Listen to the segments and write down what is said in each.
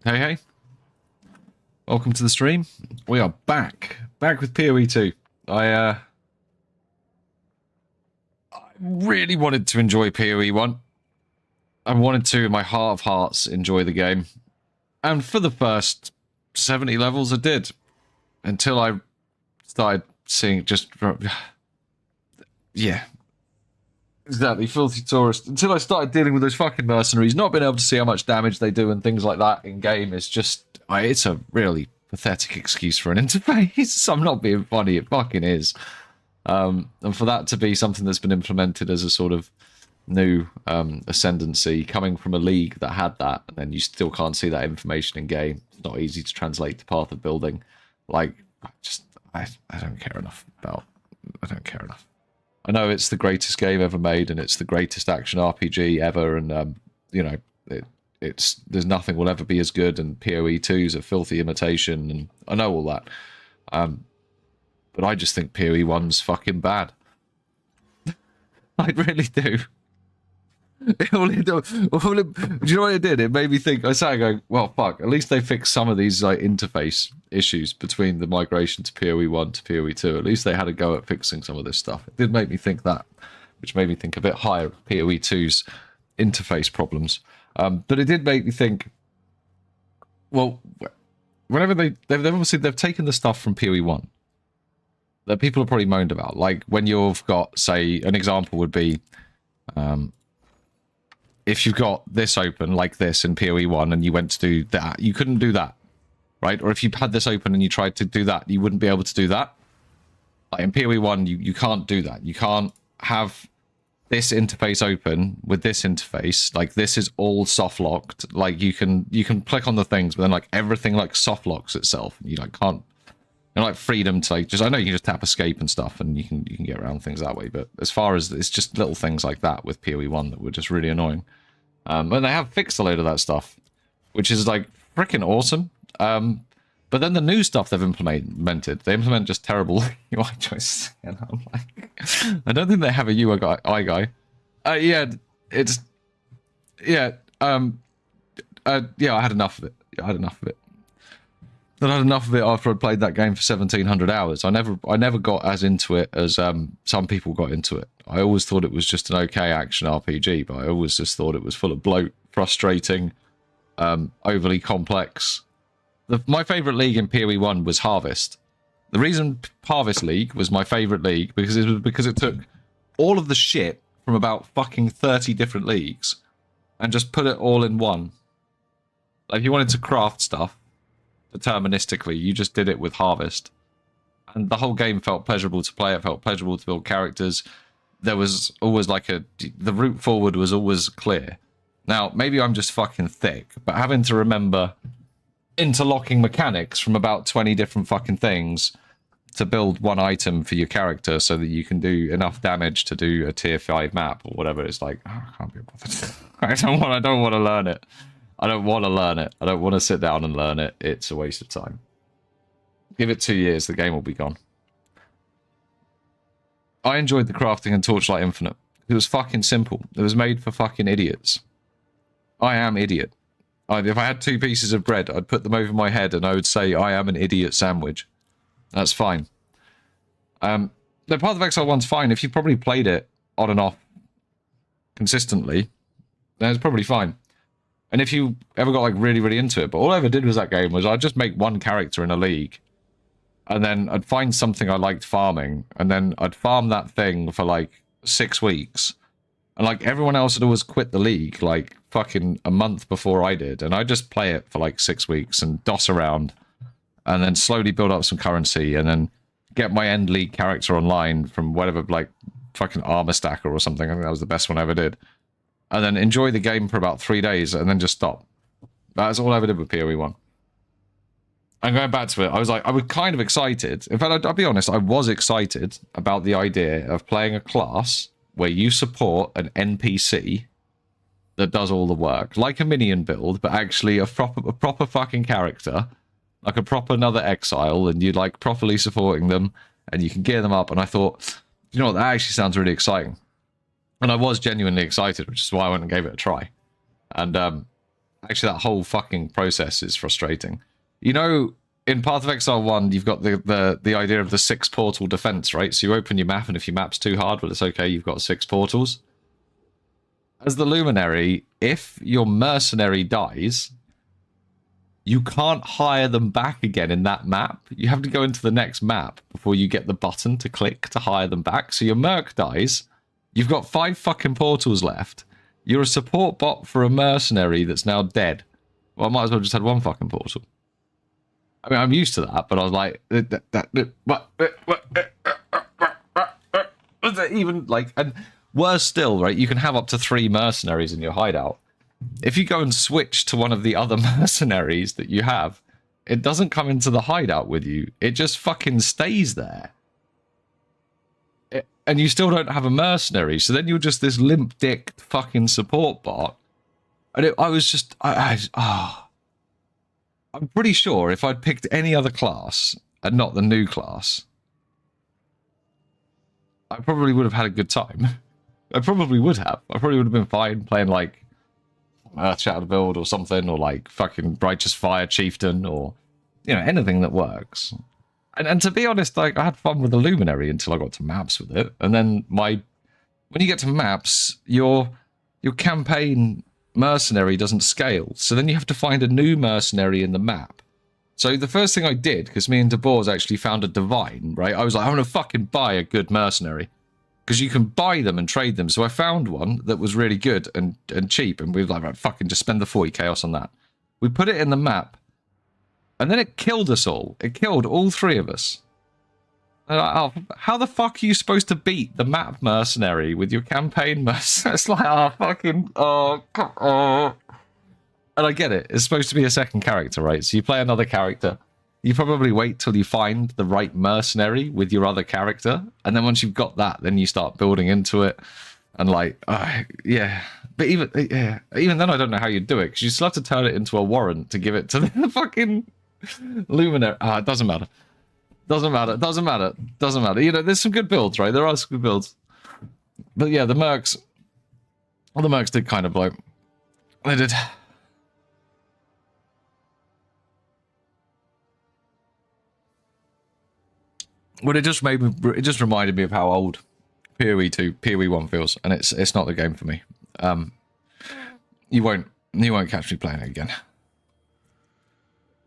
Hey, hey. Welcome to the stream. We are back. Back with PoE 2. I really wanted to enjoy PoE 1. I wanted to, in my heart of hearts, enjoy the game. And for the first 70 levels, I did. Until I started seeing just... Yeah. Exactly, filthy tourist. Until I started dealing with those fucking mercenaries, not being able to see how much damage they do and things like that in game is just... it's a really pathetic excuse for an interface. I'm not being funny, it fucking is. And for that to be something that's been implemented as a sort of new ascendancy, coming from a league that had that, and then you still can't see that information in game. It's not easy to translate to path of building. Like, I don't care enough about... I don't care enough. I know it's the greatest game ever made, and it's the greatest action RPG ever, and you know, there's nothing will ever be as good, and PoE 2 is a filthy imitation, and I know all that. But I just think PoE 1's fucking bad. I really do. Do you know what it did? It made me think. I started going, well, fuck. At least they fixed some of these like interface issues between the migration to PoE 1 to PoE 2. At least they had a go at fixing some of this stuff. It did make me think that, which made me think a bit higher of PoE 2's interface problems. But it did make me think. Well, whenever they've obviously taken the stuff from PoE 1 that people have probably moaned about, like when you've got, say, an example would be. If you've got this open like this in PoE 1 and you went to do that, you couldn't do that, right? Or if you had this open and you tried to do that, you wouldn't be able to do that. Like in PoE 1, you can't do that. You can't have this interface open with this interface. Like this is all soft locked. Like you can click on the things, but then like everything like soft locks itself. And you like can't. And like freedom to like just I know you can just tap escape and stuff, and you can get around things that way. But as far as it's just little things like that with PoE 1 that were just really annoying. And they have fixed a load of that stuff, which is like freaking awesome. But then the new stuff they've implemented, they implement just terrible UI choices. And I'm like, I don't think they have a UI guy. Yeah, it's yeah. Yeah, I had enough of it. I had enough of it. I had enough of it after I'd played that game for 1,700 hours. I never got as into it as some people got into it. I always thought it was just an okay action RPG, but I always just thought it was full of bloat, frustrating, overly complex. My favourite league in PoE 1 was Harvest. The reason Harvest League was my favourite league because it took all of the shit from about fucking 30 different leagues and just put it all in one. Like if you wanted to craft stuff deterministically, you just did it with Harvest. And the whole game felt pleasurable to play, it felt pleasurable to build characters. There was always like the route forward was always clear. Now, maybe I'm just fucking thick, but having to remember interlocking mechanics from about 20 different fucking things to build one item for your character so that you can do enough damage to do a tier 5 map or whatever, it's like, oh, I can't be bothered. I don't want to learn it. I don't want to learn it. I don't want to sit down and learn it. It's a waste of time. Give it 2 years, the game will be gone. I enjoyed the crafting in Torchlight Infinite. It was fucking simple. It was made for fucking idiots. I am idiot. If I had 2 pieces of bread, I'd put them over my head and I would say, I am an idiot sandwich. That's fine. The Path of Exile 1's fine. If you probably played it on and off consistently, then it's probably fine. And if you ever got like really, really into it, but all I ever did with that game was I'd just make one character in a league. And then I'd find something I liked farming, and then I'd farm that thing for like 6 weeks. And like everyone else had always quit the league like fucking a month before I did. And I'd just play it for like 6 weeks and doss around and then slowly build up some currency and then get my end league character online from whatever, like fucking Armor Stacker or something. I think that was the best one I ever did. And then enjoy the game for about 3 days and then just stop. That's all I ever did with PoE 1. And going back to it, I was kind of excited. In fact, I'll be honest, I was excited about the idea of playing a class where you support an NPC that does all the work. Like a minion build, but actually a proper fucking character. Like a proper another exile, and you're like properly supporting them, and you can gear them up. And I thought, you know what, that actually sounds really exciting. And I was genuinely excited, which is why I went and gave it a try. And Actually, that whole fucking process is frustrating. You know, in Path of Exile 1, you've got the idea of the 6 portal defense, right? So you open your map, and if your map's too hard, well, it's okay, you've got 6 portals. As the Luminary, if your mercenary dies, you can't hire them back again in that map. You have to go into the next map before you get the button to click to hire them back. So your merc dies. You've got 5 fucking portals left. You're a support bot for a mercenary that's now dead. Well, I might as well just had 1 fucking portal. I mean, I'm used to that, but I was like, was that even like, and worse still, right? You can have up to 3 mercenaries in your hideout. If you go and switch to one of the other mercenaries that you have, it doesn't come into the hideout with you. It just fucking stays there. And you still don't have a mercenary. So then you're just this limp-dicked fucking support bot. And I was just... I'm pretty sure if I'd picked any other class, and not the new class, I probably would have had a good time. I probably would have. I probably would have been fine playing, like, Earth Shadow build or something, or, like, fucking Righteous Fire Chieftain, or, you know, anything that works. And to be honest, like, I had fun with the Luminary until I got to maps with it. And then when you get to maps, your campaign mercenary doesn't scale. So then you have to find a new mercenary in the map. So the first thing I did, because me and DeBoers actually found a divine, right? I was like, I'm going to fucking buy a good mercenary. Because you can buy them and trade them. So I found one that was really good and cheap. And we were like, right, fucking just spend the 40 chaos on that. We put it in the map. And then it killed us all. It killed all 3 of us. Like, oh, how the fuck are you supposed to beat the map mercenary with your campaign mercenary? It's like, And I get it. It's supposed to be a second character, right? So you play another character. You probably wait till you find the right mercenary with your other character. And then once you've got that, then you start building into it. And like, yeah. But even then, I don't know how you'd do it. Because you still have to turn it into a warrant to give it to the fucking Luminary. It doesn't matter. Doesn't matter. You know, there's some good builds, right? There are some good builds. But yeah, the mercs did kind of like, they did. Well, it just reminded me of how old PoE 2, PoE 1 feels, and it's not the game for me. You won't catch me playing it again.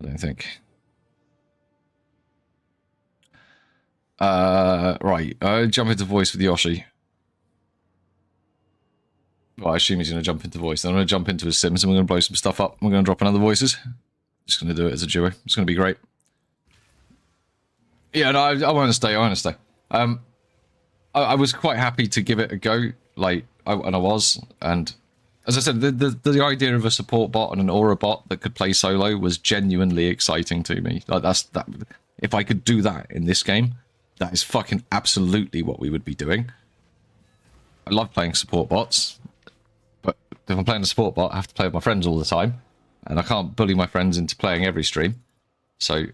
I don't think. Right, jump into voice with Yoshi. Well, I assume he's going to jump into voice. Then I'm going to jump into his Sims and we're going to blow some stuff up. We're going to drop in other voices. Just going to do it as a duo. It's going to be great. Yeah, no, I want to stay. I was quite happy to give it a go, like, and I was. And as I said, the idea of a support bot and an aura bot that could play solo was genuinely exciting to me. Like, that. If I could do that in this game, that is fucking absolutely what we would be doing. I love playing support bots, but if I'm playing a support bot, I have to play with my friends all the time, and I can't bully my friends into playing every stream. So,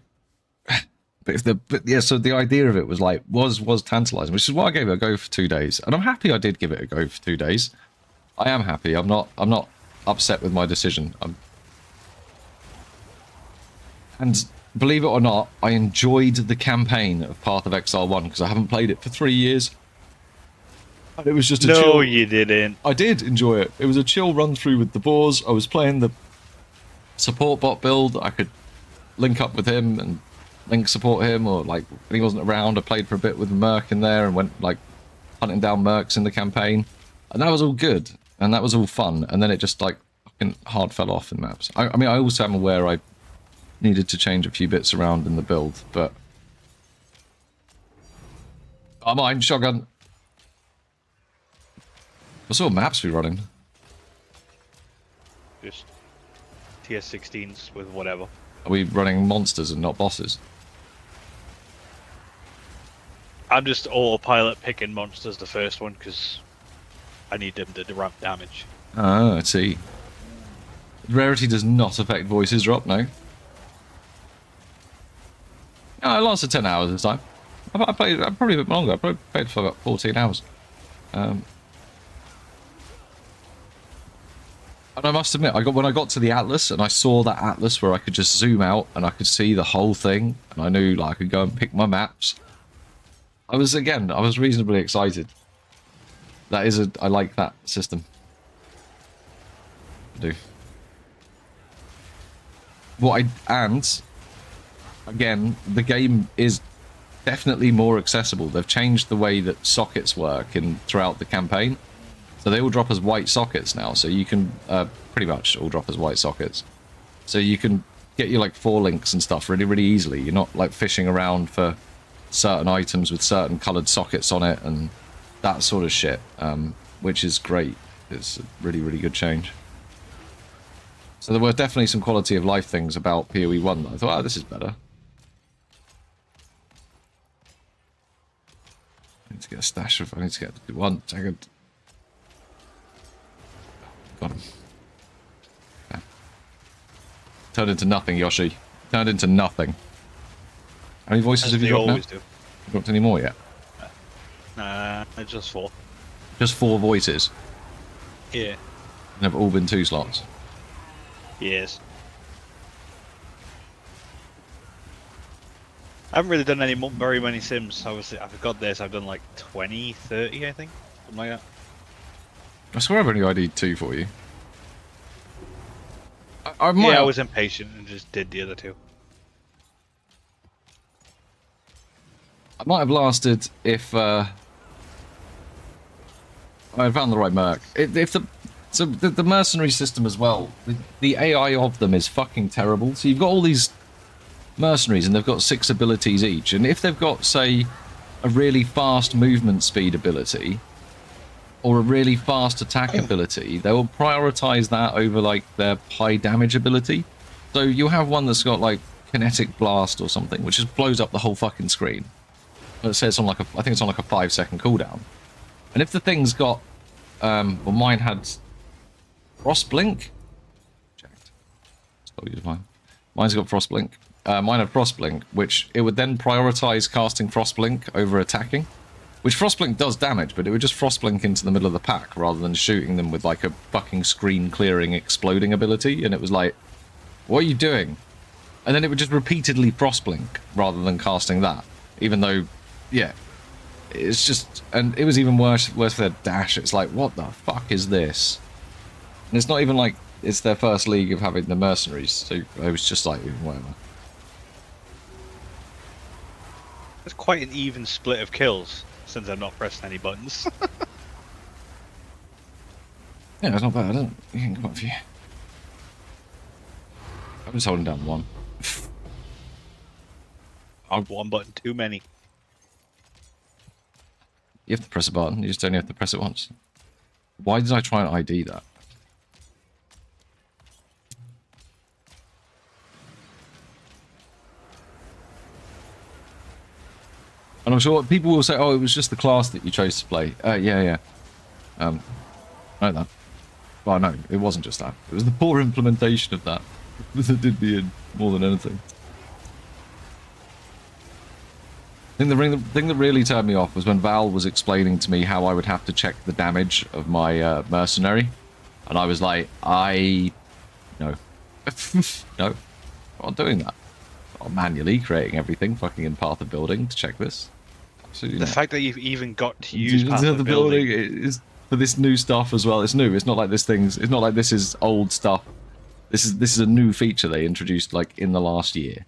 so the idea of it was like was tantalizing, which is why I gave it a go for 2 days, and I'm happy I did give it a go for 2 days. I am happy. I'm not upset with my decision. And believe it or not, I enjoyed the campaign of Path of Exile 1 because I haven't played it for 3 years. And it was just a chill... No, you didn't. I did enjoy it. It was a chill run through with the boars. I was playing the support bot build. I could link up with him and link support him, or like when he wasn't around, I played for a bit with Merc in there and went like hunting down Mercs in the campaign. And that was all good. And that was all fun. And then it just like fucking hard fell off in maps. I mean, I also am aware I needed to change a few bits around in the build, but... Oh, mine, shotgun. What sort of maps are we running? Just TS16s with whatever. Are we running monsters and not bosses? I'm just autopilot picking monsters the first one because I need them to ramp damage. Oh, I see. Rarity does not affect voices drop, no? No, it lasted 10 hours this time. I played probably a bit longer. I probably played for about 14 hours. And I must admit, when I got to the Atlas and I saw that Atlas where I could just zoom out and I could see the whole thing, and I knew like I could go and pick my maps. I was reasonably excited. I like that system. I do. And again, the game is definitely more accessible. They've changed the way that sockets work throughout the campaign. So they all drop as white sockets now, so you can pretty much all drop as white sockets. So you can get your like 4 links and stuff really, really easily. You're not like fishing around for certain items with certain coloured sockets on it and that sort of shit, which is great. It's a really, really good change. So there were definitely some quality of life things about PoE 1 that I thought, oh, this is better. I need to get a stash of, I need to get 1 second. Got him. Okay. Turned into nothing, Yoshi. Turned into nothing. How many voices have you got now? Do. You got any more yet? Just 4. Just 4 voices? Yeah. And have all been 2 slots? Yes. I haven't really done very many sims. I've got this, I've done like 20, 30, I think. Something like that. I swear I've only ID'd 2 for you. I was impatient and just did the other 2. I might have lasted if I found the right merc. The mercenary system as well, the AI of them is fucking terrible. So you've got all these mercenaries and they've got 6 abilities each. And if they've got, say, a really fast movement speed ability or a really fast attack ability, they will prioritize that over like their high damage ability. So you'll have one that's got like kinetic blast or something, which just blows up the whole fucking screen. It says on like I think it's on like a 5-second cooldown. And if the thing's got, well, mine had frost blink. Checked. Still use mine. Mine's got frost blink. Mine had frost blink, which it would then prioritize casting frost blink over attacking. Which Frostblink does damage, but it would just Frostblink into the middle of the pack rather than shooting them with like a fucking screen-clearing exploding ability. And it was like, what are you doing? And then it would just repeatedly Frostblink rather than casting that. Even though, yeah, it's just... And it was even worse for their dash. It's like, what the fuck is this? And it's not even like it's their first league of having the mercenaries. So I was just like, whatever. It's quite an even split of kills. Since I'm not pressing any buttons. Yeah, it's not bad, is it? You can come up for you. I'm just holding down 1. One button too many. You have to press a button, you just only have to press it once. Why did I try and ID that? And I'm sure people will say, oh, it was just the class that you chose to play. Yeah. I know that. Well, no, it wasn't just that. It was the poor implementation of that that did me in more than anything. I think the thing that really turned me off was when Val was explaining to me how I would have to check the damage of my mercenary. And I was like, no. No, I'm not doing that. I'm manually creating everything fucking in Path of Building to check this. Absolutely the not. fact that you've even got to use Path of Building is for this new stuff as well. It's new. It's not like it's not like this is old stuff. This is a new feature they introduced like in the last year.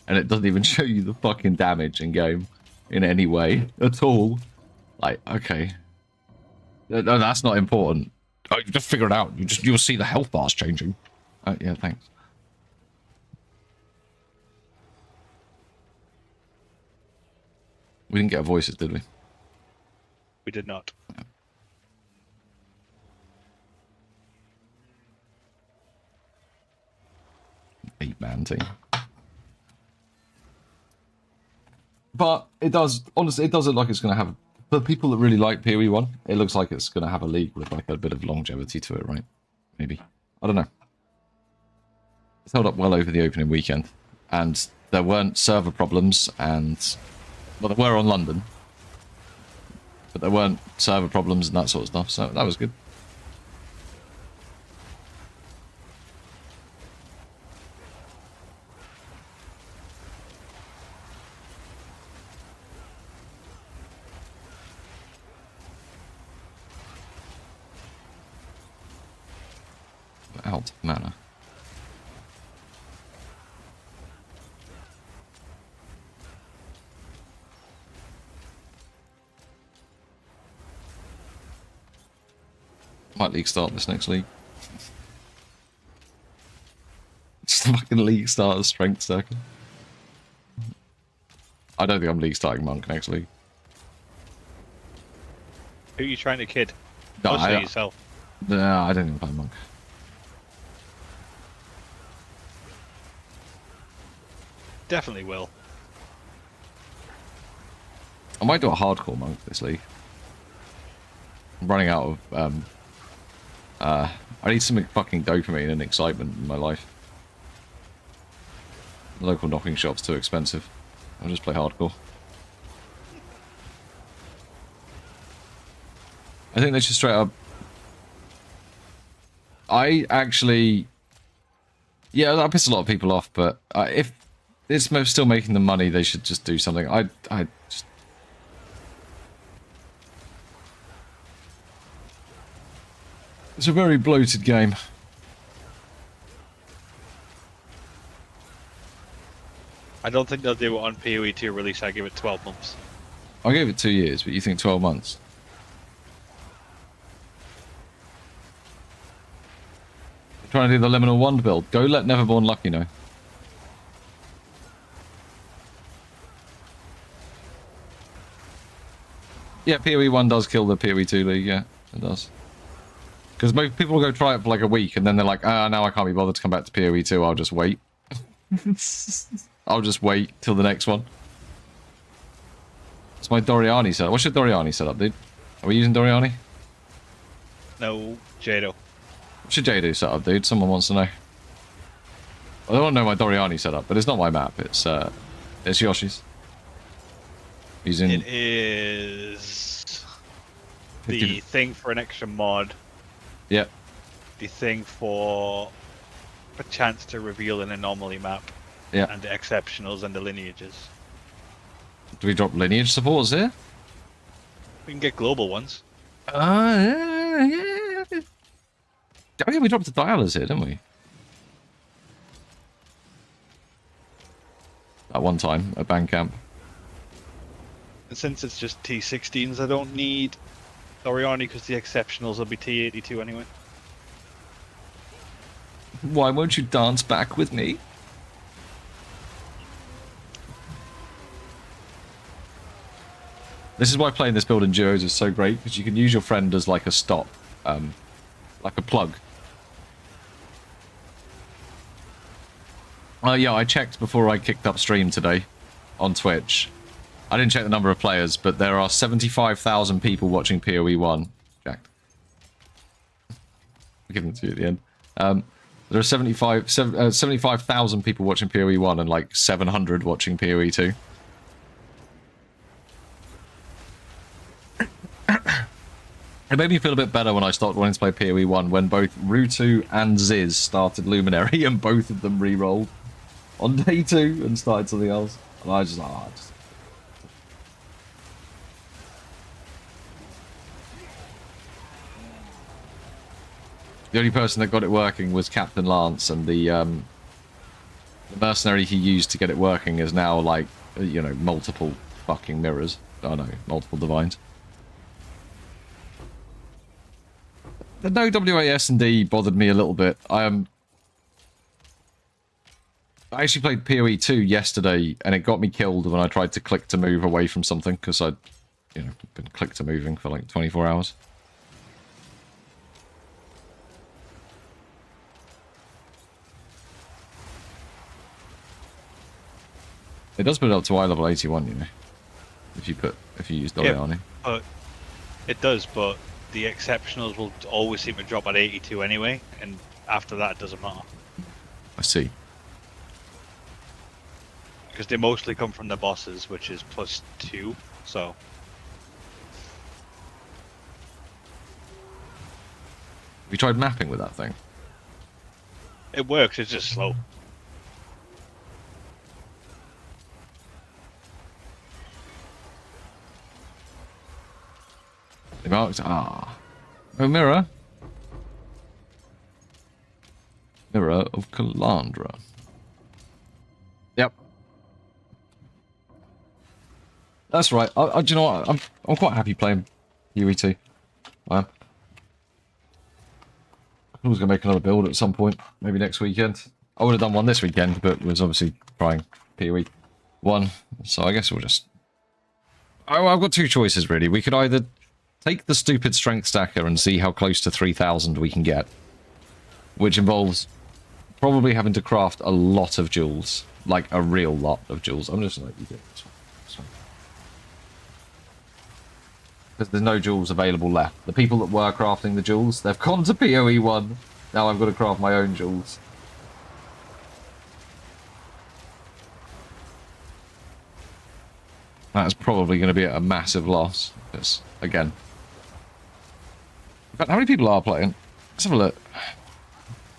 And it doesn't even show you the fucking damage in game in any way at all. Like, okay. No, that's not important. Oh, you just figure it out. You'll see the health bars changing. Yeah, thanks. We didn't get our voices, did we? We did not. No. 8-man team. But it does, honestly, it does look like it's going to have, for people that really like PoE 1, it looks like it's going to have a league with like a bit of longevity to it, right? Maybe. I don't know. It's held up well over the opening weekend. And there weren't server problems and... Well, there were on London. But there weren't server problems and that sort of stuff, so that was good. What mana? Might league start this next league. Just a fucking league start strength circle. I don't think I'm league starting Monk next league. Who are you trying to kid? No, Mostly yourself. No, I don't even play Monk. Definitely will. I might do a hardcore Monk this league. I'm running out of I need some fucking dopamine and excitement in my life. The local knocking shop's too expensive. I'll just play hardcore. I think they should straight up... I actually... Yeah, that pissed a lot of people off, but if it's still making them money, they should just do something. I just... It's a very bloated game. I don't think they'll do it on PoE 2 release. I give it 12 months. I gave it 2 years, but you think 12 months? You're trying to do the Liminal Wand build. Go let Neverborn Lucky know. Yeah, PoE 1 does kill the PoE 2 league, yeah, it does. Because most people will go try it for like a week, and then they're like, ah, now I can't be bothered to come back to PoE 2, I'll just wait. I'll just wait till the next one. It's my Doriani setup. What's your Doriani setup, dude? Are we using Doriani? No, Jado. What's your Jado setup, dude? Someone wants to know. I don't know my Doriani setup, but it's not my map. It's Yoshi's. Using... It is the thing for an extra mod. Yeah. The thing for a chance to reveal an anomaly map. Yeah. And the exceptionals and the lineages. Do we drop lineage supports here? We can get global ones. Yeah. Oh yeah, we dropped the dialers here, didn't we? At one time, at Bandcamp. And since it's just T16s, I don't need Doriani because the exceptionals will be T82 anyway. Why won't you dance back with me? This is why playing this build in duos is so great, because you can use your friend as like a stop, like a plug. Yeah, I checked before I kicked up stream today on Twitch. I didn't check the number of players, but there are 75,000 people watching PoE 1. Jacked. I'll give them to you at the end. There are 75,000 people watching PoE 1 and like 700 watching PoE 2. It made me feel a bit better when I stopped wanting to play PoE 1 when both Rutu and Ziz started Luminary and both of them re-rolled on day 2 and started something else. And I just, The only person that got it working was Captain Lance, and the mercenary he used to get it working is now like, you know, multiple fucking mirrors. Oh no, multiple divines. The no WAS&D bothered me a little bit. I actually played PoE 2 yesterday, and it got me killed when I tried to click to move away from something, because I'd, you know, been click to moving for like 24 hours. It does put it up to eye level 81, you know, if you use Doriani. Yeah, it does, but the exceptionals will always seem to drop at 82 anyway, and after that it doesn't matter. I see. Because they mostly come from the bosses, which is +2, so... Have you tried mapping with that thing? It works, it's just slow. They marked... Oh, mirror. Mirror of Calandra. Yep. That's right. Do you know what? I'm quite happy playing UE2. I am. I was going to make another build at some point, maybe next weekend. I would have done one this weekend, but was obviously trying PoE 1. So I guess we'll just... Oh, I've got two choices, really. We could either take the stupid strength stacker and see how close to 3,000 we can get, which involves probably having to craft a lot of jewels, like a real lot of jewels. I'm just going to let you do this one. Because there's no jewels available left. The people that were crafting the jewels, they've gone to PoE 1. Now I've got to craft my own jewels. That's probably going to be a massive loss. Because, again... In fact, how many people are playing? Let's have a look.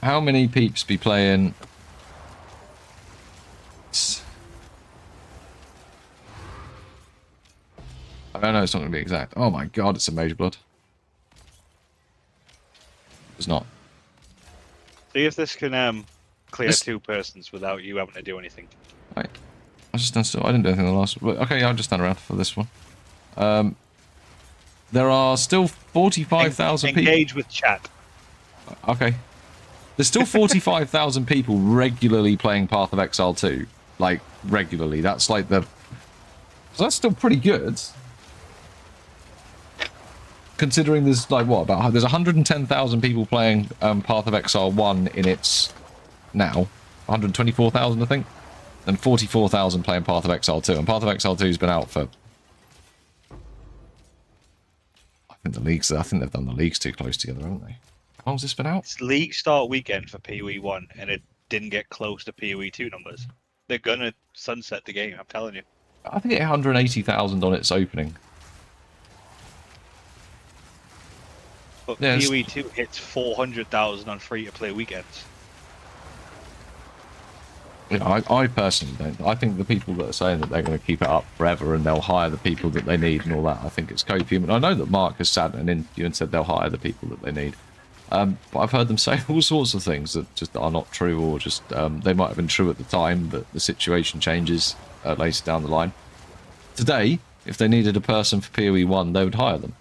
How many peeps be playing... I don't know, it's not going to be exact. Oh my god, it's a Major Blood. It's not. See if this can clear 2 persons without you having to do anything. Right. I just stand still. I didn't do anything in the last one. Okay, I'll just stand around for this one. There are still 45,000 people. Engage with chat. Okay. There's still 45,000 people regularly playing Path of Exile 2. Like, regularly. That's like the... So that's still pretty good. Considering there's, like, what, about... There's 110,000 people playing Path of Exile 1 in its... now. 124,000, I think. And 44,000 playing Path of Exile 2. And Path of Exile 2 has been out for... I think they've done the leagues too close together, haven't they? How long's this been out? It's league start weekend for PoE 1, and it didn't get close to PoE 2 numbers. They're gonna sunset the game, I'm telling you. I think it hit 180,000 on its opening. But Yeah, PoE 2 hits 400,000 on free-to-play weekends. Yeah, I personally don't. I think the people that are saying that they're going to keep it up forever and they'll hire the people that they need and all that, I think it's copium. And I know that Mark has sat in an interview and said they'll hire the people that they need. But I've heard them say all sorts of things that just are not true, or just they might have been true at the time, but the situation changes later down the line. Today, if they needed a person for PoE 1, they would hire them.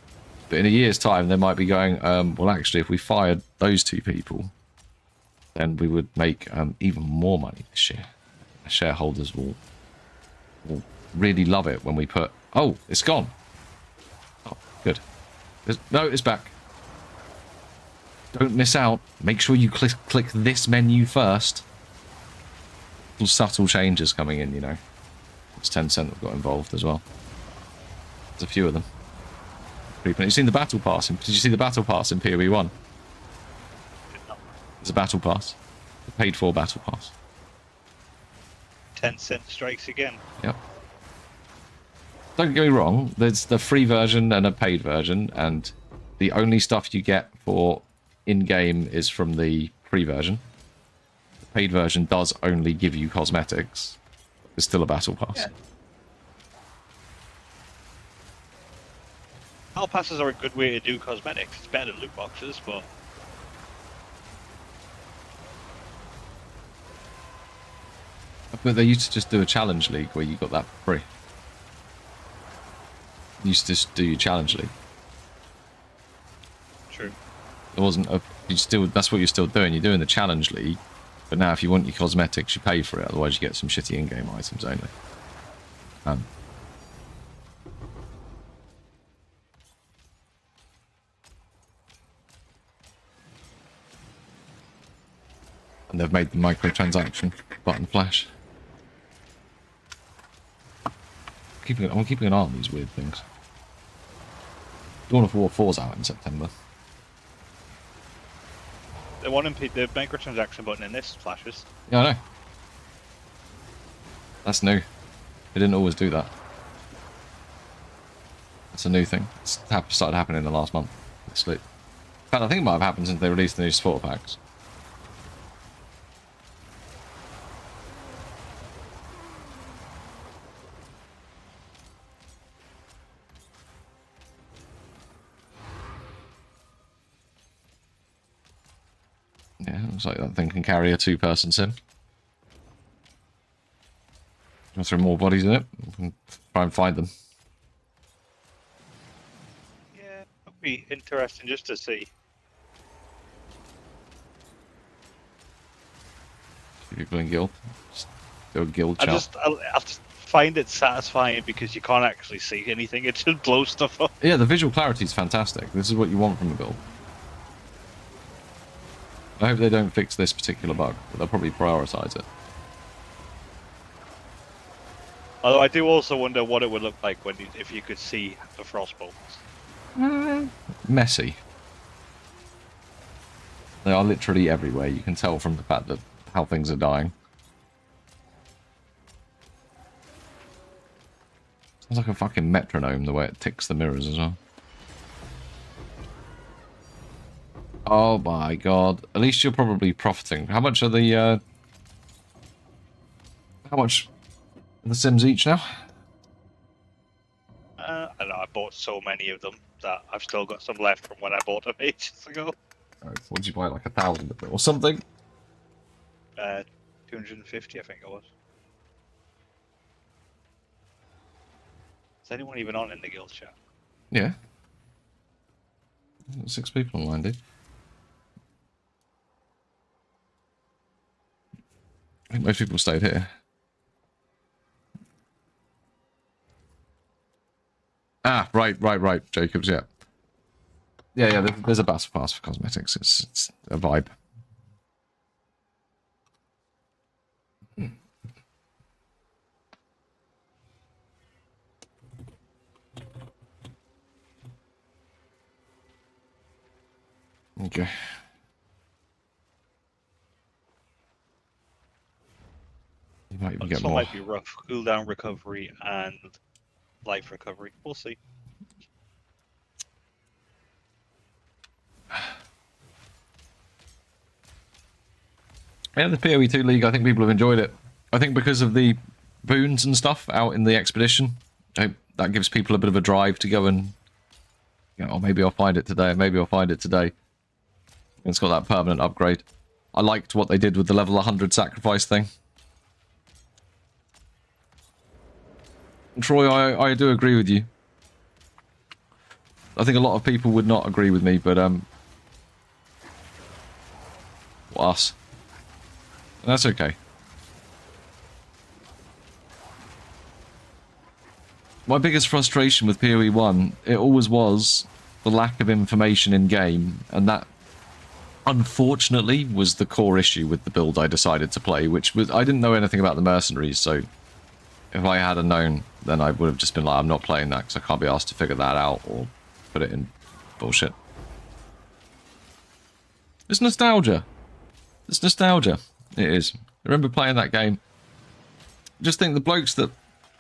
But in a year's time, they might be going, well, actually, if we fired those 2 people, then we would make even more money this year. The shareholders will really love it when we put... Oh, it's gone. Oh, good. No, it's back. Don't miss out. Make sure you click this menu first. Little subtle changes coming in, you know. It's Tencent that got involved as well. There's a few of them. You've seen the battle pass. Did you see the battle pass in PoE 1? There's a battle pass. A paid for battle pass. 10-cent strikes again. Yep. Don't get me wrong, there's the free version and a paid version, and the only stuff you get for in-game is from the free version. The paid version does only give you cosmetics. It's still a battle pass. Yeah. Battle passes are a good way to do cosmetics. It's better than loot boxes, but... But they used to just do a challenge league where you got that for free. You used to just do your challenge league. True. It wasn't a... That's what you're still doing. You're doing the challenge league. But now if you want your cosmetics, you pay for it. Otherwise you get some shitty in-game items only. And they've made the microtransaction button flash. I'm keeping an eye on these weird things. Dawn of War 4's out in September. The microtransaction button in this flashes. Yeah, I know. That's new. They didn't always do that. That's a new thing. It's started happening in the last month. In fact, I think it might have happened since they released the new supporter packs. Yeah, looks like that thing can carry a 2-person sim. I'll throw more bodies in it. And try and find them. Yeah, it'd be interesting just to see. People in guild. Just do a guild chat. I just find it satisfying because you can't actually see anything. It just blows stuff up. Yeah, the visual clarity is fantastic. This is what you want from a build. I hope they don't fix this particular bug, but they'll probably prioritize it. Although I do also wonder what it would look like if you could see the frostbolts. Messy. They are literally everywhere. You can tell from the fact that how things are dying. Sounds like a fucking metronome the way it ticks the mirrors as well. Oh my god. At least you're probably profiting. How much are the how much are the Sims each now? I don't know, I bought so many of them that I've still got some left from when I bought them ages ago. What did you buy, like 1,000 of it or something? 250 I think it was. Is anyone even on in the guild chat? Yeah. 6 people online, dude. I think most people stayed here. Ah, right, Jacobs, yeah. Yeah, there's a battle pass for cosmetics. It's a vibe. Okay. You might even get Some more. might be rough. Cooldown recovery and life recovery. We'll see. Yeah, the PoE 2 League, I think people have enjoyed it. I think because of the boons and stuff out in the expedition, that gives people a bit of a drive to go and, you know, maybe I'll find it today, maybe I'll find it today. It's got that permanent upgrade. I liked what they did with the level 100 sacrifice thing. Troy, I do agree with you. I think a lot of people would not agree with me, but us. And that's okay. My biggest frustration with PoE 1, it always was the lack of information in game, and that unfortunately was the core issue with the build I decided to play, which was I didn't know anything about the mercenaries, so if I had known, then I would have just been like, I'm not playing that because I can't be asked to figure that out or put it in bullshit. It's nostalgia. It's nostalgia. It is. I remember playing that game. Just think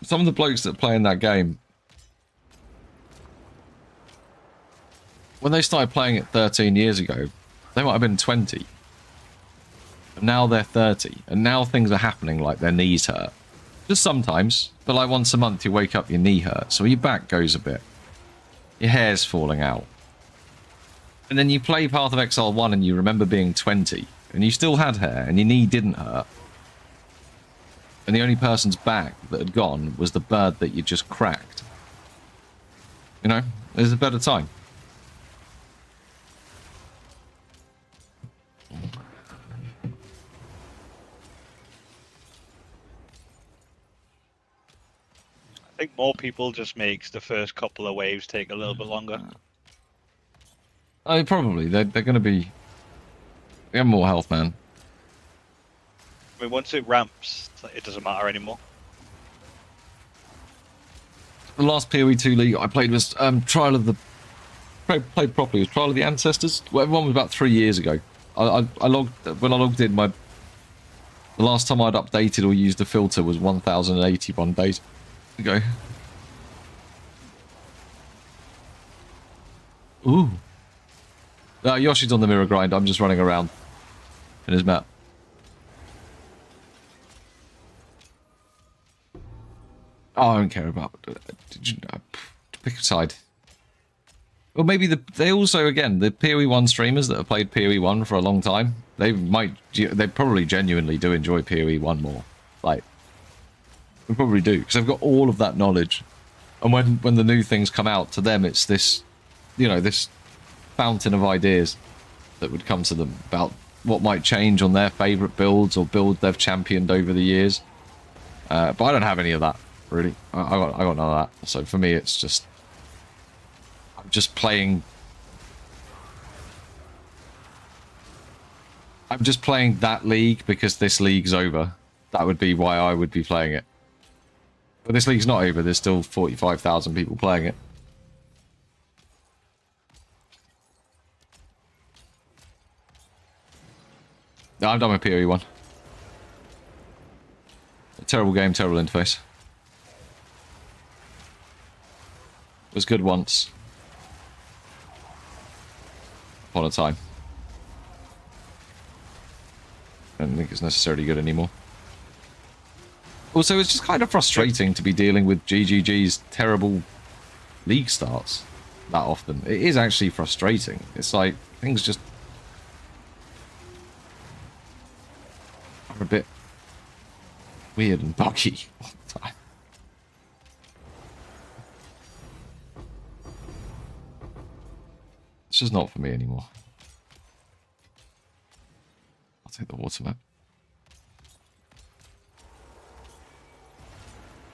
some of the blokes that play in that game, when they started playing it 13 years ago, they might have been 20. And now they're 30. And now things are happening like their knees hurt. Just sometimes, but like once a month you wake up, your knee hurts, or your back goes a bit. Your hair's falling out. And then you play Path of Exile 1 and you remember being 20, and you still had hair, and your knee didn't hurt. And the only person's back that had gone was the bird that you just cracked. You know, there's a better time. I think more people just makes the first couple of waves take a little bit longer. Oh, probably. They're going to be... They have more health, man. I mean, once it ramps, it doesn't matter anymore. The last PoE 2 League I played was Trial of the... Played properly was Trial of the Ancestors. Well, everyone was about 3 years ago. I logged... When I logged in, the last time I'd updated or used a filter was 1,081 days ago. Ooh. Yoshi's on the mirror grind. I'm just running around in his map. Oh, I don't care about... pick a side. Well, maybe they also, again, the PoE 1 streamers that have played PoE 1 for a long time, they probably genuinely do enjoy PoE 1 more. Like, they probably do, because they've got all of that knowledge. And when the new things come out, to them it's this, you know, this fountain of ideas that would come to them about what might change on their favourite builds or builds they've championed over the years. But I don't have any of that, really. I got none of that. So for me, it's just... I'm just playing... I'm just playing that league because this league's over. That would be why I would be playing it. But this league's not over. There's still 45,000 people playing it. No, I'm done with PoE 1. A terrible game, terrible interface. It was good once. Upon a time. I don't think it's necessarily good anymore. Also, it's just kind of frustrating to be dealing with GGG's terrible league starts that often. It is actually frustrating. It's like, things just are a bit weird and buggy all the time. It's just not for me anymore. I'll take the water map.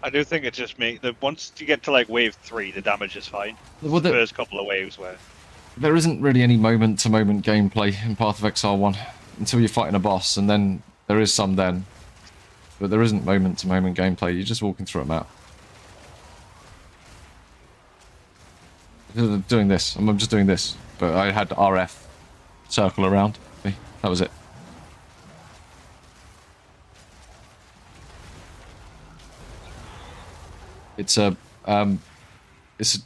I do think it just makes that once you get to like wave 3, the damage is fine. Well, The first couple of waves where there isn't really any moment-to-moment gameplay in Path of Exile 1 until you're fighting a boss, and then there is some then. But there isn't moment-to-moment gameplay. You're just walking through a map. Doing this. I'm just doing this. But I had RF circle around me. That was it. It's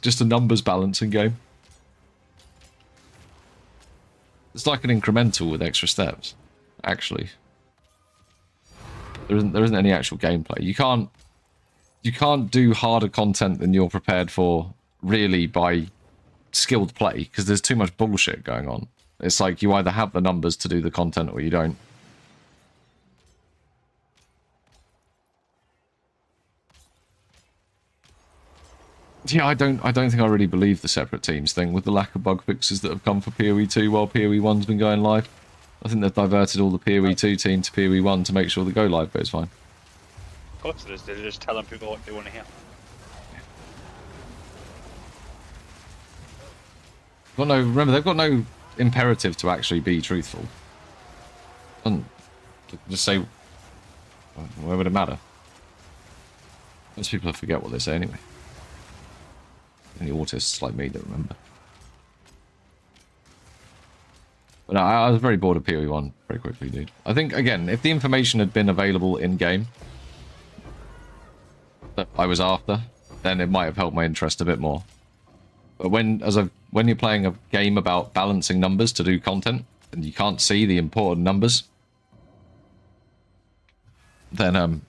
just a numbers balancing game. It's like an incremental with extra steps, actually. There isn't any actual gameplay. You can't do harder content than you're prepared for, really, by skilled play, because there's too much bullshit going on. It's like you either have the numbers to do the content or you don't. Yeah, I don't think I really believe the separate teams thing with the lack of bug fixes that have come for PoE 2 while PoE 1's been going live. I think they've diverted all the PoE 2 team to PoE 1 to make sure the go live goes fine. of course it is. They're just telling people what they want to hear. Remember, they've got no imperative to actually be truthful. And just say, why would it matter? Most people forget what they say anyway. Any autists like me that remember. But no, I was very bored of PoE 1 very quickly, dude. I think, again, if the information had been available in-game that I was after, then it might have helped my interest a bit more. But when you're playing a game about balancing numbers to do content, and you can't see the important numbers, then, and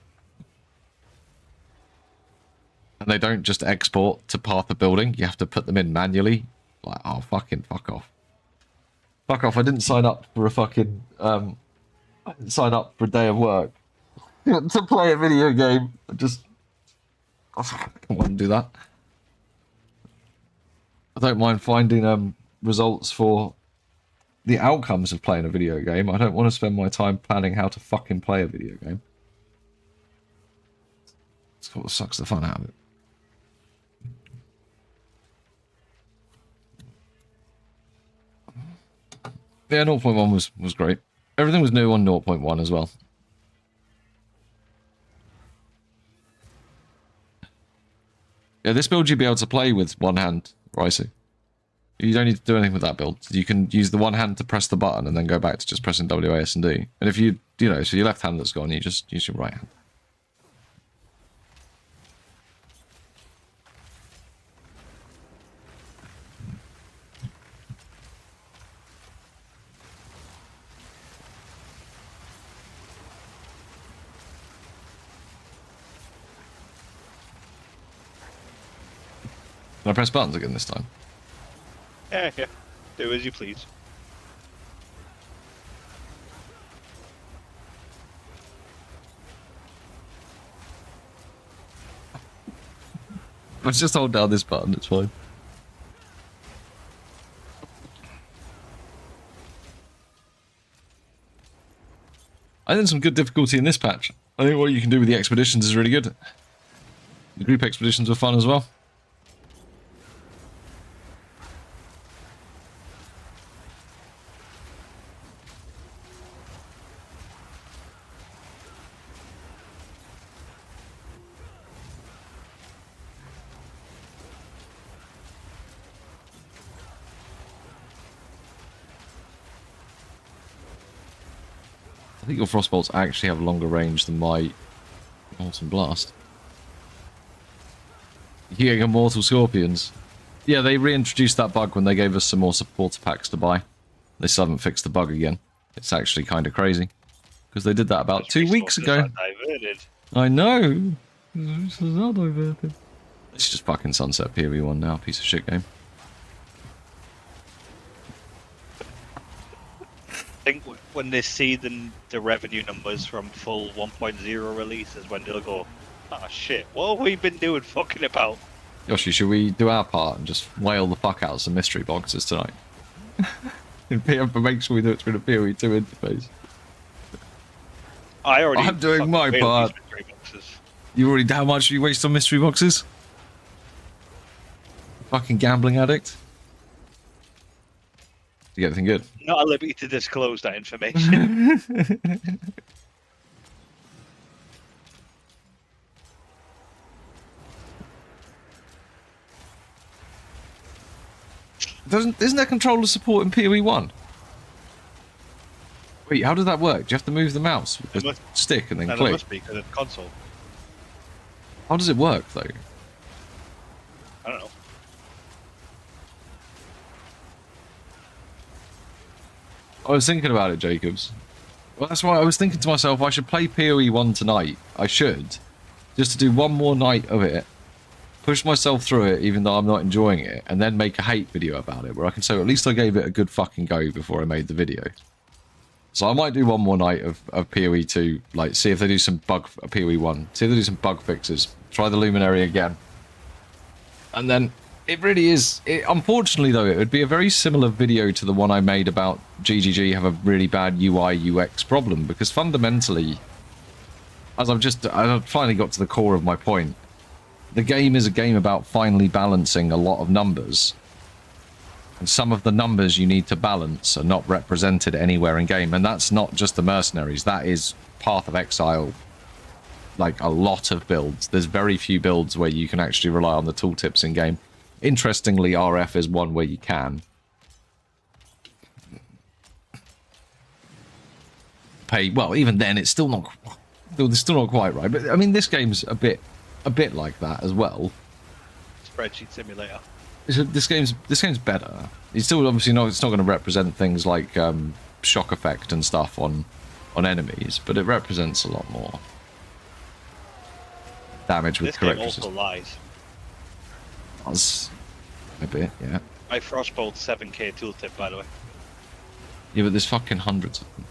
they don't just export to Path of Building, you have to put them in manually. Like, oh, fuck off. Fuck off, I didn't sign up for a fucking, I didn't sign up for a day of work to play a video game. I don't want to do that. I don't mind finding results for the outcomes of playing a video game. I don't want to spend my time planning how to fucking play a video game. It's what sucks the fun out of it. Yeah, 0.1 was great. Everything was new on 0.1 as well. Yeah, this build you'd be able to play with one hand, Ricey. You don't need to do anything with that build. You can use the one hand to press the button and then go back to just pressing WAS and D. And if you know, so your left hand that's gone, you just use your right hand. Can I press buttons again this time? Yeah. Do as you please. Let's just hold down this button, it's fine. I think some good difficulty in this patch. I think what you can do with the expeditions is really good. The group expeditions were fun as well. I think your frostbolts actually have longer range than my Molten Blast. You're getting Immortal Scorpions. Yeah, they reintroduced that bug when they gave us some more supporter packs to buy. They still haven't fixed the bug again. It's actually kind of crazy. Because they did that about 2 weeks ago. I know. This is not diverted. It's just fucking Sunset PoE1 now, piece of shit game. I think when they see the revenue numbers from full 1.0 releases, when they'll go, ah shit, what have we been doing fucking about? Yoshi, should we do our part and just whale the fuck out of some mystery boxes tonight? But make sure we do it through the PoE2 interface. I'm doing my part. You already, how much you waste on mystery boxes? Fucking gambling addict. You get anything good? Not at liberty to disclose that information. Isn't there controller support in PoE1? Wait, how does that work? Do you have to move the mouse with the stick and then click? It must be because it's console. How does it work though? I don't know. I was thinking about it, Jacobs. Well, that's why I was thinking to myself, I should play PoE1 tonight. I should. Just to do one more night of it. Push myself through it, even though I'm not enjoying it. And then make a hate video about it, where I can say, at least I gave it a good fucking go before I made the video. So I might do one more night of PoE2. Like, see if they do some bug... PoE1. See if they do some bug fixes. Try the Luminary again. And then... It really is. Unfortunately, though, it would be a very similar video to the one I made about GGG have a really bad UI UX problem, because fundamentally, as I've finally got to the core of my point, the game is a game about finely balancing a lot of numbers, and some of the numbers you need to balance are not represented anywhere in game, and that's not just the mercenaries. That is Path of Exile. Like a lot of builds. There's very few builds where you can actually rely on the tooltips in game. Interestingly, RF is one where you can. Pay, well, even then, it's still not quite right. But I mean, this game's a bit like that as well. Spreadsheet simulator. This game's better. It's still obviously not. It's not going to represent things like shock effect and stuff on enemies, but it represents a lot more damage with correct. This game also lies. A bit, yeah. My Frostbolt 7k tooltip, by the way. Yeah, but there's fucking hundreds of them.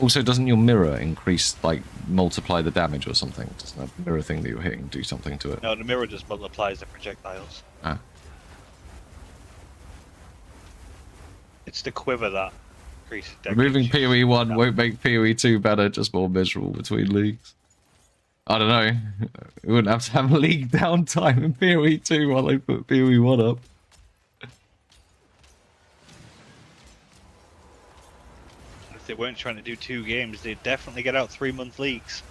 Also, doesn't your mirror increase, like, multiply the damage or something? Doesn't that mirror thing that you're hitting do something to it? No, the mirror just multiplies the projectiles. Ah. It's the quiver that increases damage. Removing PoE1 won't make PoE2 better, just more miserable between leagues. I don't know. We wouldn't have to have a league downtime in PoE2 while they put PoE1 up. If they weren't trying to do 2 games, they'd definitely get out 3-month leagues.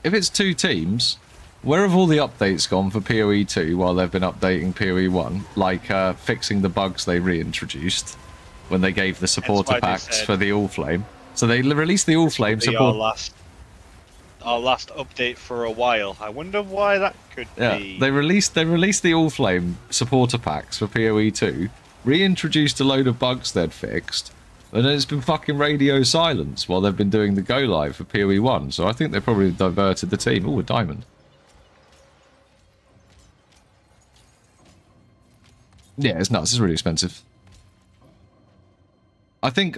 If it's 2 teams, where have all the updates gone for PoE2 while they've been updating PoE1? Like fixing the bugs they reintroduced when they gave the supporter packs for the All-Flame. So they released the All-Flame support. Our last update for a while. I wonder why that could be. They released the All-Flame supporter packs for PoE2, reintroduced a load of bugs they'd fixed, and then it's been fucking radio silence while they've been doing the go live for PoE1. So I think they probably diverted the team. Oh, a diamond. Yeah, it's nuts. It's really expensive. I think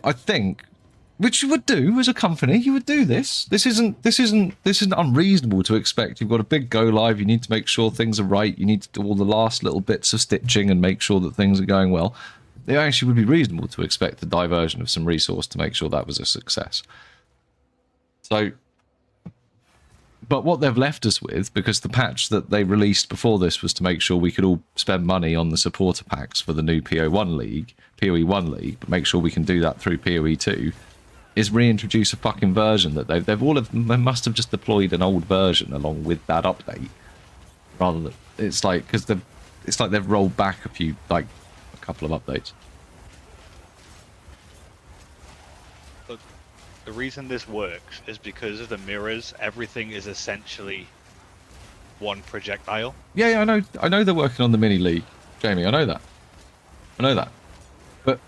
which you would do as a company. You would do this. This isn't unreasonable to expect. You've got a big go live. You need to make sure things are right. You need to do all the last little bits of stitching and make sure that things are going well. It actually would be reasonable to expect a diversion of some resource to make sure that was a success. So, but what they've left us with, because the patch that they released before this was to make sure we could all spend money on the supporter packs for the new PoE1 League, but make sure we can do that through PoE2, is reintroduce a fucking version that they must have just deployed an old version along with that update, rather than it's like because they've rolled back a couple of updates. The reason this works is because of the mirrors. Everything is essentially one projectile. Yeah, I know they're working on the mini league, Jamie. I know that. But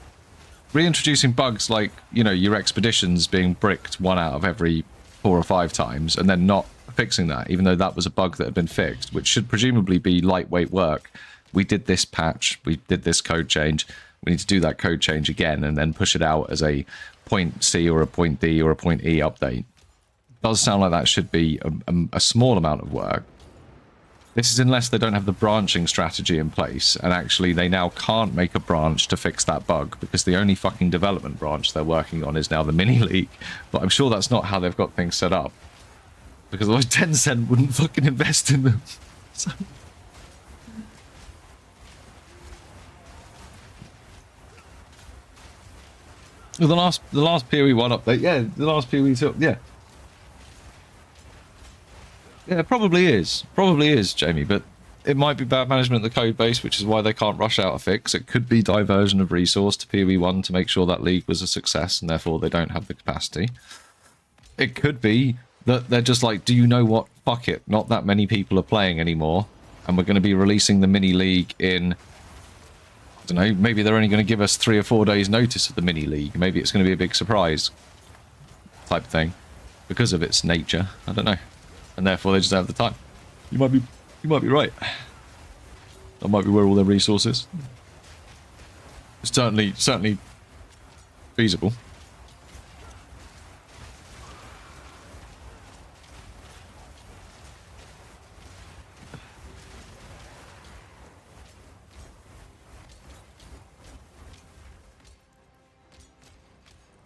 reintroducing bugs like, you know, your expeditions being bricked 1 out of every 4 or 5 times, and then not fixing that, even though that was a bug that had been fixed, which should presumably be lightweight work. We did this patch, we did this code change. We need to do that code change again and then push it out as a point C or a point D or a point E update. Does sound like that should be a small amount of work. This is unless they don't have the branching strategy in place, and actually they now can't make a branch to fix that bug because the only fucking development branch they're working on is now the mini league. But I'm sure that's not how they've got things set up, because otherwise Tencent wouldn't fucking invest in them. So... the last PoE1 update, yeah, the last PoE2, yeah. Yeah, it probably is, Jamie, but it might be bad management of the code base, which is why they can't rush out a fix. It could be diversion of resource to PoE1 to make sure that league was a success, and therefore they don't have the capacity. It could be that they're just like, do you know what? Fuck it, not that many people are playing anymore, and we're going to be releasing the mini league in... I don't know, maybe they're only going to give us 3 or 4 days notice of the mini league. Maybe it's going to be a big surprise type thing because of its nature. I don't know, and therefore they just don't have the time. You might be right. That might be where all their resources. It's certainly feasible.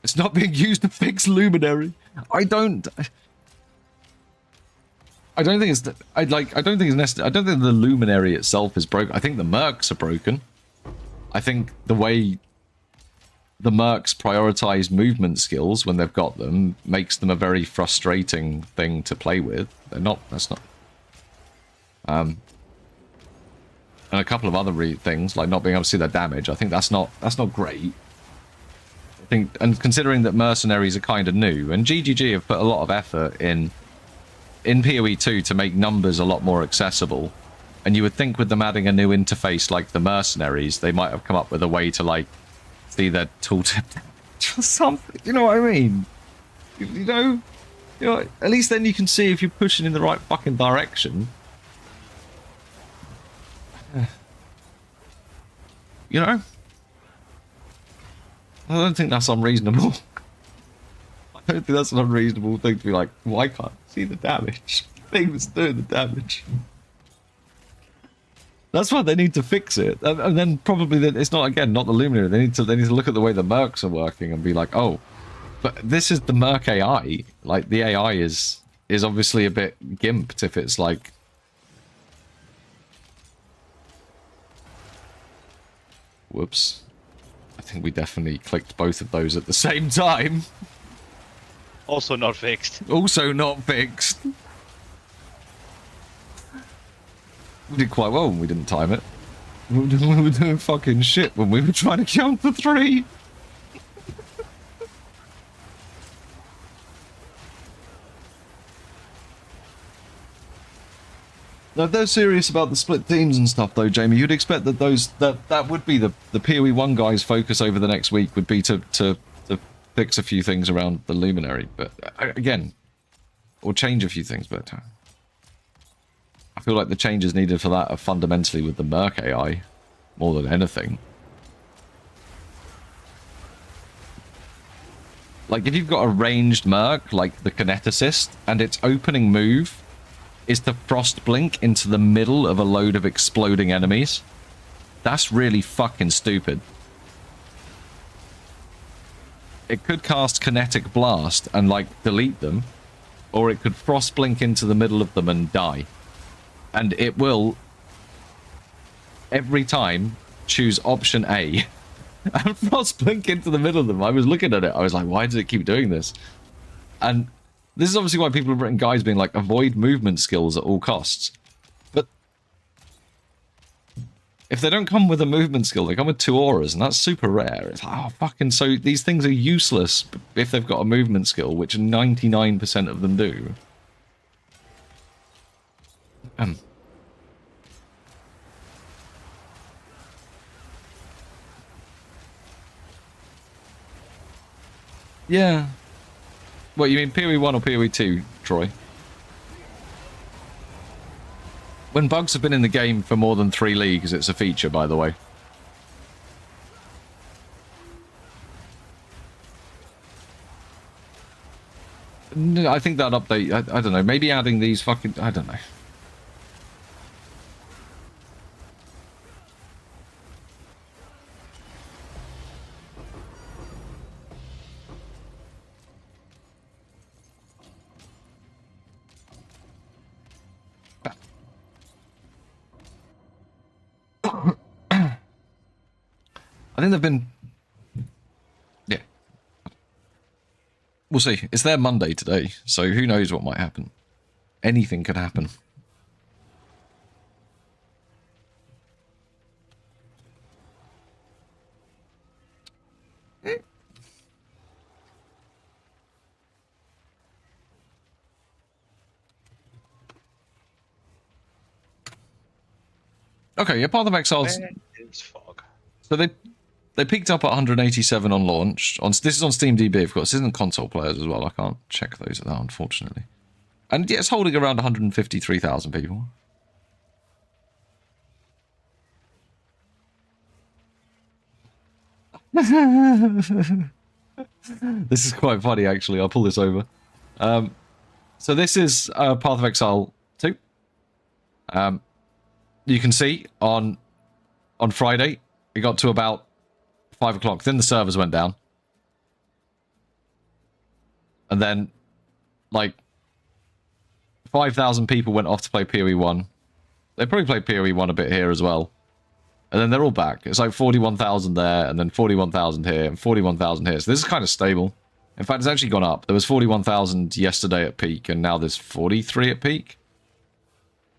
It's not being used to fix Luminary. I don't think it's. I don't think it's necessary. I don't think the Luminary itself is broken. I think the mercs are broken. I think the way the mercs prioritize movement skills when they've got them makes them a very frustrating thing to play with. They're not. That's not. And a couple of other things like not being able to see their damage. I think that's not great. I think, and considering that mercenaries are kind of new, and GGG have put a lot of effort in PoE2 to make numbers a lot more accessible, and you would think with them adding a new interface like the mercenaries, they might have come up with a way to like see their tooltip or something. You know what I mean? You know, at least then you can see if you're pushing in the right fucking direction. You know? I don't think that's unreasonable. I don't think that's an unreasonable thing to be like, well, I can't see the damage. The thing that's doing the damage. That's why they need to fix it. And then probably it's not, again, not the Luminary. They need to look at the way the mercs are working and be like, oh, but this is the merc AI. Like, the AI is obviously a bit gimped if it's like... Whoops. I think we definitely clicked both of those at the same time. Also not fixed. Also not fixed. We did quite well when we didn't time it. We were doing fucking shit when we were trying to count to 3. Now, if they're serious about the split teams and stuff, though, Jamie, you'd expect that that would be the PoE1 guys' focus over the next week would be to fix a few things around the Luminary, but again, or change a few things. But I feel like the changes needed for that are fundamentally with the merc AI more than anything. Like, if you've got a ranged merc, like the Kineticist, and its opening move is to Frost Blink into the middle of a load of exploding enemies, that's really fucking stupid. It could cast Kinetic Blast and, like, delete them, or it could Frost Blink into the middle of them and die. And it will, every time, choose option A. And Frost Blink into the middle of them. I was looking at it, I was like, why does it keep doing this? And this is obviously why people have written guides being like, avoid movement skills at all costs. But if they don't come with a movement skill, they come with 2 auras, and that's super rare. It's like, oh, fucking, so these things are useless if they've got a movement skill, which 99% of them do. Yeah. What, you mean PoE 1 or PoE 2, Troy? When bugs have been in the game for more than 3 leagues, it's a feature, by the way. No, I think that update, I don't know, maybe adding these fucking, I don't know. I think they've been... Yeah. We'll see. It's their Monday today, so who knows what might happen. Anything could happen. Okay, yeah, Path of Exiles... Fog. So they peaked up at 187 on launch. This is on SteamDB, of course. This isn't console players as well. I can't check those at that, unfortunately. And yeah, it's holding around 153,000 people. This is quite funny, actually. I'll pull this over. So this is Path of Exile 2. You can see on Friday, it got to about 5 o'clock. Then the servers went down. And then, like, 5,000 people went off to play PoE 1. They probably played PoE 1 a bit here as well. And then they're all back. It's like 41,000 there, and then 41,000 here, and 41,000 here. So this is kind of stable. In fact, it's actually gone up. There was 41,000 yesterday at peak, and now there's 43 at peak.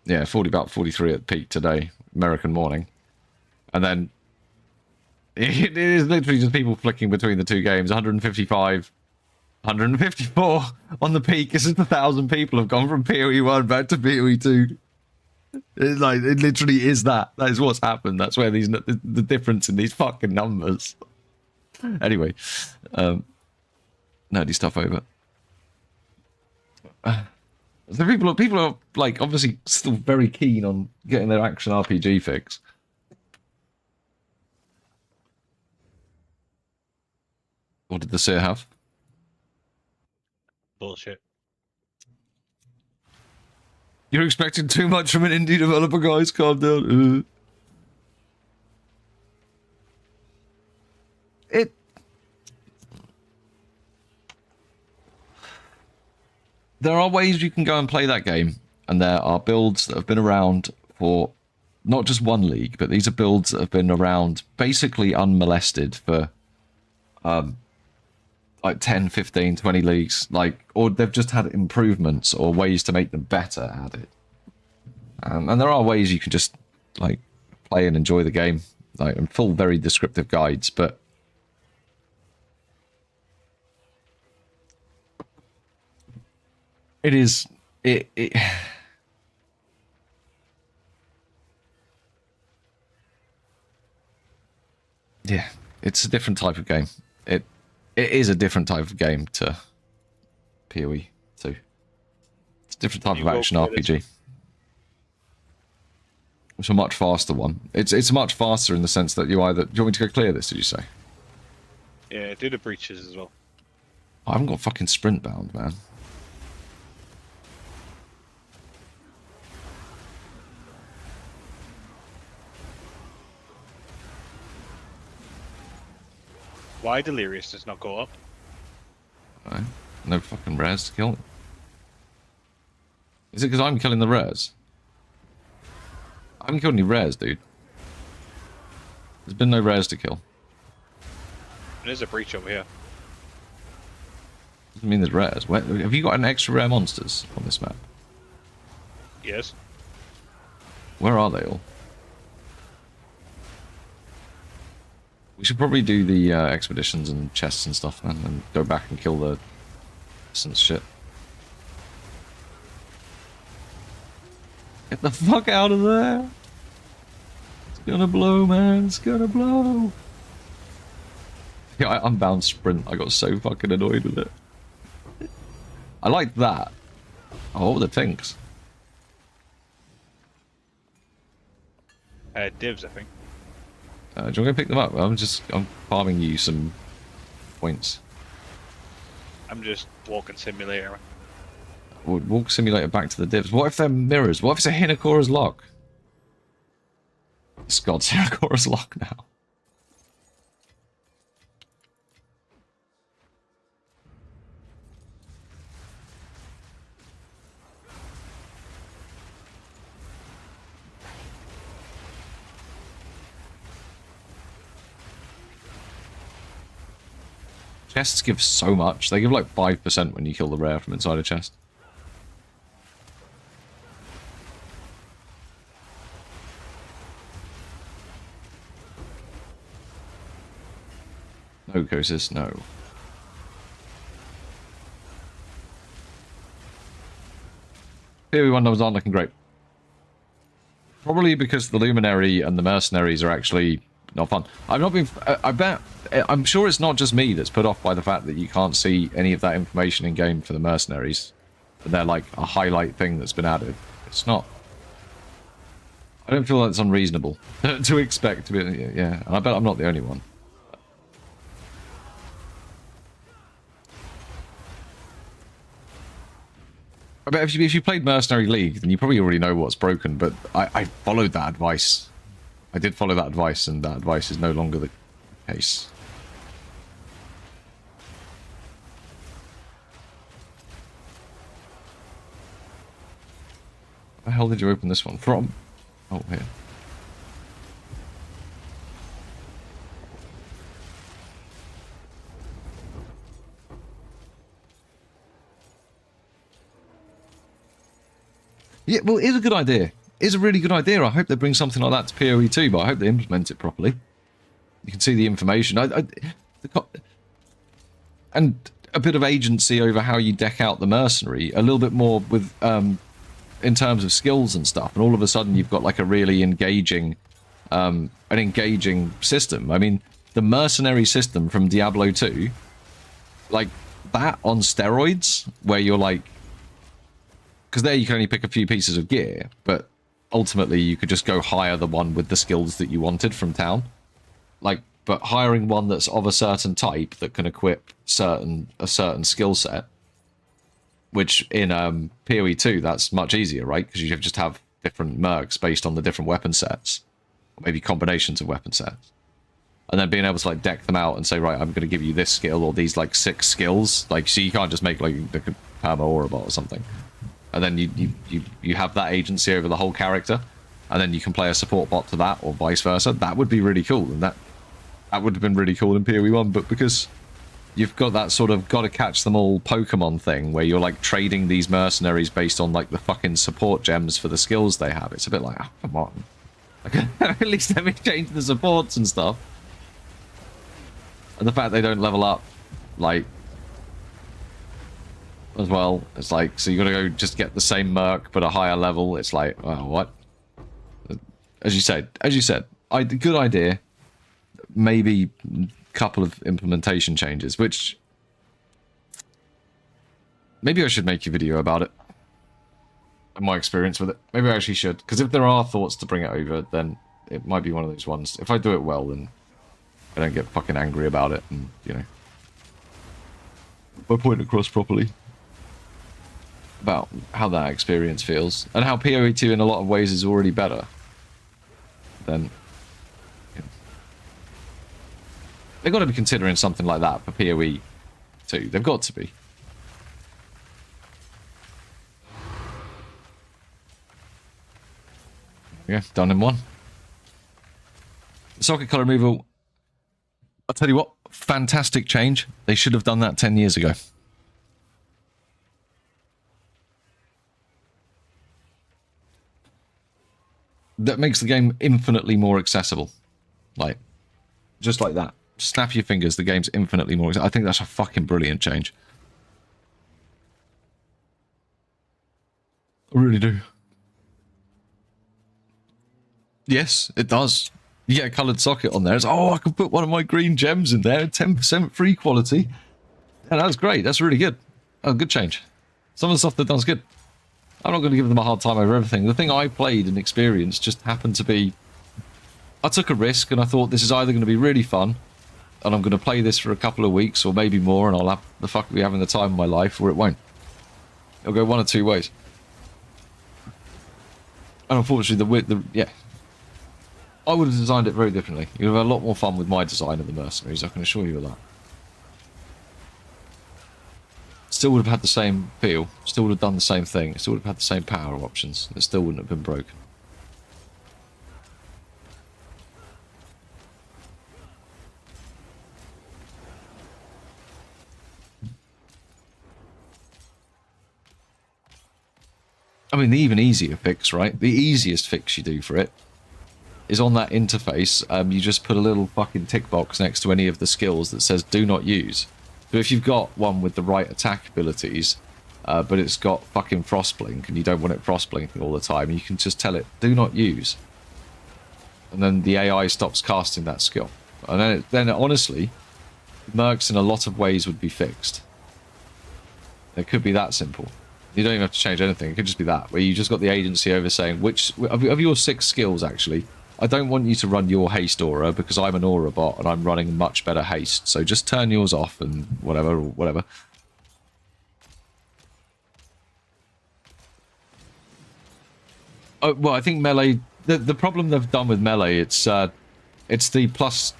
Yeah, about 43 at peak today, American morning. And then it is literally just people flicking between the two games. 155, 154 on the peak. It's just 1,000 people have gone from PoE 1 back to PoE 2. It's like, it literally is that. That is what's happened. That's where the difference in these fucking numbers. Anyway, nerdy stuff over. So people are like obviously still very keen on getting their action RPG fix. What did the Seer have? Bullshit. You're expecting too much from an indie developer, guys. Calm down. There are ways you can go and play that game, and there are builds that have been around for not just one league, but these are builds that have been around basically unmolested for like 10, 15, 20 leagues, like, or they've just had improvements or ways to make them better at it. And there are ways you can just like play and enjoy the game, like, and full very descriptive guides, but it is yeah, it's a different type of game. It is a different type of game to PoE 2. It's a different type of action RPG. It's a much faster one. It's much faster in the sense that you either... Do you want me to go clear this, did you say? Yeah, do the breaches as well. I haven't got fucking sprint bound, man. Why Delirious does not go up? Right. No fucking rares to kill. Is it because I'm killing the rares? I haven't killed any rares, dude. There's been no rares to kill. There's a breach over here. Doesn't mean there's rares. Where, have you got an extra rare monsters on this map? Yes. Where are they all? We should probably do the expeditions and chests and stuff, man, and go back and kill the essence shit. Get the fuck out of there! It's gonna blow, man. It's gonna blow. Yeah, I unbound sprint. I got so fucking annoyed with it. I like that. Oh, what were the things? Divs, I think. Do you want to go pick them up? I'm farming you some points. I'm just walking simulator. We'll walk simulator back to the divs. What if they're mirrors? What if it's a Hinakora's lock? It's God's Hinakora's lock now. Chests give so much. They give like 5% when you kill the rare from inside a chest. No, Kosis, no. Here one numbers aren't looking great. Probably because the Luminary and the Mercenaries are actually not fun. I've not been... I'm sure it's not just me that's put off by the fact that you can't see any of that information in game for the Mercenaries. And they're like a highlight thing that's been added. It's not... I don't feel that's unreasonable to expect to be... Yeah, and I bet I'm not the only one. I bet if you played Mercenary League, then you probably already know what's broken, but I followed that advice. I did follow that advice, and that advice is no longer the case. Where the hell did you open this one from? Oh, here. Yeah, well, it's a good idea. It's a really good idea. I hope they bring something like that to PoE too, but I hope they implement it properly. You can see the information. And a bit of agency over how you deck out the mercenary. A little bit more with, in terms of skills and stuff. And all of a sudden you've got like a really engaging, an engaging system. I mean, the mercenary system from Diablo 2, like that on steroids, where you're like, because there you can only pick a few pieces of gear, but ultimately you could just go hire the one with the skills that you wanted from town. Like, but hiring one that's of a certain type that can equip a certain skill set, which in PoE 2 that's much easier, right? Because you just have different mercs based on the different weapon sets, or maybe combinations of weapon sets, and then being able to like deck them out and say, right, I'm going to give you this skill or these like 6 skills. Like, so you can't just make like the Perma Orobot or something. And then you have that agency over the whole character, and then you can play a support bot to that, or vice versa. That would be really cool, and that would have been really cool in PoE 1, but because you've got that sort of gotta catch them all Pokemon thing, where you're like trading these mercenaries based on like the fucking support gems for the skills they have, it's a bit like, oh, come on. Like, at least let me change the supports and stuff. And the fact they don't level up, like, as well, it's like, so you gotta go just get the same merc but a higher level. It's like, oh, what? As you said, good idea. Maybe a couple of implementation changes, which maybe I should make a video about it and my experience with it. Maybe I actually should, because if there are thoughts to bring it over, then it might be one of those ones. If I do it well, then I don't get fucking angry about it, and you know. my point across properly about how that experience feels and how PoE 2 in a lot of ways is already better than. They've got to be considering something like that for PoE 2. They've got to be. Yeah, done in one. Socket color removal. I'll tell you what, fantastic change. They should have done that 10 years ago. That makes the game infinitely more accessible. Like, just like that. Snap your fingers, the game's infinitely more accessible. I think that's a fucking brilliant change. I really do. Yes, it does. You get a coloured socket on there. It's, oh, I can put one of my green gems in there. 10% free quality. Yeah, that's great. That's really good. Oh, good change. Some of the stuff they've done is good. I'm not going to give them a hard time over everything. The thing I played and experienced just happened to be... I took a risk and I thought this is either going to be really fun and I'm going to play this for a couple of weeks or maybe more and I'll have the fuck be having the time of my life, or it won't. It'll go one or two ways. And unfortunately, yeah. I would have designed it very differently. You'd have had a lot more fun with my design of the mercenaries, I can assure you of that. Still would have had the same feel, still would have done the same thing, still would have had the same power options, it still wouldn't have been broken. I mean, the even easier fix, right? The easiest fix you do for it is on that interface, you just put a little fucking tick box next to any of the skills that says do not use. So if you've got one with the right attack abilities, but it's got fucking frostblink and you don't want it frostblinking all the time, you can just tell it do not use. And then the AI stops casting that skill. And then honestly, mercs in a lot of ways would be fixed. It could be that simple. You don't even have to change anything. It could just be that, where you just got the agency over saying, which of your 6 skills, actually, I don't want you to run your haste aura because I'm an aura bot and I'm running much better haste. So just turn yours off and whatever, or whatever. Oh, well, I think melee. The problem they've done with melee, it's the plus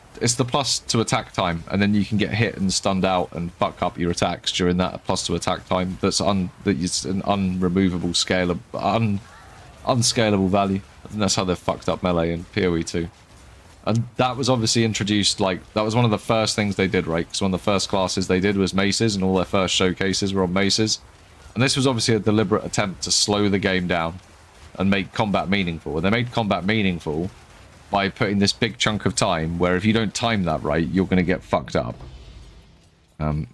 to attack time, and then you can get hit and stunned out and fuck up your attacks during that plus to attack time. That's an unremovable unscalable value. I think that's how they've fucked up melee in PoE 2. And that was obviously introduced, like, that was one of the first things they did, right? Because one of the first classes they did was maces, and all their first showcases were on maces. And this was obviously a deliberate attempt to slow the game down and make combat meaningful. And they made combat meaningful by putting this big chunk of time where if you don't time that right, you're going to get fucked up. And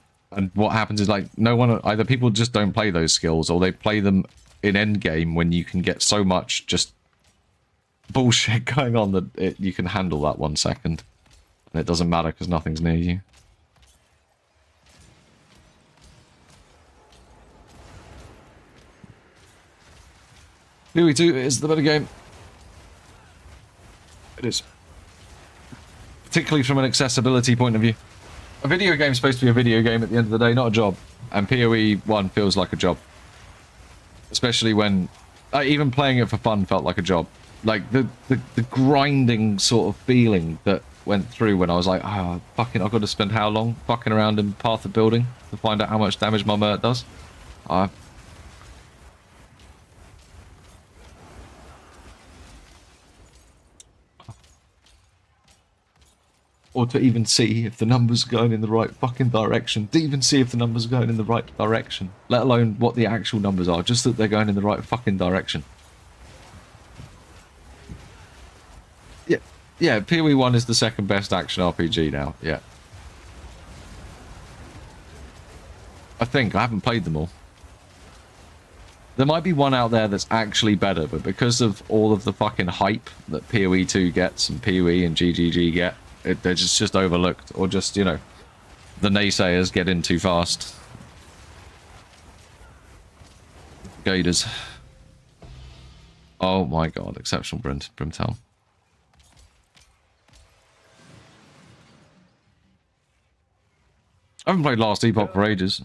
what happens is, like, no one, either people just don't play those skills or they play them in endgame when you can get so much just bullshit going on that you can handle that 1 second. And it doesn't matter because nothing's near you. PoE 2 is the better game. It is. Particularly from an accessibility point of view. A video game is supposed to be a video game at the end of the day, not a job. And PoE 1 feels like a job. Especially when... even playing it for fun felt like a job. Like, the grinding sort of feeling that went through when I was like, oh, fucking, I've got to spend how long fucking around in Path of Building to find out how much damage my Mert does? Or to even see if the numbers are going in the right fucking direction. To even see if the numbers are going in the right direction. Let alone what the actual numbers are, just that they're going in the right fucking direction. Yeah, PoE 1 is the second best action RPG now, yeah. I think. I haven't played them all. There might be one out there that's actually better, but because of all of the fucking hype that PoE 2 gets and PoE and GGG get, they're just overlooked, or just, you know, the naysayers get in too fast. Gators. Oh my god, exceptional Brimtown. I haven't played Last Epoch for ages.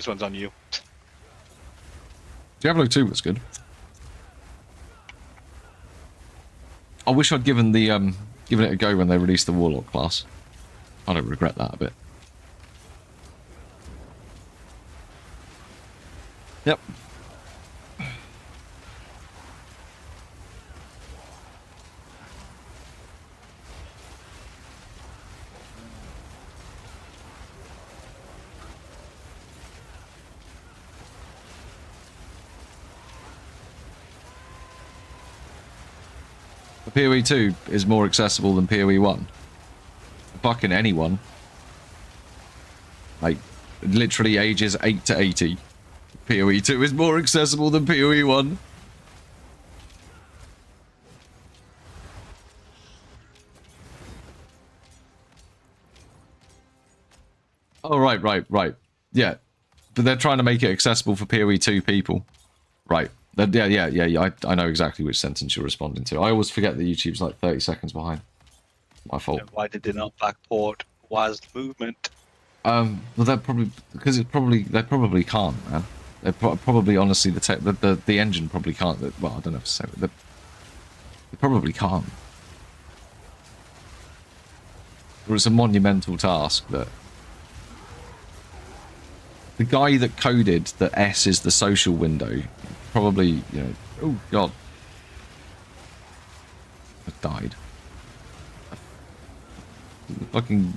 This one's on you. Diablo 2 was good. I wish I'd given it a go when they released the Warlock class. I don't regret that a bit. Yep. PoE 2 is more accessible than PoE 1. Fucking anyone. Like, literally ages 8 to 80. PoE 2 is more accessible than PoE 1. Oh, right. Yeah. But they're trying to make it accessible for PoE 2 people. Right. Yeah. I know exactly which sentence you're responding to. I always forget that YouTube's like 30 seconds behind. My fault. And why did they not backport WAS movement? Well, they're probably because they probably can't, man. They probably honestly the engine probably can't. Well, I don't know if to say it. They probably can't. Or it's a monumental task that the guy that coded that S is the social window probably, you know. Oh God, I died. Fucking.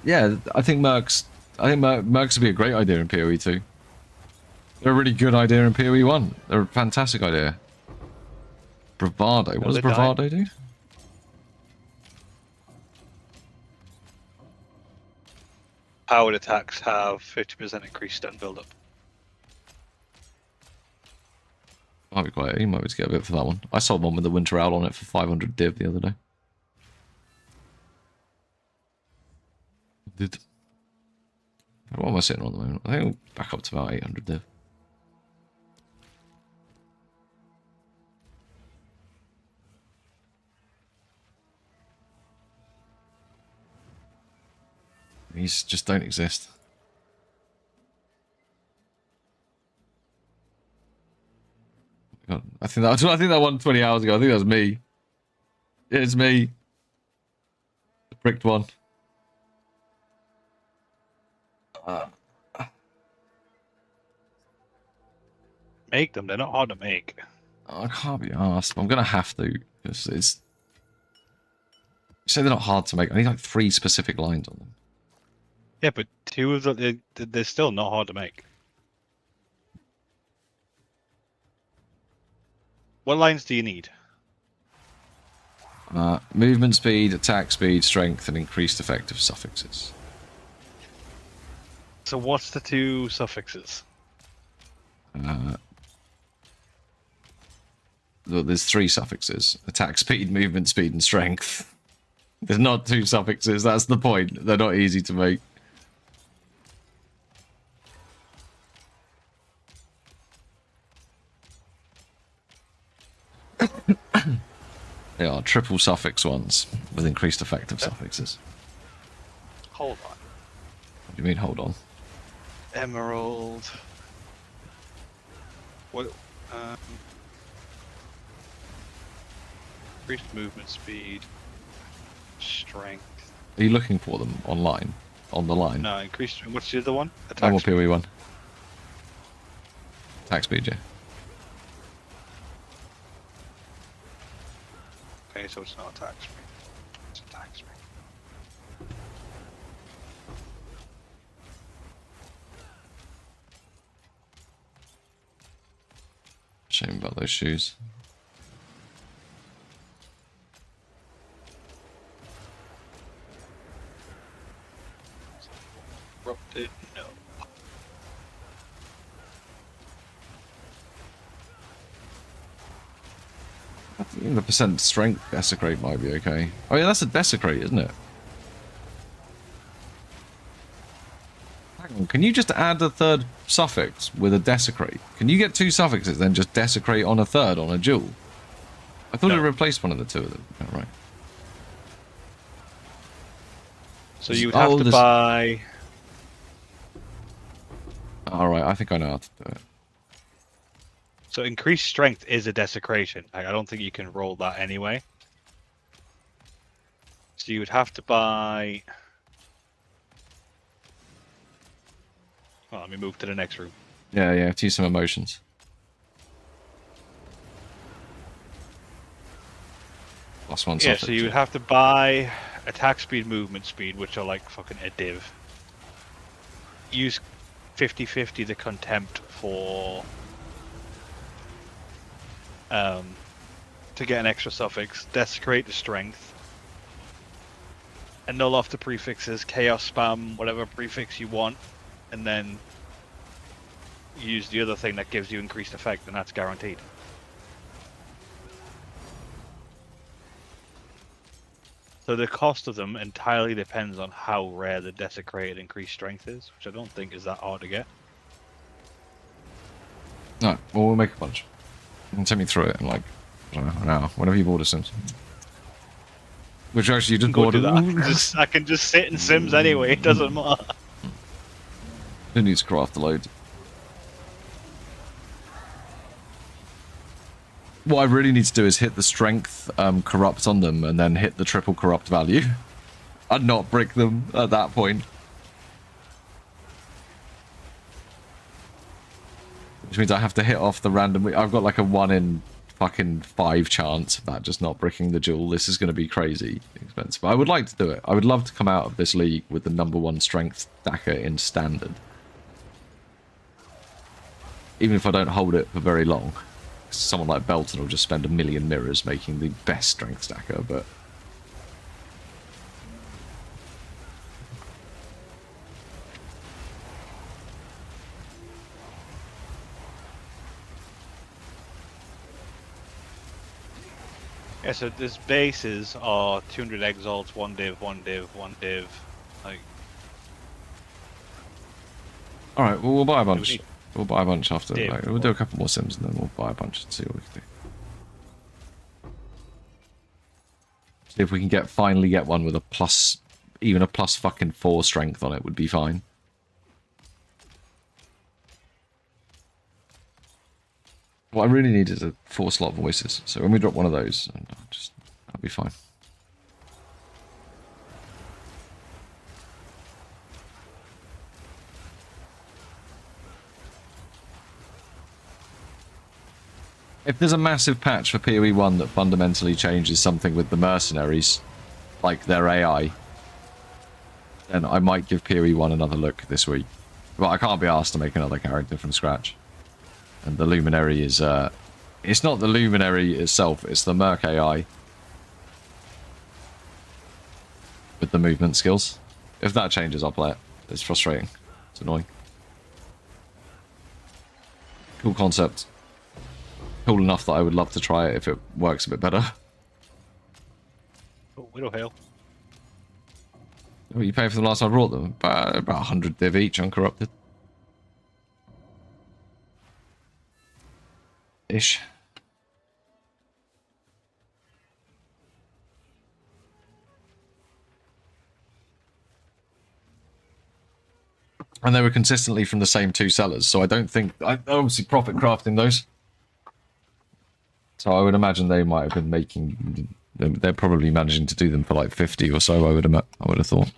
Yeah, I think Mercs would be a great idea in PoE 2. They're a really good idea in PoE 1. They're a fantastic idea. Bravado. What does Bravado do? Powered attacks have 50% increased stun build-up. Might be quite. You might be able to get a bit for that one. I sold one with the Winter Owl on it for 500 div the other day. Did. What am I sitting on at the moment? I think we'll back up to about 800 div. These just don't exist. God, I think that one 20 hours ago. I think that was me. It's me. The pricked one. Make them. They're not hard to make. I can't be asked. I'm gonna have to because it's. You say they're not hard to make. I need like 3 specific lines on them. Yeah, but 2 of them, they're still not hard to make. What lines do you need? Movement speed, attack speed, strength, and increased effective suffixes. So what's the 2 suffixes? There's 3 suffixes. Attack speed, movement speed, and strength. There's not 2 suffixes, that's the point. They're not easy to make. They are triple suffix ones with increased effective suffixes. Hold on. What do you mean, hold on? Emerald. What? Increased movement speed. Strength. Are you looking for them online? On the line? No, increased. What's the other one? Normal Attack speed. PoE 1. Attack speed, yeah. Okay, so it's not attack speed. It's attack speed. Shame about those shoes. Corrupted? No. I think the percent strength desecrate might be okay. Oh yeah, that's a desecrate, isn't it? Hang on, can you just add a 3rd suffix with a desecrate? Can you get 2 suffixes then just desecrate on a 3rd on a duel? I thought No. it replaced one of the 2 of them. Oh, right. So you would have to buy... Alright, I think I know how to do it. So increased strength is a desecration. I don't think you can roll that anyway. So you would have to buy... Well, let me move to the next room. Yeah, to use some emotions. +1 Yeah, so you would have to buy attack speed, movement speed, which are like fucking a div. Use 50/50 the contempt for to get an extra suffix. Desecrate the strength. Annul off the prefixes, chaos spam, whatever prefix you want, and then use the other thing that gives you increased effect, and that's guaranteed. So the cost of them entirely depends on how rare the desecrated increased strength is, which I don't think is that hard to get. No, well, we'll make a bunch. You can take me through it in like, I don't know, an hour, whenever you order Sims. Which actually you just Go ordered. do that. I can just sit in Sims anyway, it doesn't matter. Who needs to craft the load? What I really need to do is hit the strength corrupt on them and then hit the triple corrupt value. And not brick them at that point. Which means I have to hit off the random... I've got like a 1 in fucking 5 chance of that just not bricking the jewel. This is going to be crazy expensive. I would like to do it. I would love to come out of this league with the #1 strength stacker in standard. Even if I don't hold it for very long. Someone like Belton will just spend 1 million mirrors making the best strength stacker, but... Yeah, so this bases are 200 exalts, 1 div, 1 div, 1 div, like... Alright, well, we'll buy a bunch. We'll buy a bunch after. Like, we'll do a couple more Sims and then we'll buy a bunch and see what we can do. See if we can finally get one with a plus, even a plus fucking 4 strength on it would be fine. What I really need is a 4-slot voices. So when we drop one of those, that'll be fine. If there's a massive patch for PoE 1 that fundamentally changes something with the mercenaries, like their AI, then I might give PoE 1 another look this week. But I can't be asked to make another character from scratch. And the Luminary is, it's not the Luminary itself, it's the Merc AI. With the movement skills. If that changes, I'll play it. It's frustrating. It's annoying. Cool concept. Cool enough that I would love to try it if it works a bit better. Oh, Widow Hail. What you pay for the last I brought them? About 100 div each, uncorrupted. Ish. And they were consistently from the same 2 sellers, so I don't think... I obviously profit crafting those. So I would imagine they might have been making... They're probably managing to do them for like 50 or so, I would have thought.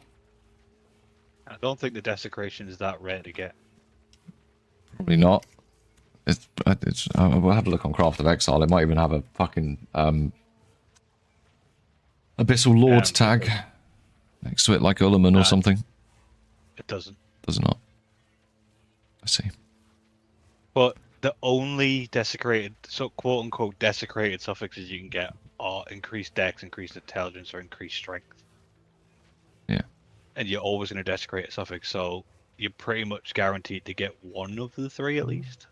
I don't think the desecration is that rare to get. Probably not. We'll have a look on Craft of Exile. It might even have a fucking Abyssal Lord tag next to it, like Ullerman or something. It doesn't. Does it not? I see. But the only desecrated, so quote-unquote desecrated suffixes you can get are increased dex, increased intelligence, or increased strength. Yeah. And you're always going to desecrate a suffix, so you're pretty much guaranteed to get one of the 3 at least.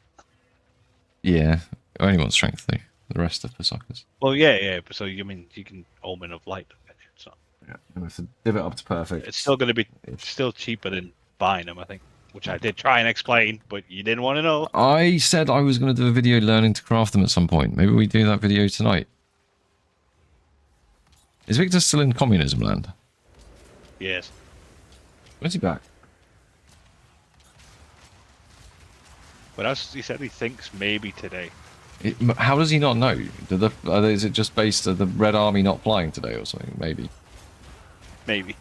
Yeah. I only want strength, though. The rest of the suckers. Well, yeah. So, you mean, you can Omen of Light. So. Yeah. And if the div it up to perfect... It's still going to be still cheaper than buying them, I think. Which I did try and explain, but you didn't want to know. I said I was going to do a video learning to craft them at some point. Maybe we do that video tonight. Is Victor still in communism land? Yes. When's he back? But as he said, he thinks maybe today. How does he not know? Is it just based on the Red Army not flying today or something? Maybe. Maybe.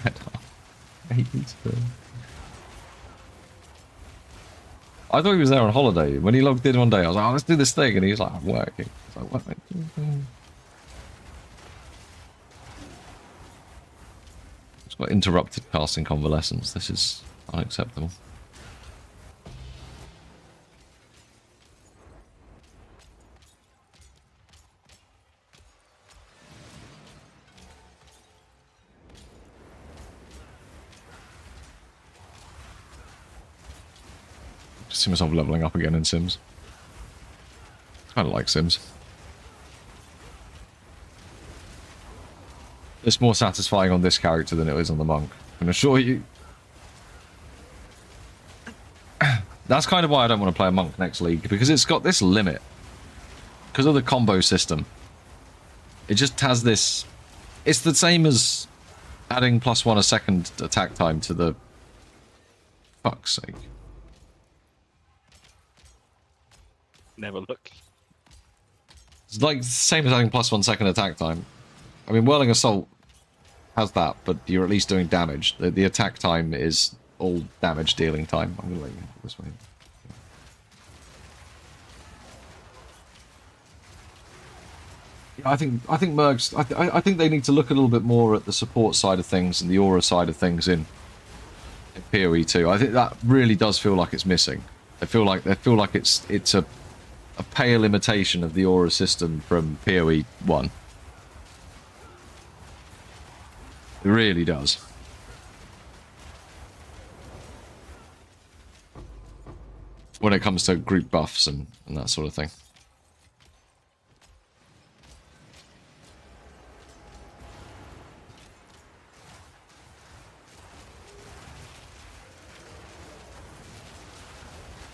Red Army. I thought he was there on holiday. When he logged in one day, I was like, oh, let's do this thing. And he was like, I'm working. I was like, what? It's got interrupted casting convalescence. This is unacceptable. Just see myself leveling up again in Sims. Kind of like Sims. It's more satisfying on this character than it is on the monk. I can assure you. That's kind of why I don't want to play a monk next league, because it's got this limit. Because of the combo system. It just has this... It's the same as adding +1 a second attack time to the... Fuck's sake. Never look. It's like the same as adding +1 second attack time. I mean, Whirling Assault has that, but you're at least doing damage. The attack time is all damage dealing time. I'm going to let you go this way. Yeah, I think Mercs. I think they need to look a little bit more at the support side of things and the aura side of things in PoE 2. I think that really does feel like it's missing. They feel like it's a pale imitation of the aura system from PoE 1. It really does. When it comes to group buffs and that sort of thing.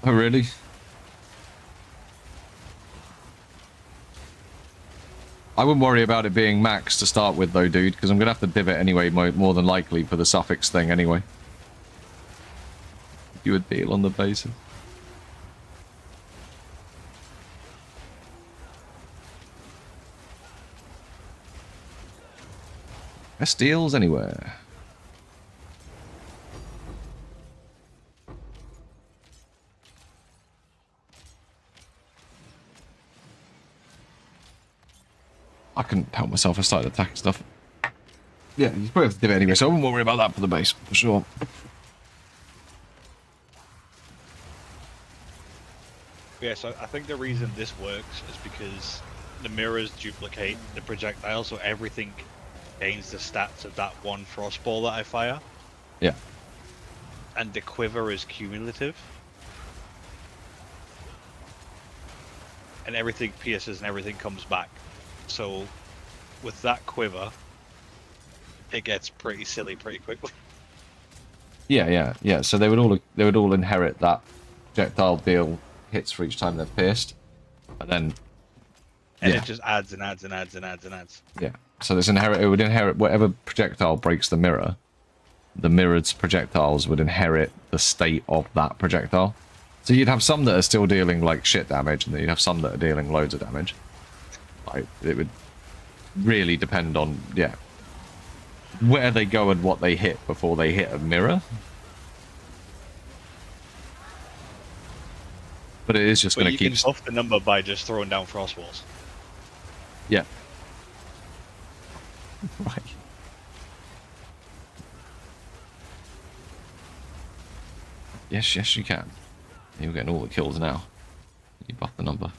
Oh, really? I wouldn't worry about it being max to start with, though, dude, because I'm going to have to div it anyway, more than likely, for the suffix thing anyway. You would deal on the basis. Best deals anywhere. I couldn't help myself. I started attacking stuff. Yeah, you probably have to do it anyway, so I wouldn't worry about that for the base, for sure. Yeah, so I think the reason this works is because the mirrors duplicate the projectile, so everything gains the stats of that one frostball that I fire. Yeah. And the quiver is cumulative. And everything pierces and everything comes back. So, with that quiver, it gets pretty silly pretty quickly. Yeah. So they would all inherit that projectile deal hits for each time they're pierced, and then it just adds and adds and adds and adds and adds. Yeah. So it would inherit whatever projectile breaks the mirror. The mirrored projectiles would inherit the state of that projectile. So you'd have some that are still dealing like shit damage, and then you'd have some that are dealing loads of damage. Like, it would really depend on, where they go and what they hit before they hit a mirror. But it is just going to keep... You can buff the number by just throwing down frost walls. Yeah. Right. Yes, you can. You're getting all the kills now. You buff the number.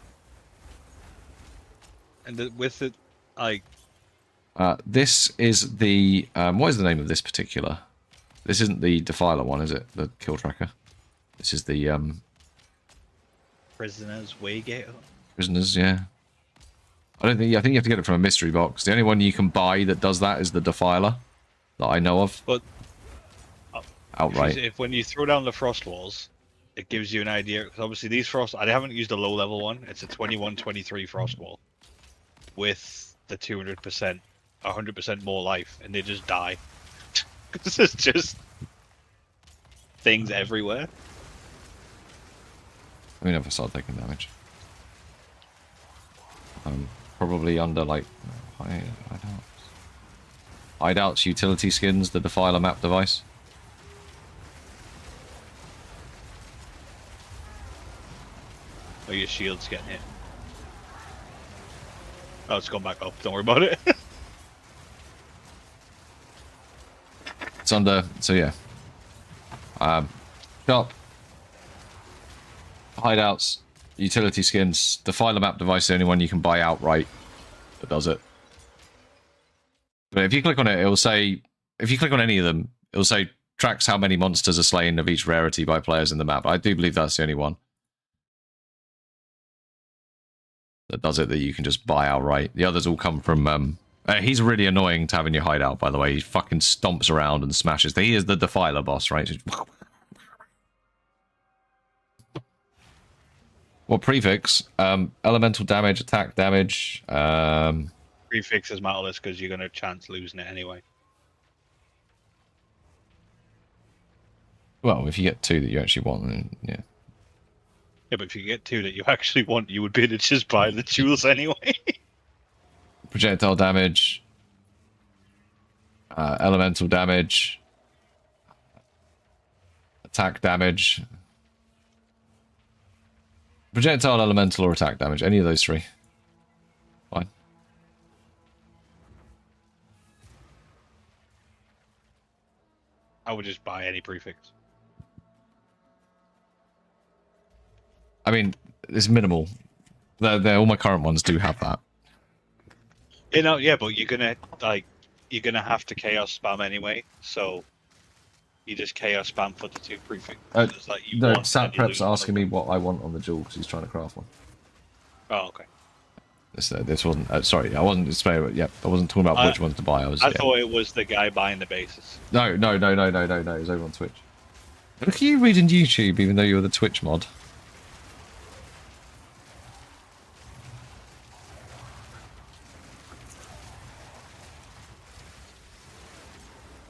And with it, this is the... what is the name of this particular? This isn't the Defiler one, is it? The kill tracker. This is the... Prisoners Waygater. Prisoners, yeah. I think you have to get it from a mystery box. The only one you can buy that does that is the Defiler that I know of. But outright. If when you throw down the frost walls, it gives you an idea. Because obviously these frost, I haven't used a low level one. It's a 21-23 frost wall with the 200% 100% more life, and they just die. Because there's just things everywhere. We never start taking damage. Probably under like hideouts, utility skins, the Defiler map device. Oh, your shield's getting hit. Oh, it's gone back up. Don't worry about it. It's under, so yeah. Shop. Hideouts, utility skins, Defiler map device is the only one you can buy outright that does it. But if you click on it, it will say, if you click on any of them, it will say tracks how many monsters are slain of each rarity by players in the map. I do believe that's the only one that does it that you can just buy outright. The others all come from... he's really annoying to have in your hideout, by the way. He fucking stomps around and smashes. He is the Defiler boss, right? What prefix? Elemental damage, attack damage. Prefix is matterless because you're going to chance losing it anyway. Well, if you get 2 that you actually want, then yeah. Yeah, but if you get 2 that you actually want, you would be able to just buy the jewels anyway. Projectile damage. Elemental damage. Attack damage. Projectile, elemental, or attack damage. Any of those 3. Fine. I would just buy any prefix. I mean, it's minimal. All my current ones do have that. You know, yeah, but you're gonna have to chaos spam anyway. So you just chaos spam for the 2 prefixes. No, Sat Prep's asking me what I want on the jewel because he's trying to craft one. Oh, okay. This wasn't. Sorry, I wasn't. Yeah, I wasn't talking about which ones to buy. I thought it was the guy buying the bases. No. It was over on Twitch. Look at you reading YouTube, even though you're the Twitch mod.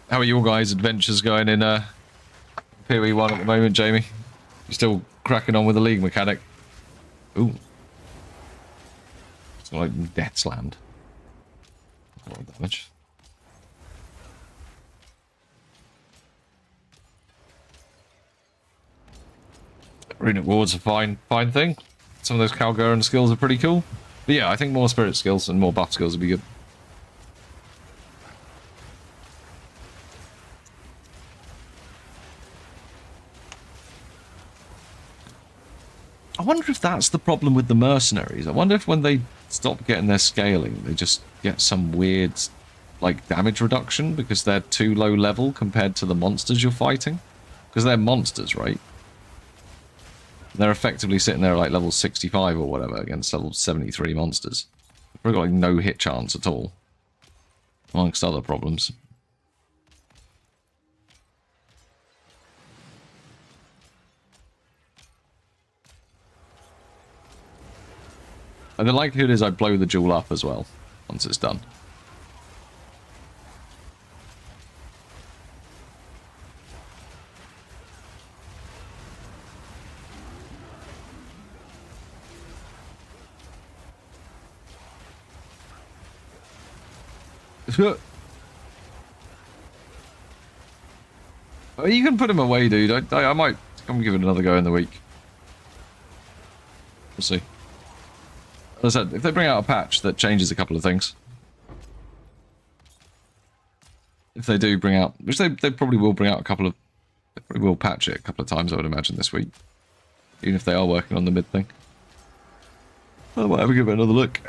How are your guys' adventures going in PoE 1 at the moment, Jamie? You still cracking on with the league mechanic? Ooh. It's like Death's Land. A lot of damage. Runic Ward's a fine thing. Some of those Calgarian skills are pretty cool. But yeah, I think more spirit skills and more buff skills would be good. I wonder if that's the problem with the mercenaries. I wonder if when they stop getting their scaling, they just get some weird, like, damage reduction because they're too low level compared to the monsters you're fighting. Because they're monsters, right? They're effectively sitting there at, like, level 65 or whatever against level 73 monsters. They've probably got, like, no hit chance at all. Amongst other problems. And the likelihood is I blow the jewel up as well, once it's done. Oh, you can put him away, dude. I might come give it another go in the week. We'll see. As I said, if they bring out a patch that changes a couple of things. If they do bring out... Which they probably will bring out a couple of... They probably will patch it a couple of times, I would imagine, this week. Even if they are working on the mid thing. I might have to give it another look.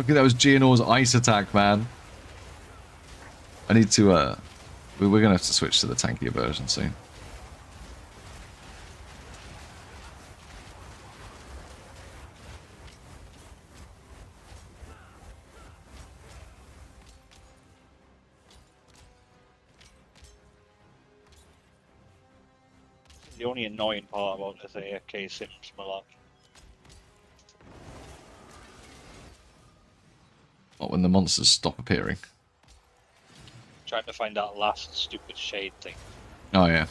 Okay, that was Gianor's ice attack, man. I need to, we're gonna have to switch to the tankier version soon. the only annoying part about this AFK Sims Malak. Not when the monsters stop appearing. Trying to find that last stupid shade thing. Oh, yeah.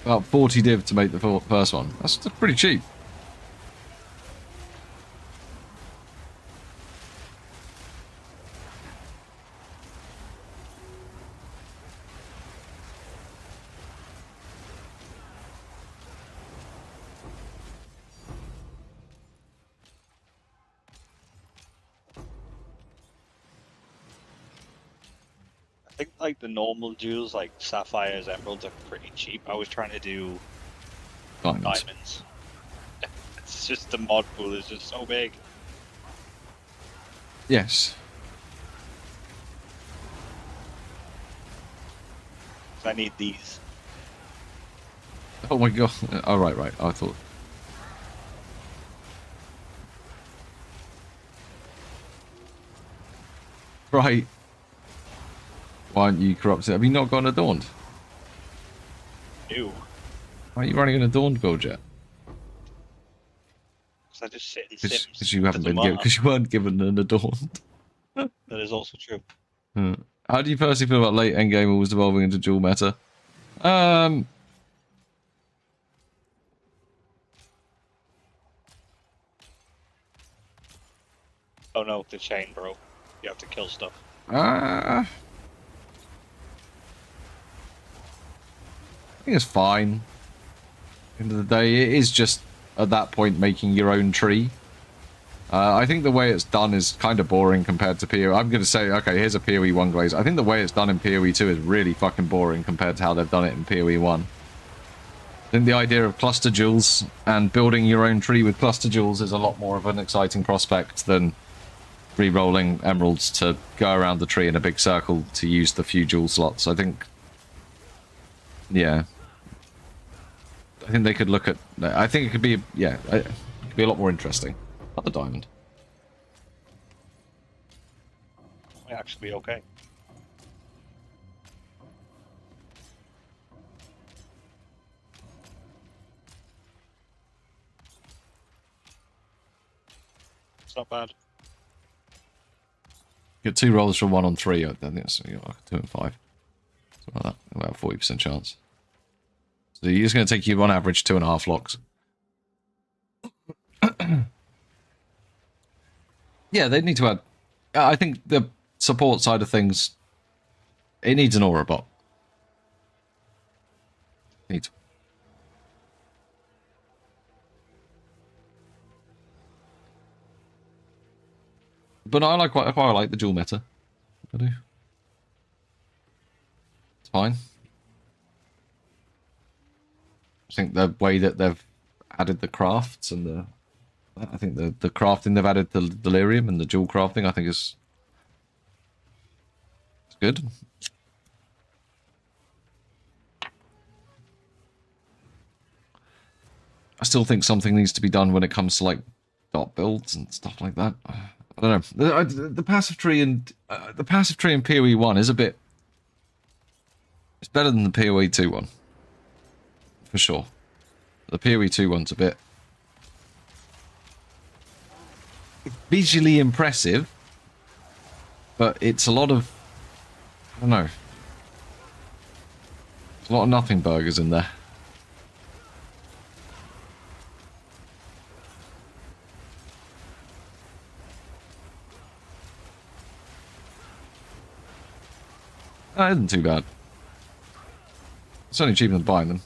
About 40 div to make the first one. That's pretty cheap. I think like the normal jewels, like sapphires, emeralds, are pretty cheap. I was trying to do diamonds. It's just the mod pool is just so big. Yes. I need these. Oh my god. Oh, right. I thought. Right. Why aren't you corrupted? Have you not gone adorned? Ew. Why are you running an adorned build yet? Because I just sit in Sims. Because you haven't been given. Because you weren't given an adorned. That is also true. How do you personally feel about late endgame always evolving into dual meta? Oh no, the chain, bro. You have to kill stuff. I think it's fine. At the end of the day, it is just at that point making your own tree. I think the way it's done is kind of boring compared to PoE. I'm going to say, okay, here's a PoE 1 glaze. I think the way it's done in PoE 2 is really fucking boring compared to how they've done it in PoE 1. I think the idea of cluster jewels and building your own tree with cluster jewels is a lot more of an exciting prospect than re-rolling emeralds to go around the tree in a big circle to use the few jewel slots. I think, yeah. I think they could look at, I think it could be, yeah, it could be a lot more interesting. Not the diamond. Might actually be okay. It's not bad. Get 2 rolls from 1 on 3. I think that's like 2 and 5. Something like that. About 40% chance. So it's going to take you on average 2.5 locks. Yeah, they need to add. I think the support side of things, it needs an aura bot. Needs. But I like quite I like the dual meta. I do. It's fine. I think the way that they've added the crafts and the, I think the crafting they've added the delirium and the dual crafting, I think is it's good. I still think something needs to be done when it comes to like dot builds and stuff like that. I don't know. The passive tree and the passive tree in PoE 1 is a bit. It's better than the PoE 2 one, for sure. The PoE 2 one's a bit visually impressive, but it's a lot of, I don't know. There's a lot of nothing burgers in there. That isn't too bad. It's only cheaper than buying them.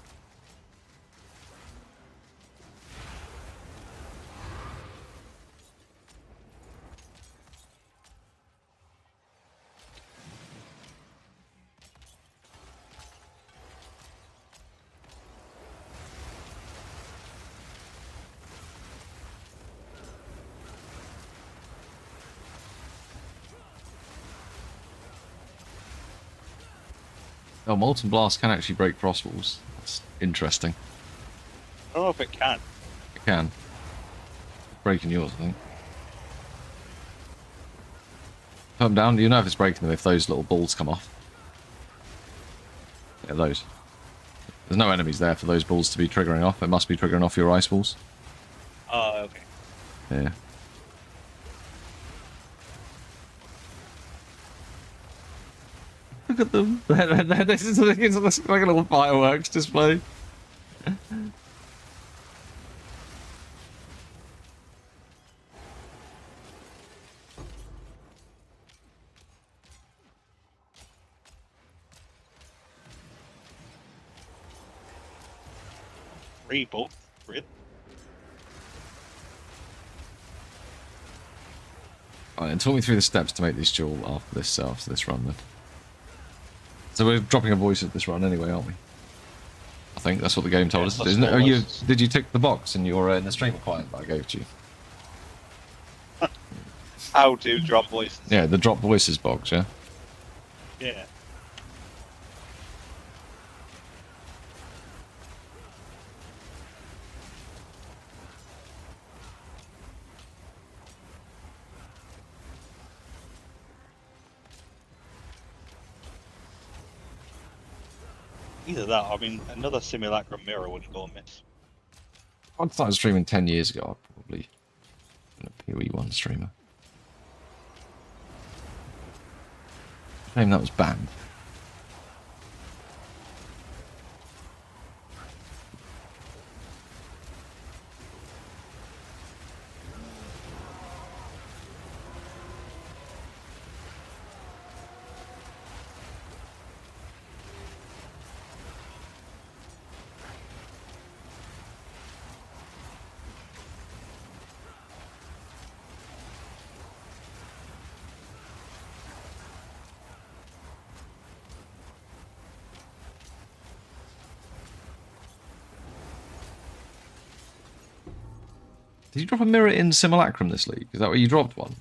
Oh, Molten Blast can actually break frost walls. That's interesting. Oh, if it can. It can. Breaking yours, I think. Put them down. You know if it's breaking them if those little balls come off. Yeah, those. There's no enemies there for those balls to be triggering off. It must be triggering off your ice balls. Oh, okay. Yeah. Look at them. This is like a little fireworks display. Rebuild. Alright, and talk me through the steps to make this duel after this run then. So we're dropping a voice at this run anyway, aren't we? I think that's what the game told us, isn't it? Oh, did you tick the box in your in the streamer client that I gave to you? How to drop voices. Yeah, the drop voices box, yeah? Yeah. Either that, I mean, another simulacrum mirror wouldn't go amiss. I started streaming 10 years ago, I'd probably been a PoE1 streamer. Shame that was banned. Did you drop a mirror in Simulacrum this league? Is that where you dropped one?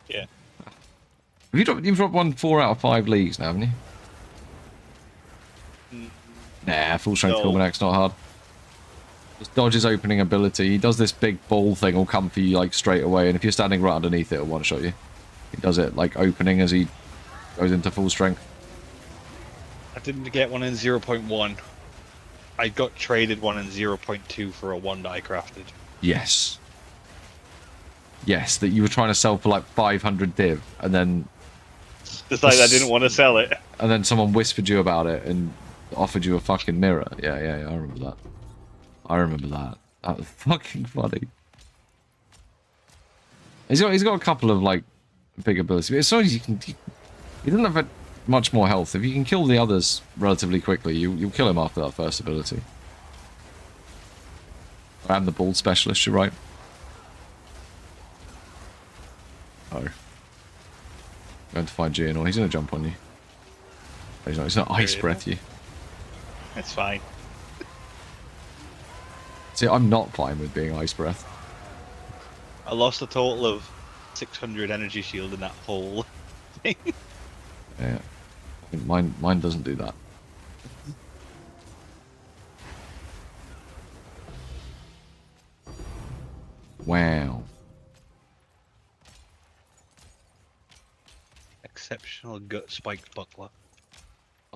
Yeah. You've dropped one 4 out of 5 leagues now, haven't you? Nah, full strength Fulminax, not hard. Just dodge his opening ability. He does this big ball thing, will come for you like straight away, and if you're standing right underneath it, it'll one-shot you. He does it like opening as he goes into full strength. I didn't get one in 0.1. I got traded one in 0.2 for a one that I crafted. Yes. Yes, that you were trying to sell for like 500 div, and then... Decided I didn't want to sell it. And then someone whispered you about it and offered you a fucking mirror. Yeah, I remember that. I remember that. That was fucking funny. He's got a couple of like big abilities. As long as you can... He doesn't have much more health. If you can kill the others relatively quickly, you'll kill him after that first ability. I am the ball specialist, you're right. Oh. Going to find Geonor. He's going to jump on you. He's not ice breath you. It's fine. See, I'm not fine with being ice breath. I lost a total of 600 energy shield in that whole thing. Yeah. I think mine doesn't do that. Wow. Exceptional gut spiked buckler.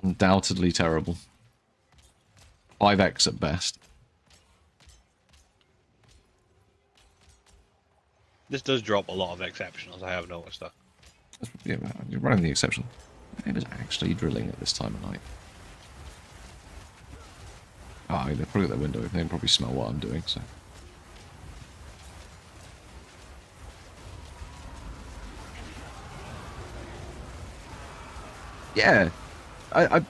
Undoubtedly terrible. 5x at best. This does drop a lot of exceptionals, I have noticed that. Yeah, you're running the exception. It is actually drilling at this time of night. Ah, they've probably got their window open. They can probably smell what I'm doing, so... Yeah, I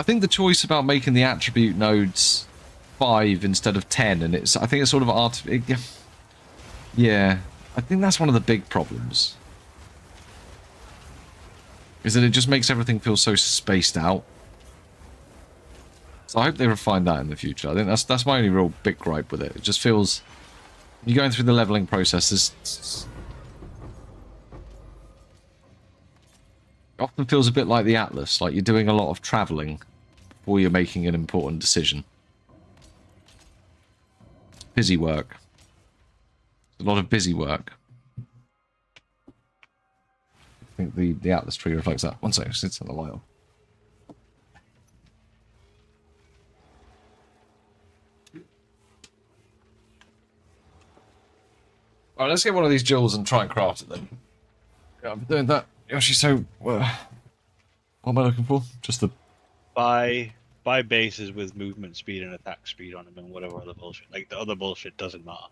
think the choice about making the attribute nodes 5 instead of 10, and I think it's sort of yeah, I think that's one of the big problems. Is that it just makes everything feel so spaced out. So I hope they refine that in the future. I think that's my only real big gripe with it. It just feels, you're going through the leveling process, often feels a bit like the Atlas, like you're doing a lot of travelling before you're making an important decision. busy work. A lot of busy work. I think the Atlas tree reflects that. One second, it's on the light on. Alright, let's get one of these jewels and try and craft it then. Yeah, I'm doing that. Yoshi, so what am I looking for? Just the Buy bases with movement speed and attack speed on them and whatever other bullshit. Like the other bullshit doesn't matter.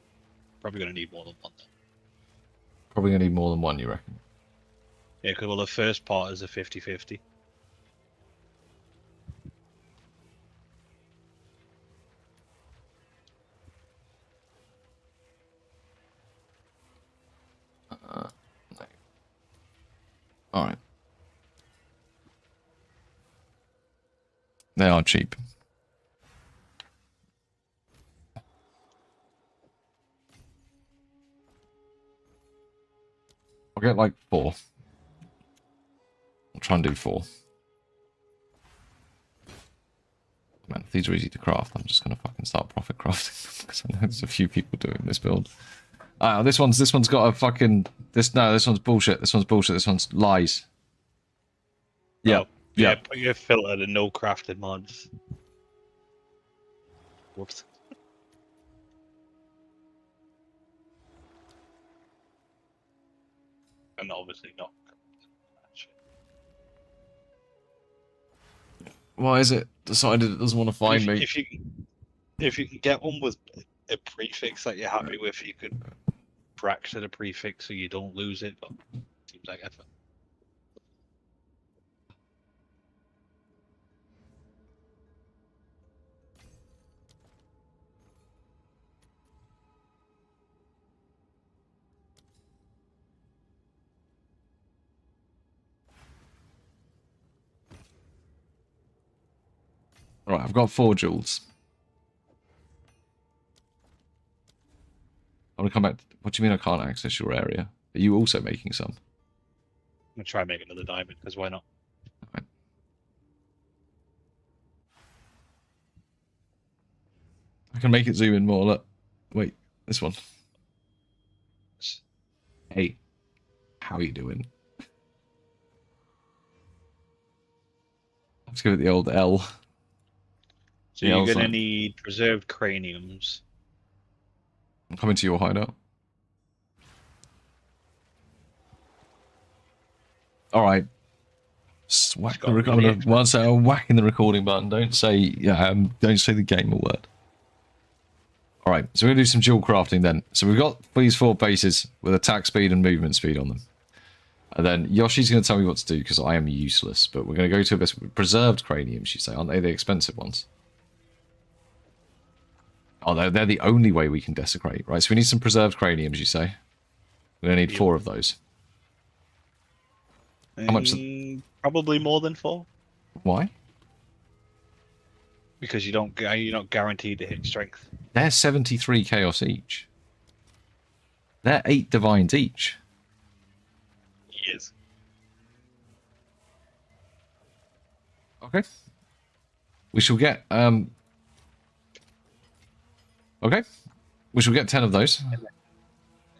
Probably gonna need more than one though. probably gonna need more than one, you reckon? Yeah, because well the first part is a 50-50. No. Alright. They are cheap. I'll get like 4. I'll try and do 4. Man, if these are easy to craft, I'm just gonna fucking start profit crafting because I know there's a few people doing this build. This one's got a fucking this one's bullshit. This one's bullshit. This one's lies. Yeah. Oh, yeah. Put your filter to no crafted mods. Whoops. And obviously not. Why is it decided it doesn't want to find me? If you can get one with a prefix that you're happy with, you could bracket a prefix so you don't lose it. But it seems like effort. Right, I've got 4 jewels. I want to come back. What do you mean I can't access your area? Are you also making some? I'm gonna try and make another diamond because why not? Right. I can make it zoom in more. Look, wait, this one. Hey, how are you doing? Let's give it the old L. So you're gonna need preserved craniums. I'm coming to your hideout. Alright. Whack the recording. Once I'm whacking the recording button. Don't say the gamer word. Alright, so we're gonna do some dual crafting then. So we've got these 4 bases with attack speed and movement speed on them. And then Yoshi's gonna tell me what to do because I am useless, but we're gonna go to this preserved craniums, you say, aren't they the expensive ones? Oh, they're the only way we can desecrate. Right, so we need some preserved craniums, you say? We're going to need 4 of those. How much? Probably more than 4. Why? Because you're not guaranteed to hit strength. They're 73 chaos each. They're 8 divines each. Yes. Okay. We shall get okay. We shall get 10 of those. And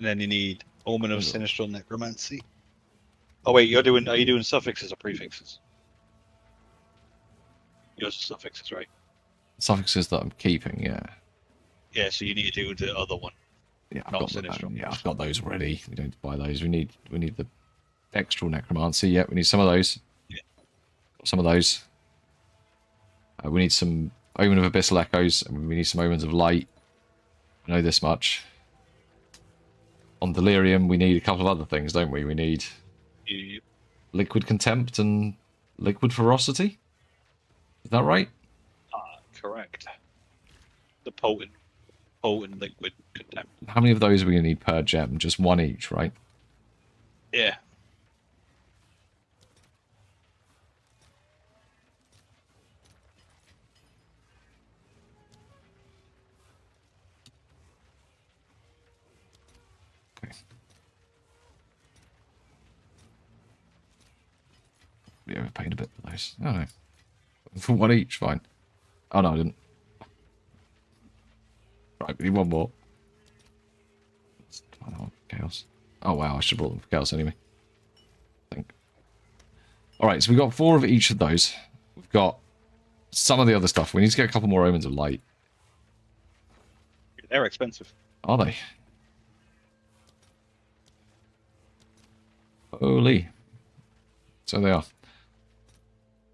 then you need Omen of Sinistral Necromancy. Oh wait, are you doing suffixes or prefixes? Yours are suffixes, right? Suffixes that I'm keeping, yeah. Yeah, so you need to do the other one. Yeah, I've got those already. We don't buy those. We need the Dextral Necromancy. Yeah, we need some of those. Yeah. Got some of those. We need some Omen of Abyssal Echoes, and we need some Omens of Light. I know this much. On Delirium, we need a couple of other things, don't we? We need Liquid Contempt and Liquid Ferocity. Is that right? Correct. The potent liquid contempt. How many of those are we going to need per gem? Just 1 each, right? Yeah. Okay. We overpaid a bit for those. Oh no. For 1 each, fine. Oh no, I didn't. Right. Right, we need one more. Oh, chaos. Oh wow, I should have brought them for chaos anyway. I think. Alright, so we've got 4 of each of those. We've got some of the other stuff. We need to get a couple more omens of light. They're expensive. Are they? Holy. So they are.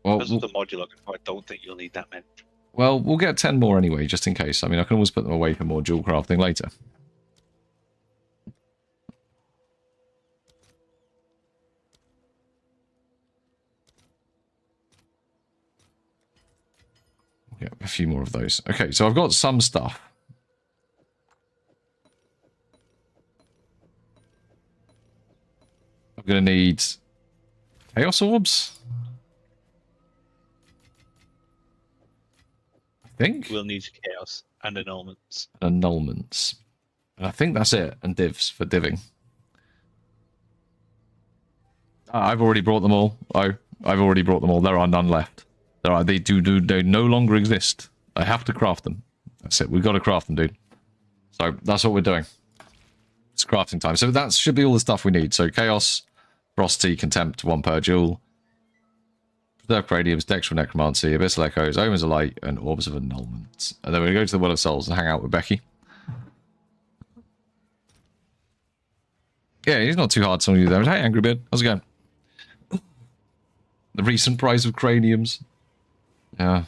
Well, Because of the mod you're looking for, I don't think you'll need that many. well, we'll get 10 more anyway, just in case. I mean, I can always put them away for more dual crafting later. We'll get a few more of those. Okay, so I've got some stuff. I'm going to need Chaos Orbs. I think. We'll need chaos and annulments. Annulments. And I think that's it. And divs for diving. I've already brought them all. Oh, I've already brought them all. There are none left. They no longer exist. I have to craft them. That's it. We've got to craft them, dude. So that's what we're doing. It's crafting time. So that should be all the stuff we need. So Chaos, Ferocity, Contempt, 1 per jewel, Preserve Craniums, Dextral Necromancy, Abyssal Echoes, Omens of Light, and Orbs of Annulments. And then we're going to go to the Well of Souls and hang out with Becky. Yeah, he's not too hard to you there. Hey, Angry Bird. How's it going? The recent price of craniums. Yeah.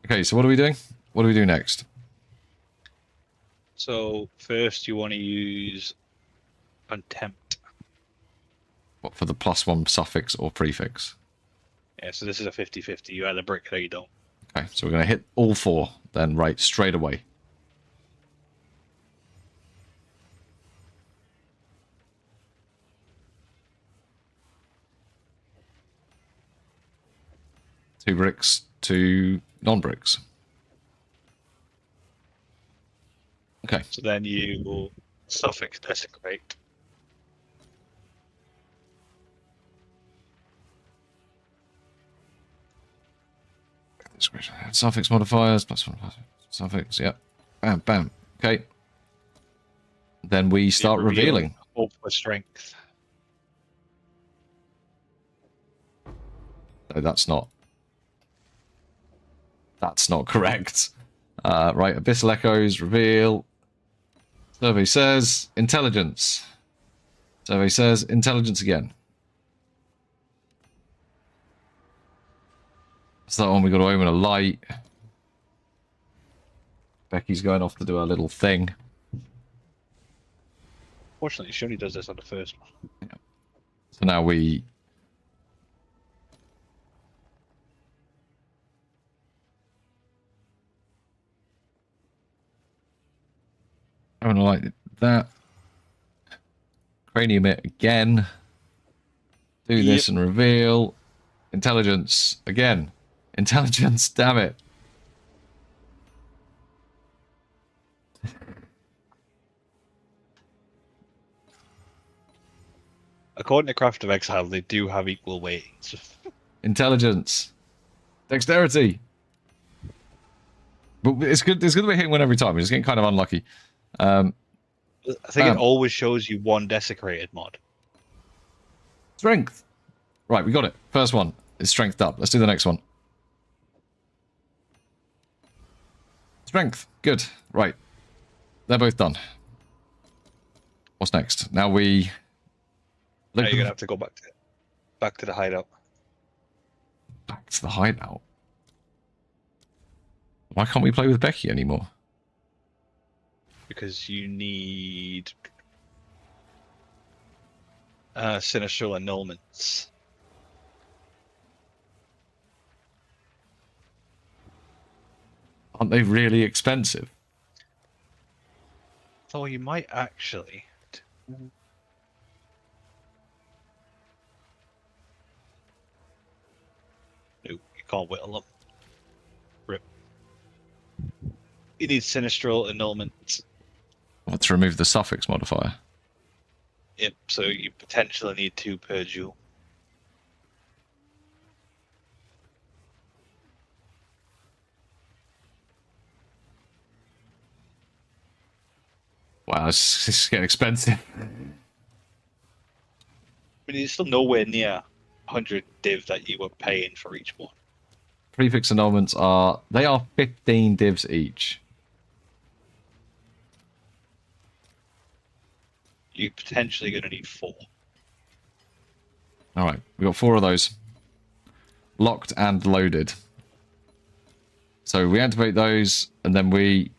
Okay, so what are we doing? What do we do next? So first you want to use Contempt. What, for the +1 suffix or prefix? Yeah, so this is a 50-50. You either brick it or you don't. Okay, so we're going to hit all 4 then, right, straight away. Two bricks, 2 non-bricks. Okay. So then you will suffix desecrate. Suffix modifiers, +1 suffix, yep. Bam, bam. Okay. Then we start revealing. Hope for strength. No, that's not correct. Right, Abyssal Echoes, reveal. Survey says intelligence. Survey says intelligence again. So that one we got to open a light. Becky's going off to do her little thing. Fortunately, she only does this on the first one. Yeah. So now we... I'm gonna like that. Cranium it again. Do this and reveal. Intelligence again. Intelligence, damn it. According to Craft of Exile, they do have equal weightings. Intelligence. Dexterity. But it's good that we're hitting one every time. We're just getting kind of unlucky. I think it always shows you 1 desecrated mod. Strength. Right, we got it. First one is strengthed up. Let's do the next one. Strength. Good. Right. They're both done. What's next? Now we... Now you're going to have to go back to the hideout. Back to the hideout? Why can't we play with Becky anymore? Because you need Sinistral Annulments. Aren't they really expensive? So you might actually... Nope, you can't whittle them. Rip. You need Sinistral Annulments. What, to remove the suffix modifier? Yep, so you potentially need 2 per jewel. Wow, it's getting expensive. I mean, it's still nowhere near 100 div that you were paying for each one. Prefix annulments are... They are 15 divs each. You're potentially going to need 4. Alright, we got 4 of those. Locked and loaded. So we activate those, and then we...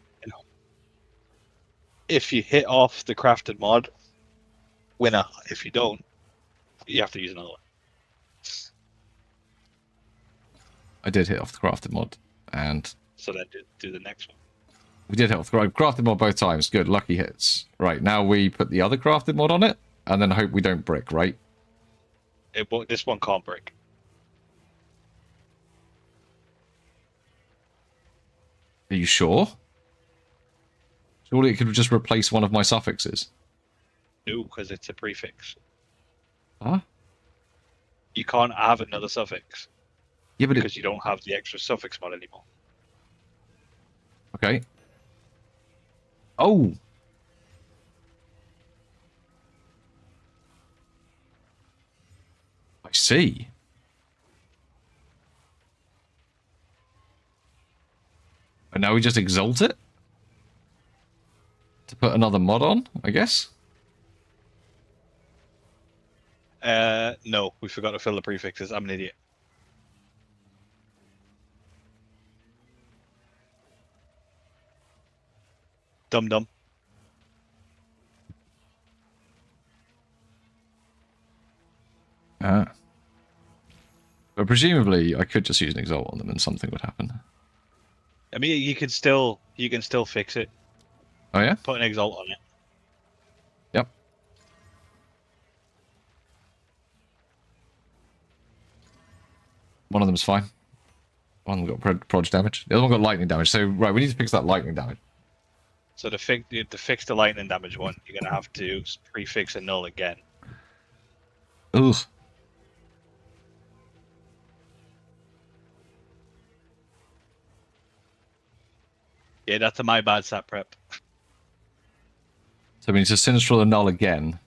If you hit off the crafted mod, winner. If you don't, you have to use another one. I did hit off the crafted mod, and... So then do the next one. We did hit off the crafted mod both times. Good, lucky hits. Right, now we put the other crafted mod on it, and then hope we don't brick, right? This one can't break. Are you sure? Surely it could just replace one of my suffixes. No, because it's a prefix. Huh? You can't have another suffix. Yeah, but because you don't have the extra suffix mod anymore. Okay. Oh! I see. And now we just exalt it? To put another mod on, I guess? No, we forgot to fill the prefixes. I'm an idiot. Dum-dum. But presumably, I could just use an exalt on them and something would happen. I mean, you can still fix it. Oh, yeah? Put an exalt on it. Yep. One of them's fine. One got proj damage. The other one got lightning damage. So, right, we need to fix that lightning damage. So to fix the lightning damage one, you're gonna have to prefix a null again. Ugh. Yeah, that's a my bad stat prep. So we need to Sinistral the null again.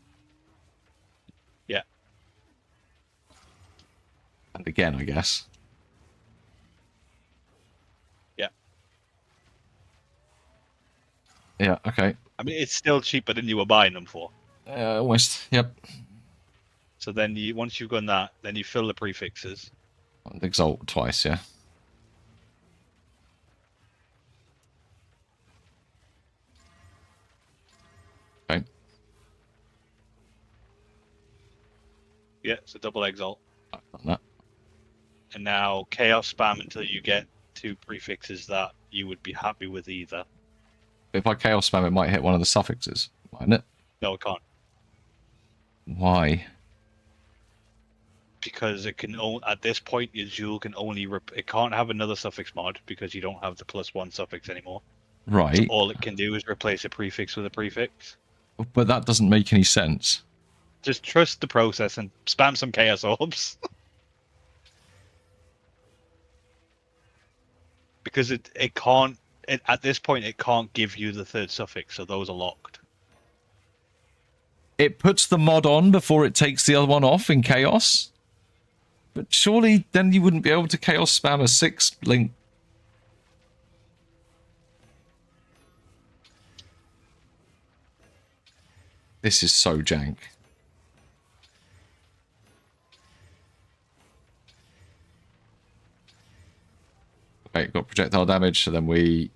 Yeah. And again, I guess. Yeah. Yeah, okay. I mean, it's still cheaper than you were buying them for. Almost, yep. So then once you've done that, then you fill the prefixes. And exalt twice, yeah. Okay. Yeah, so double exalt. I've done that. And now chaos spam until you get 2 prefixes that you would be happy with either. If I chaos spam, it might hit one of the suffixes, mightn't it? No, it can't. Why? Because it can at this point your Joule can only it can't have another suffix mod because you don't have the +1 suffix anymore. Right. So all it can do is replace a prefix with a prefix. But that doesn't make any sense. Just trust the process and spam some chaos orbs. Because it can't at this point it can't give you the 3rd suffix, so those are locked. It puts the mod on before it takes the other one off in chaos? But surely then you wouldn't be able to chaos spam a 6 link. This is so jank. Okay, got projectile damage, so then we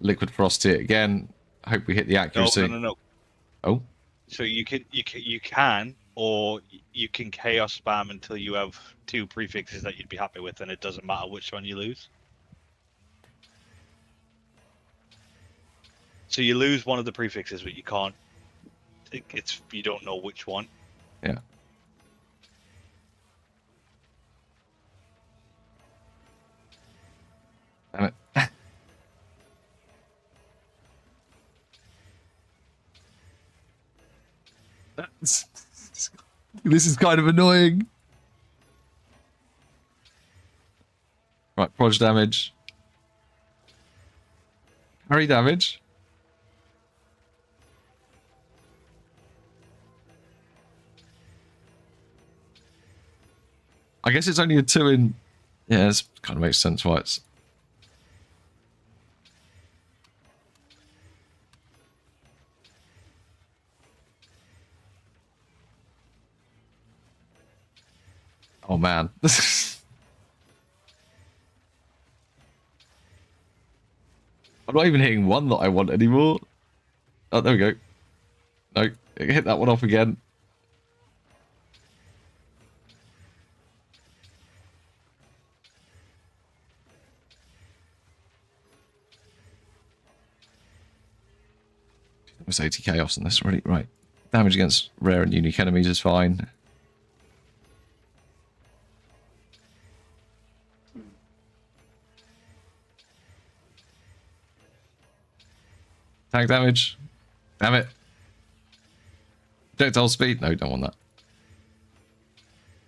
liquid frost it again. Hope we hit the accuracy. No. Oh. So you can, or you can chaos spam until you have 2 prefixes that you'd be happy with, and it doesn't matter which one you lose. So you lose one of the prefixes, but you can't. You don't know which one. Yeah. Damn it. This is kind of annoying. Right, proj damage. Parry damage. I guess it's only a 2 in... Yeah, this kind of makes sense why it's... Oh, man. I'm not even hitting one that I want anymore. Oh, there we go. No, hit that one off again. There's 80 chaos in this, really. Right. Damage against rare and unique enemies is fine. Tank damage. Damn it. Projectile speed. No, don't want that.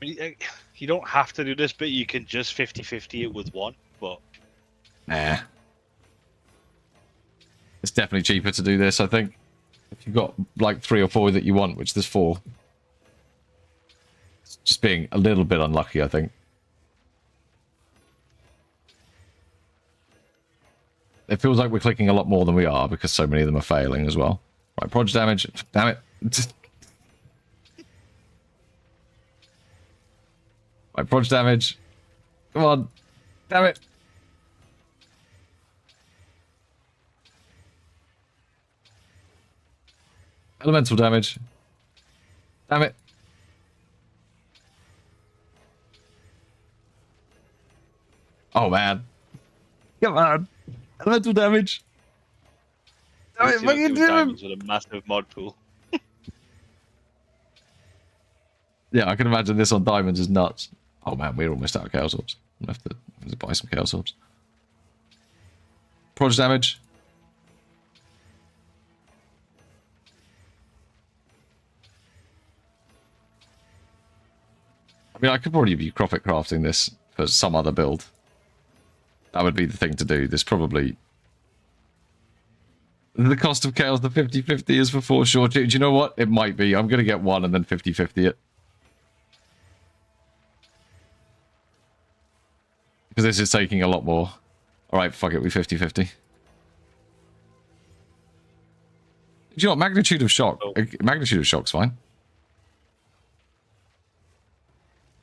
I mean, you don't have to do this, but you can just 50-50 it with one, but... Nah. It's definitely cheaper to do this, I think. If you've got, like, 3 or 4 that you want, which there's 4. It's just being a little bit unlucky, I think. It feels like we're clicking a lot more than we are, because so many of them are failing as well. Right, proj damage. Damn it. Right, proj damage. Come on. Damn it. Elemental damage. Damn it. Oh, man. Come on. Elemental damage. Damn it, fucking do him. With a massive mod pool. Yeah, I can imagine this on diamonds is nuts. Oh, man, we're almost out of chaos orbs. I'm going to have to buy some chaos orbs. Proj damage. I mean, I could probably be profit crafting this for some other build. That would be the thing to do. This probably... The cost of chaos, the 50-50 is for 4 short. Do you know what? It might be. I'm going to get 1 and then 50-50 it. Because this is taking a lot more. Alright, fuck it. We 50-50. Do you know what? Magnitude of shock. Oh. Magnitude of shock's fine.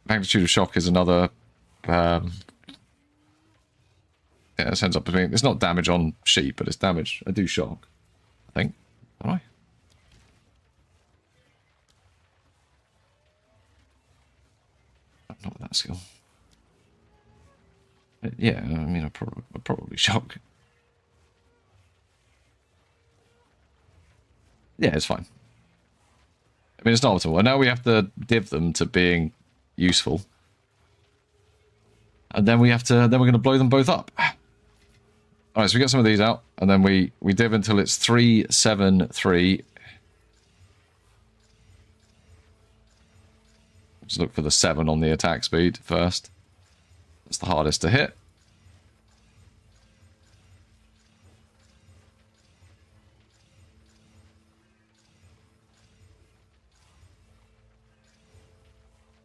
Magnitude of shock is another... yeah, this ends up being... It's not damage on sheep, but it's damage. I do shock. I think. Don't I? Not with that skill. Yeah, I mean, I probably shock. Yeah, it's fine. I mean, it's not optimal. And now we have to div them to being useful. And then we have to... Then we're going to blow them both up. Alright, so we get some of these out. And then we div until it's 3, 7, 3. Just look for the 7 on the attack speed first. That's the hardest to hit.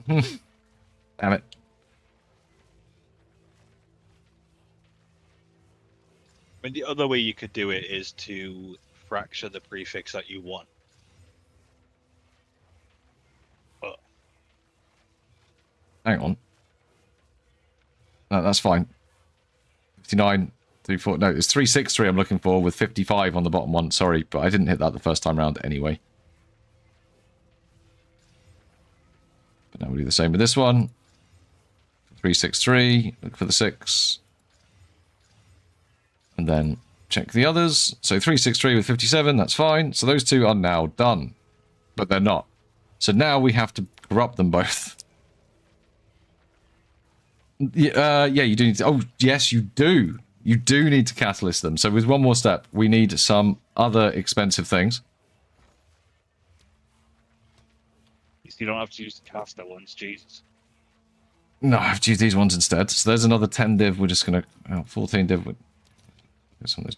Damn it. I mean, the other way you could do it is to fracture the prefix that you want. But... Hang on. No, that's fine. 59, 34. No, it's 363 I'm looking for with 55 on the bottom one. Sorry, but I didn't hit that the first time round anyway. But now we'll do the same with this one. 363. Look for the 6. And then check the others. So 363 with 57. That's fine. So those two are now done. But they're not. So now we have to corrupt them both. Yeah, you do need to... Oh, yes, you do. You do need to catalyst them. So with one more step, we need some other expensive things. You don't have to use the caster ones, Jesus. No, I have to use these ones instead. So there's another 10 div. We're just going to... Oh, 14 div. Get some of this.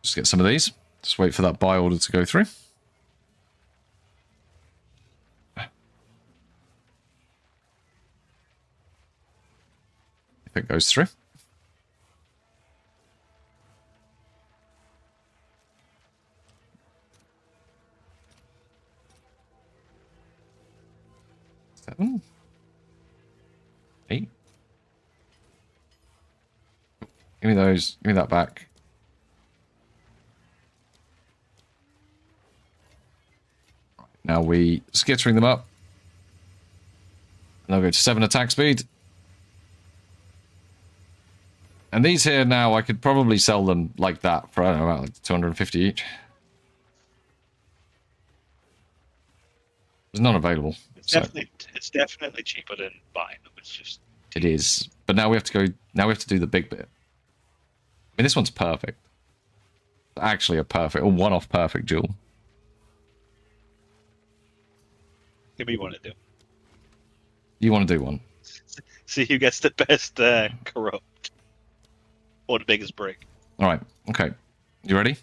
Just get some of these. Just wait for that buy order to go through. it goes through. Seven. 8. Give me those. Give me that back. Now we skittering them up. And I'll go to 7 attack speed. And these here now, I could probably sell them like that for, I don't know, about like 250 each. There's none available. It's definitely cheaper than buying them. It's just it is. But now we have to go, now we have to do the big bit. I mean, this one's perfect. Actually a perfect, or one-off perfect jewel. give me one to do. You want to do one? See who gets the best corrupt or the biggest break. All right. Okay. You ready?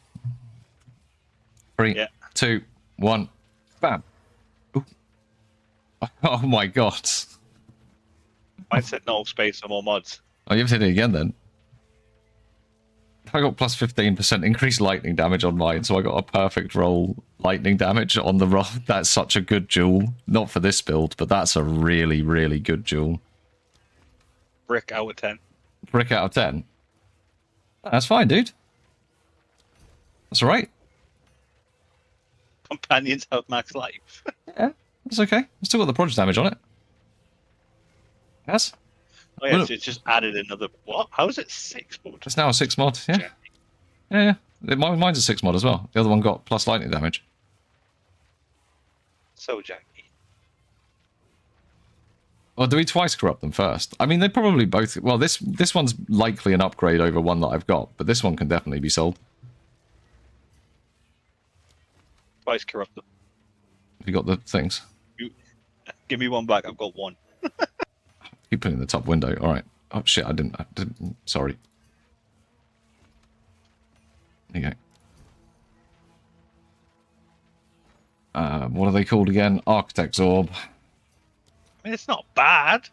3, Yeah. 2, 1. Bam. Ooh. Oh my god. Mine said no space, no more mods. Oh, you've hit it again then. I got plus 15% increased lightning damage on mine, so I got a perfect roll lightning damage on the roll. That's such a good jewel. Not for this build, but that's a really, really good jewel. Brick out of 10. Brick out of 10. That's fine, dude. That's all right. Companions have max life. Yeah, that's okay. I've still got the prodigy damage on it. Yes. Oh yeah, so it's just added another. What? How is it 6 mod? It's now a 6 mod, yeah. Yeah. Mine's a 6 mod as well. The other one got plus lightning damage. So janky. Or do we twice corrupt them first? I mean, they probably both... Well, this one's likely an upgrade over one that I've got, but this one can definitely be sold. Twice corrupt them. Have you got the things? Give me one back. I've got one. You put it in the top window. All right. Oh, shit. I didn't. Sorry. There you go. What are they called again? Architect's Orb. I mean, it's not bad.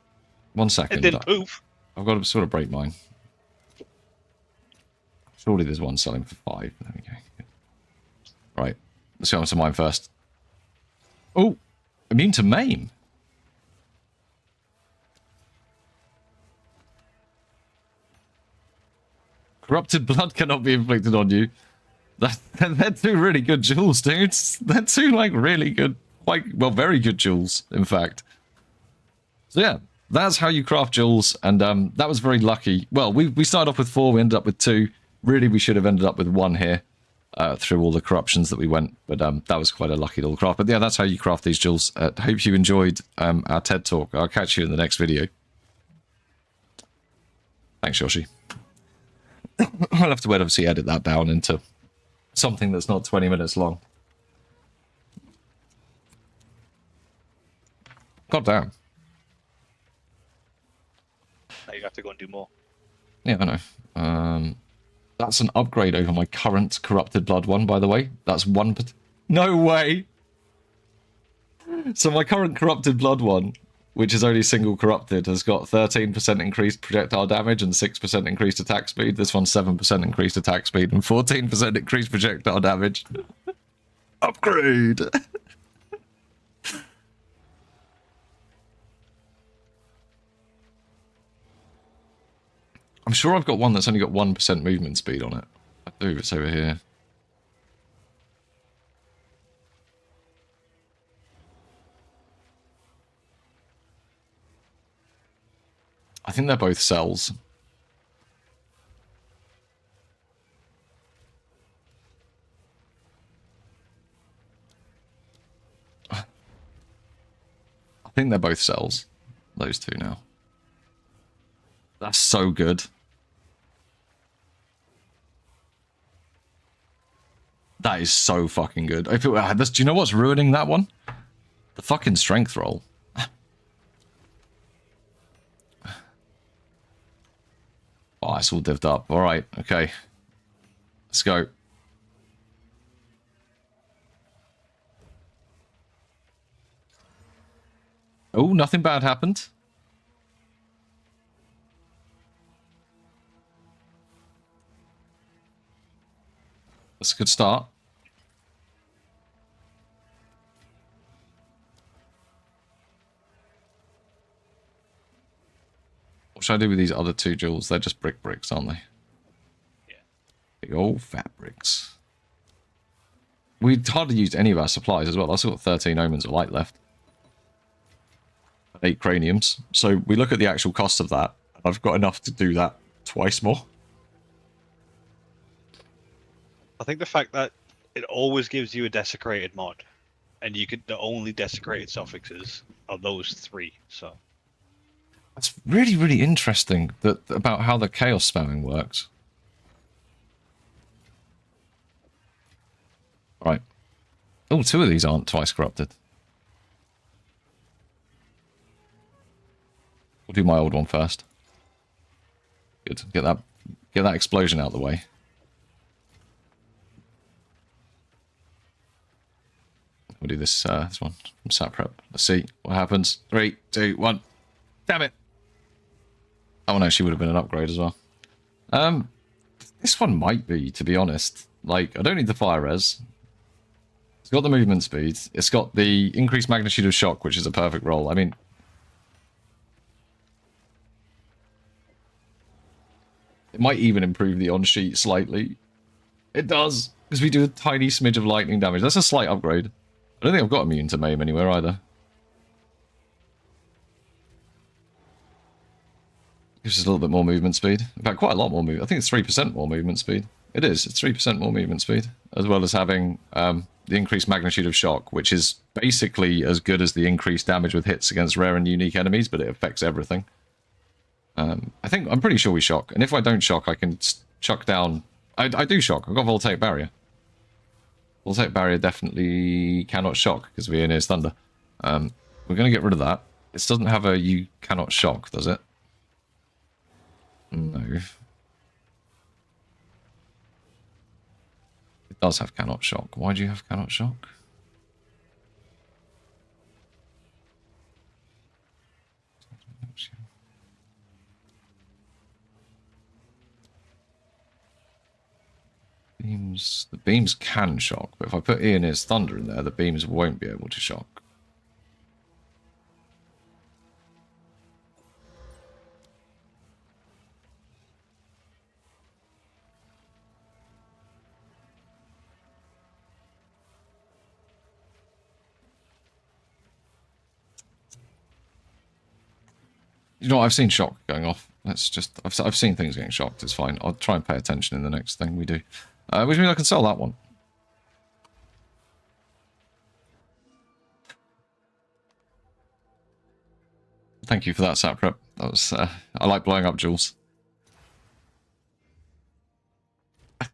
1 second. It didn't poof. I've got to sort of break mine. Surely there's one selling for 5. There we go. Right. Let's go on to mine first. Oh! Immune to maim. Corrupted blood cannot be inflicted on you. They're two really good jewels, dudes. They're two, like, really good, very good jewels, in fact. So yeah, that's how you craft jewels, and that was very lucky. Well, we started off with 4, we ended up with 2. Really, we should have ended up with 1 here through all the corruptions that we went, but that was quite a lucky little craft. But yeah, that's how you craft these jewels. Hope you enjoyed our TED Talk. I'll catch you in the next video. Thanks, Yoshi. I'll have to obviously edit that down into something that's not 20 minutes long. God damn. Now you have to go and do more. Yeah, I know. That's an upgrade over my current corrupted blood one, by the way. That's 1... No way! So my current corrupted blood one, which is only single corrupted, has got 13% increased projectile damage and 6% increased attack speed. This one's 7% increased attack speed and 14% increased projectile damage. Upgrade! I'm sure I've got one that's only got 1% movement speed on it. I do, it's over here. I think they're both cells. I think they're both cells. Those two now. That's so good. That is so fucking good. If it, do you know what's ruining that one? The fucking strength roll. Oh, it's all divvied up. All right, okay. Let's go. Oh, nothing bad happened. That's a good start. What should I do with these other 2 jewels? They're just bricks, aren't they? Yeah. Big old fat bricks. We hardly used any of our supplies as well. I've still got 13 omens of light left. 8 craniums. So we look at the actual cost of that. I've got enough to do that twice more. I think the fact that it always gives you a desecrated mod, and the only desecrated suffixes are those 3. So That's really, really interesting about how the chaos spamming works. Right. Oh, 2 of these aren't twice corrupted. We'll do my old one first. Good. Get that explosion out of the way. We'll do this one from sat prep. Let's see what happens. 3, 2, 1. Damn it! Oh no, she would have been an upgrade as well. This one might be, to be honest. Like, I don't need the fire res. It's got the movement speed. It's got the increased magnitude of shock, which is a perfect roll. I mean, it might even improve the on-sheet slightly. It does, because we do a tiny smidge of lightning damage. That's a slight upgrade. I don't think I've got immune to maim anywhere either. Gives us a little bit more movement speed. In fact, quite a lot more movement. I think it's 3% more movement speed. It is. It's 3% more movement speed. As well as having the increased magnitude of shock, which is basically as good as the increased damage with hits against rare and unique enemies, but it affects everything. I'm pretty sure we shock. And if I don't shock, I can chuck down... I do shock. I've got Voltaic Barrier. Voltaic Barrier definitely cannot shock because Viennese Thunder. We're going to get rid of that. This doesn't have a you cannot shock, does it? No. It does have cannot shock. Why do you have cannot shock? Beams. The beams can shock, but if I put Viennese Thunder in there, the beams won't be able to shock. You know what, I've seen shock going off. That's just... I've seen things getting shocked. It's fine. I'll try and pay attention in the next thing we do. Which means I can sell that one. Thank you for that, sat prep. That was... I like blowing up jewels. I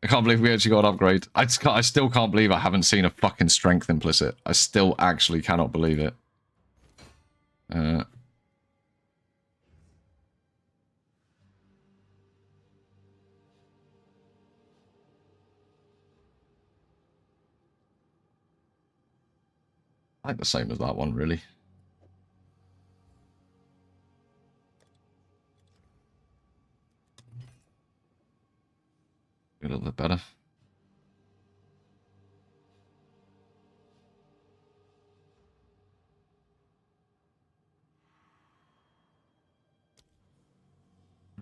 can't believe we actually got an upgrade. I still can't believe I haven't seen a fucking strength implicit. I still actually cannot believe it. I like the same as that one, really. A little bit better.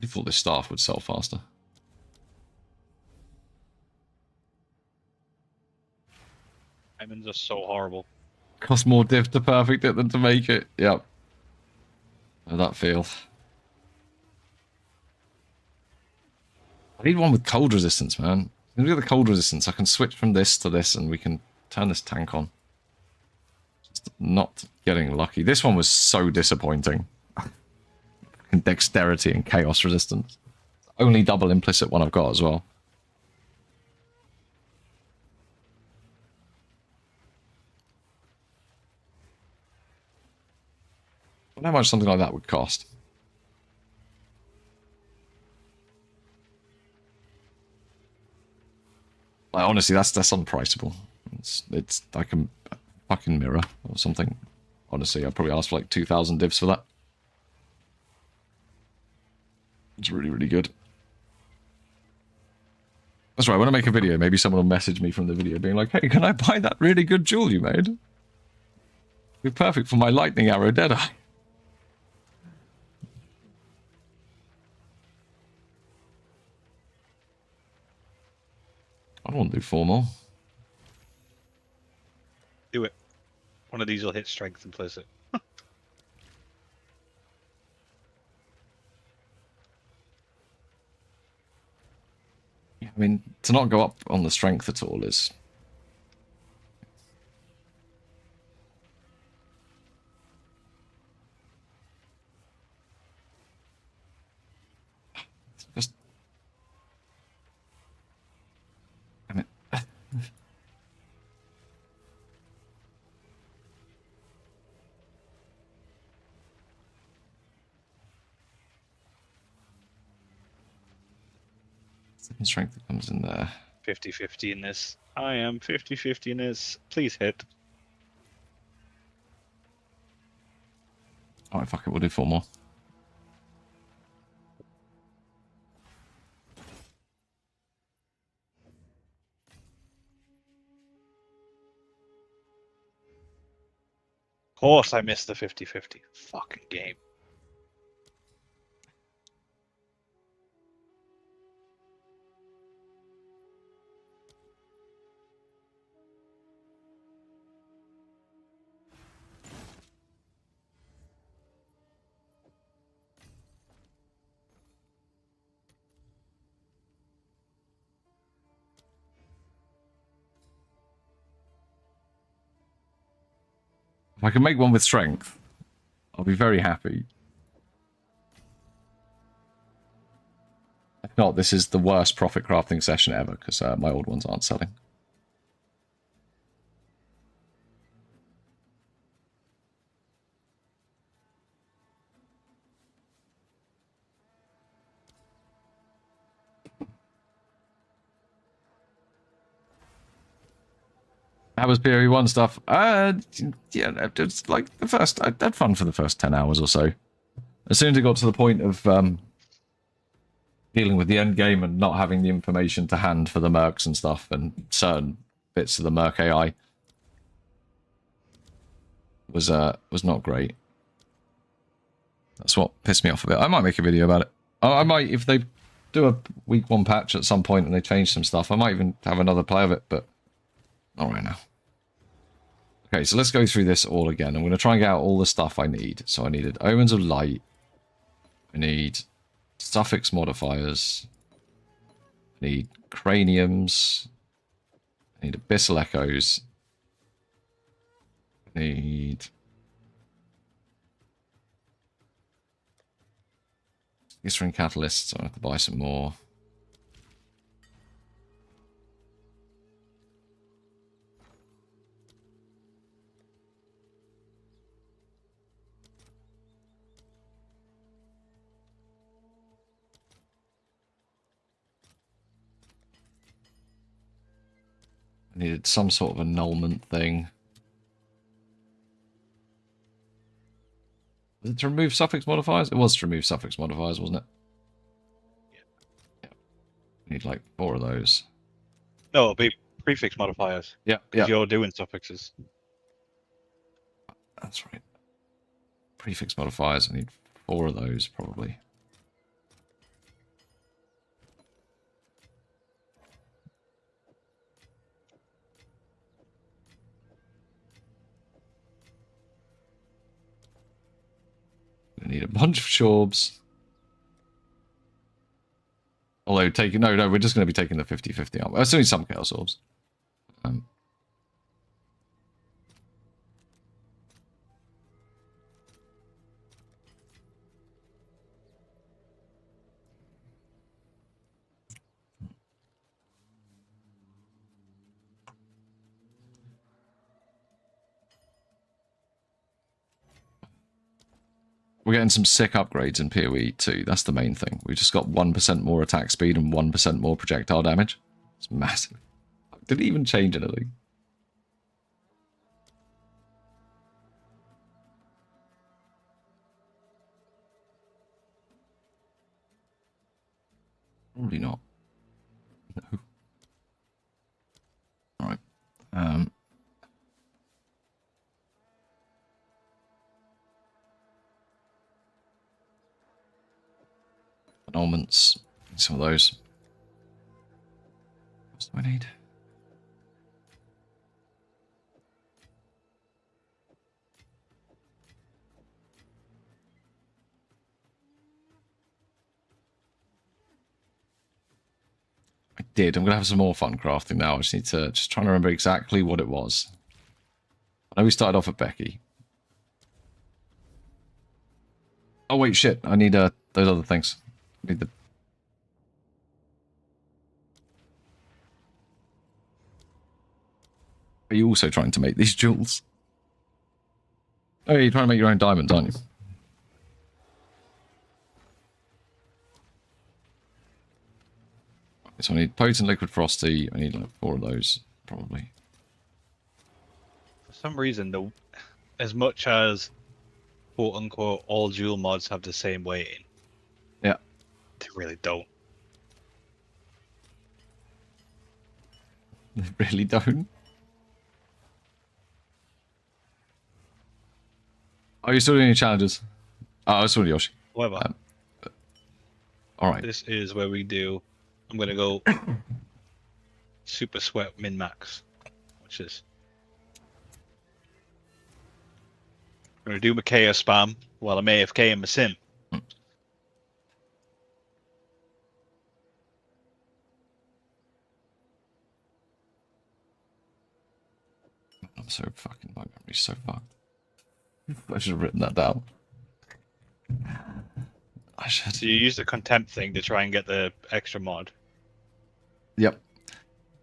I thought this staff would sell faster. diamonds are so horrible. Cost more div to perfect it than to make it. Yep. How that feel? I need one with cold resistance, man. If we get the cold resistance, I can switch from this to this and we can turn this tank on. Just not getting lucky. This one was so disappointing. Dexterity and chaos resistance. Only double implicit one I've got as well. I wonder how much something like that would cost. Like, honestly, that's unpriceable. It's like a fucking mirror or something. Honestly, I'd probably ask for like 2,000 divs for that. It's really, really good. That's right. When I make a video, maybe someone will message me from the video being like, hey, can I buy that really good jewel you made? It'd be perfect for my lightning arrow Deadeye. I don't want to do 4 more. Do it. One of these will hit strength implicit. I mean, to not go up on the strength at all is... It's just... I mean... Second strength that comes in there. 50-50 in this. I am 50-50 in this. Please hit. Alright, fuck it, we'll do 4 more. Of course I missed the 50-50. Fucking game. If I can make one with strength, I'll be very happy. If not, this is the worst profit crafting session ever, because my old ones aren't selling. How was PoE1 stuff? Yeah, it's like the first... I had fun for the first 10 hours or so. As soon as it got to the point of dealing with the end game and not having the information to hand for the mercs and stuff and certain bits of the merc AI was not great. That's what pissed me off a bit. I might make a video about it. I might, if they do a week 1 patch at some point and they change some stuff, I might even have another play of it, but not right now. Okay, so let's go through this all again. I'm going to try and get out all the stuff I need. So I needed Omens of Light. I need suffix modifiers. I need craniums. I need abyssal echoes. I need Glycerin catalysts. I have to buy some more. I needed some sort of annulment thing. Was it to remove suffix modifiers? It was to remove suffix modifiers, wasn't it? Yeah. I need like 4 of those. No, it'll be prefix modifiers. Yeah, Because you're doing suffixes. That's right. Prefix modifiers, I need 4 of those, probably. I need a bunch of Shorbs. Although, taking... No, we're just going to be taking the 50-50, aren't we? Assuming some Chaos Orbs. We're getting some sick upgrades in PoE too. That's the main thing. We just got 1% more attack speed and 1% more projectile damage. It's massive. Did it even change anything? Probably not. No. Elements. Some of those. What else do I need? I did. I'm going to have some more fun crafting now. I just need to trying to remember exactly what it was. I know we started off at Becky. Oh, wait, shit. I need those other things. I need the... Are you also trying to make these jewels? Oh, you're trying to make your own diamonds, aren't you? So I need potent liquid frosty. I need like 4 of those, probably. For some reason, though, as much as quote unquote all jewel mods have the same weighting, Yeah. they really don't. They really don't. Are you still doing any challenges? Oh, I saw Yoshi. However, Alright. this is where we do. I'm gonna go super sweat min max, which is I'm gonna do my chaos spam while I'm AFK in my sim. I'm so fucking, my memory's so fucked. I should have written that down. I should. So you use the contempt thing to try and get the extra mod. Yep.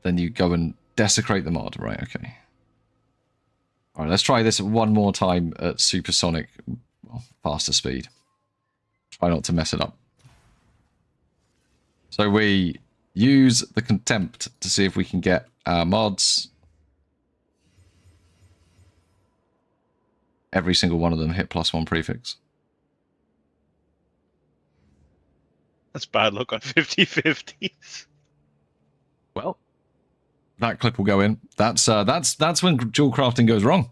Then you go and desecrate the mod. Right, okay. Alright, let's try this one more time at supersonic, well, faster speed. Try not to mess it up. So we use the contempt to see if we can get our mods. Every single one of them hit +1 prefix. That's bad luck on 50-50s. Well, that clip will go in. That's when dual crafting goes wrong.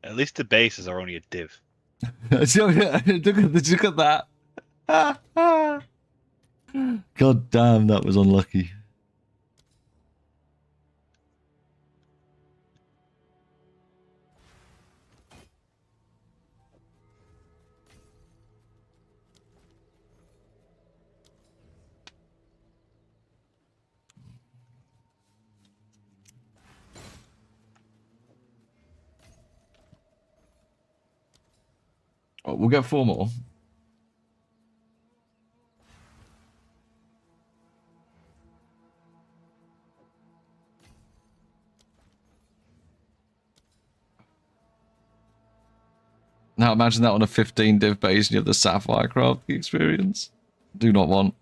At least the bases are only a div. Look at that. God damn, that was unlucky. Oh, we'll get 4 more. Now imagine that on a 15 div base and you have the sapphire crafting experience. Do not want.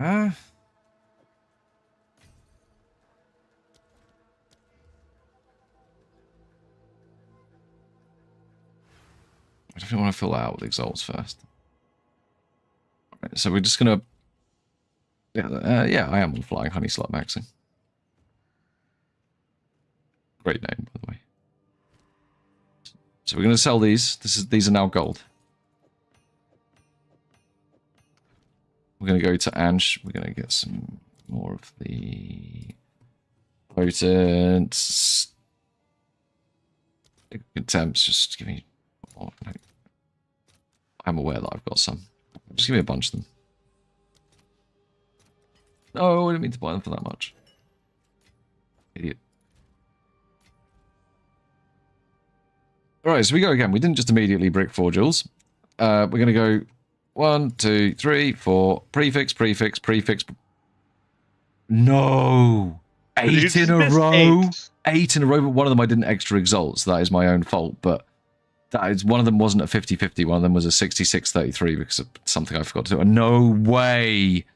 Ah. I definitely want to fill that out with exalts first. Right, so we're just gonna. Yeah, I am on flying honey slot maxing. Great name, by the way. So we're gonna sell these. These are now gold. We're gonna go to Ansh. We're gonna get some more of the potent attempts. Just give me. Oh, no. I'm aware that I've got some. Just give me a bunch of them. No, I didn't mean to buy them for that much. Idiot. Alright, so we go again. We didn't just immediately brick 4 jewels. We're going to go 1, 2, 3, 4. Prefix, prefix, prefix. No! 8 in a row! 8 in a row, but one of them I didn't extra exalt, so that is my own fault. But that is, one of them wasn't a 50-50, one of them was a 66-33 because of something I forgot to do. No way!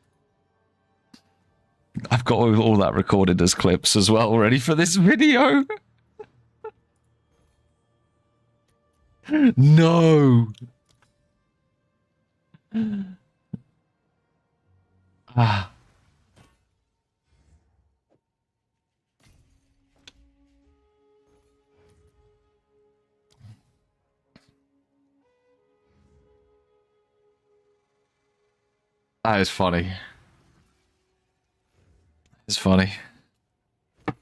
I've got all that recorded as clips as well, ready for this video. No. Ah. That is funny. It's funny. The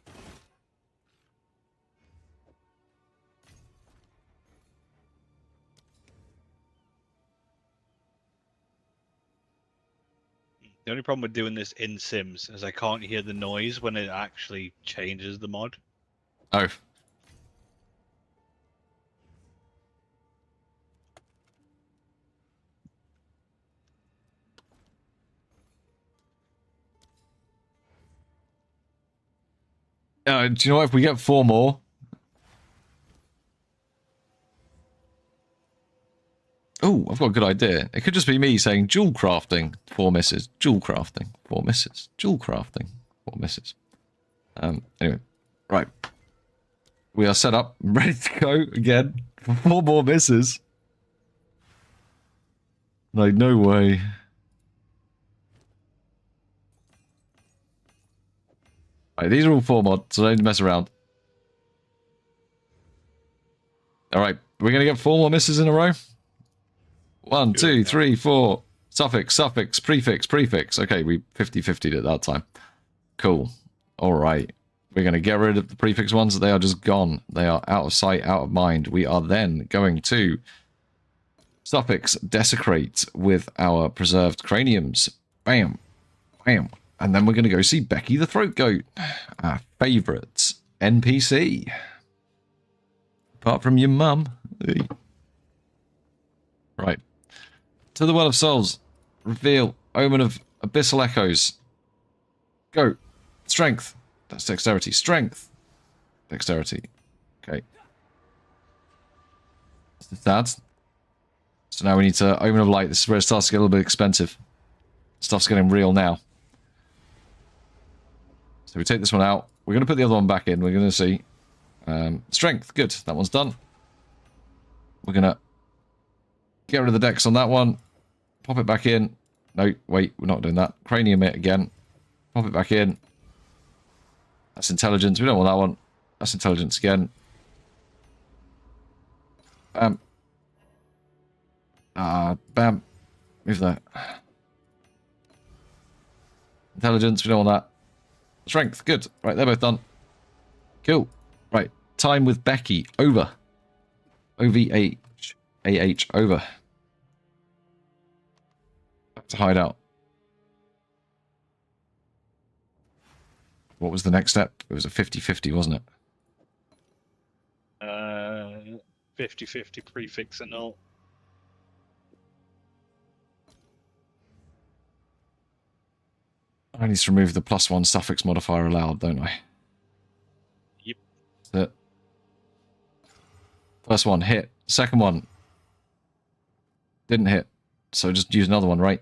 only problem with doing this in Sims is I can't hear the noise when it actually changes the mod. Oh. Do you know what? If we get 4 more... Oh, I've got a good idea. It could just be me saying jewel crafting, 4 misses. Jewel crafting, 4 misses. Jewel crafting, 4 misses. Anyway, right. We are set up, ready to go again for 4 more misses. Like, no way. Right, these are all 4 mods, so don't mess around. Alright, we're gonna get 4 more misses in a row. 1, 2, 3, 4. Suffix, suffix, prefix, prefix. Okay, we 50-50'd at that time. Cool. Alright. We're going to get rid of the prefix ones. They are just gone. They are out of sight, out of mind. We are then going to suffix desecrate with our preserved craniums. Bam. Bam. And then we're going to go see Becky the Throat Goat. Our favourite NPC. Apart from your mum. Right. To the Well of Souls. Reveal. Omen of Abyssal Echoes. Go. Strength. That's dexterity. Strength. Dexterity. Okay. That's that. So now we need to Omen of Light. This is where it starts to get a little bit expensive. Stuff's getting real now. So we take this one out. We're going to put the other one back in. We're going to see. Strength. Good. That one's done. We're going to get rid of the dex on that one. Pop it back in. No, wait. We're not doing that. Cranium it again. Pop it back in. That's intelligence. We don't want that one. That's intelligence again. Bam. Bam. Move that. Intelligence. We don't want that. Strength. Good. Right, they're both done. Cool. Right. Time with Becky. Over. O-V-H. A-H. Over. Back to hideout. What was the next step? It was a 50-50, wasn't it? 50-50 prefix and all. I need to remove the +1 suffix modifier allowed, don't I? Yep. That's it. First one, hit. Second one, didn't hit. So just use another one, right?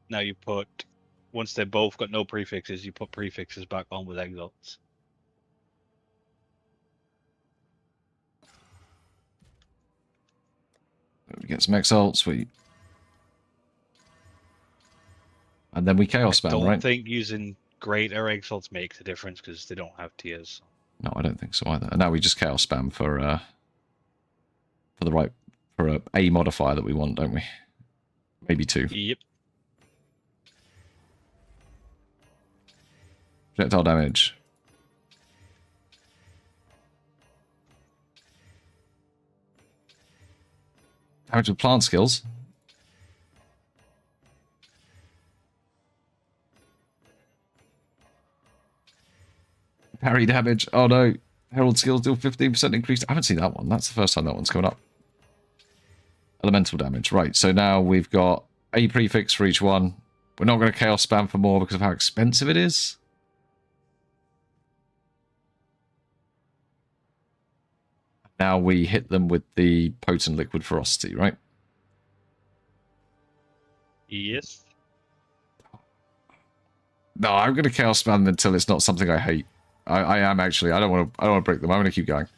Now you put, once they've both got no prefixes, you put prefixes back on with exalts. We get some exalts, sweet. And then we chaos spam, right? I don't think using greater exalts makes a difference because they don't have tiers. No, I don't think so either. And now we just chaos spam for a modifier that we want, don't we? Maybe 2. Yep. Projectile damage. Damage with plant skills. Parry damage. Oh no. Herald skills deal 15% increase. I haven't seen that one. That's the first time that one's coming up. Elemental damage. Right, so now we've got a prefix for each one. We're not going to chaos spam for more because of how expensive it is. Now we hit them with the potent liquid ferocity, right? Yes. No, I'm going to chaos spam them until it's not something I hate. I am actually. I don't want to break them. I'm going to keep going.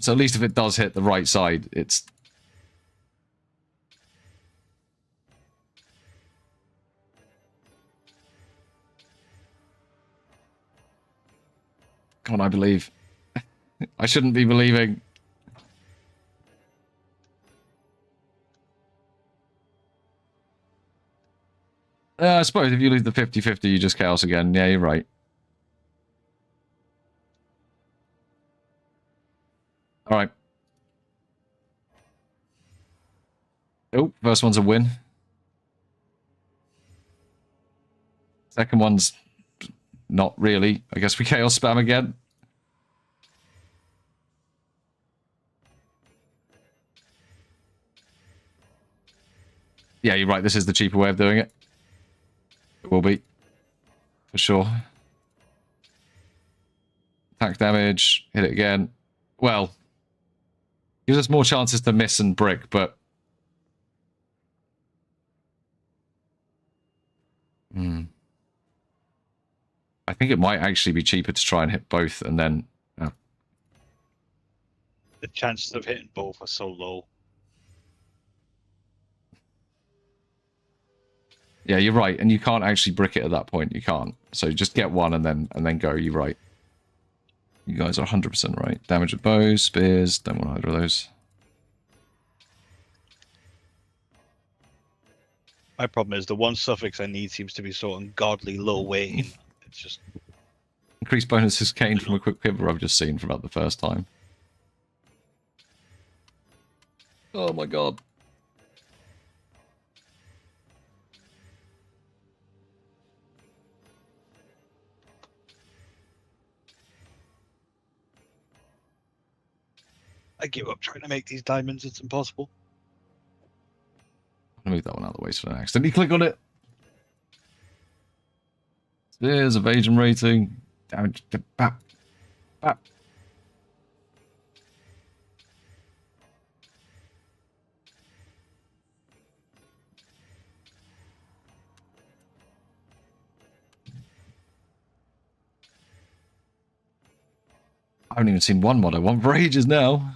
So at least if it does hit the right side, it's... Come on, I believe. I shouldn't be believing. I suppose if you lose the 50-50, you just chaos again. Yeah, you're right. All right. Oh, first one's a win. Second one's not really. I guess we chaos spam again. Yeah, you're right. This is the cheaper way of doing it. It will be. For sure. Attack damage. Hit it again. Well, gives us more chances to miss and brick, but... I think it might actually be cheaper to try and hit both and then... The chances of hitting both are so low. Yeah, you're right, and you can't actually brick it at that point. You can't. So just get one and then go. You're right. You guys are 100% right. Damage with bows, spears. Don't want either of those. My problem is the one suffix I need seems to be so ungodly low weighting. It's just... Increased bonuses gained from a quick pivot I've just seen for about the first time. Oh my god. I give up trying to make these diamonds. It's impossible. I'll move that one out of the way so I don't accidentally click on it. There's evasion rating. Damage. Bap. Bap. I haven't even seen one mod I want for ages now.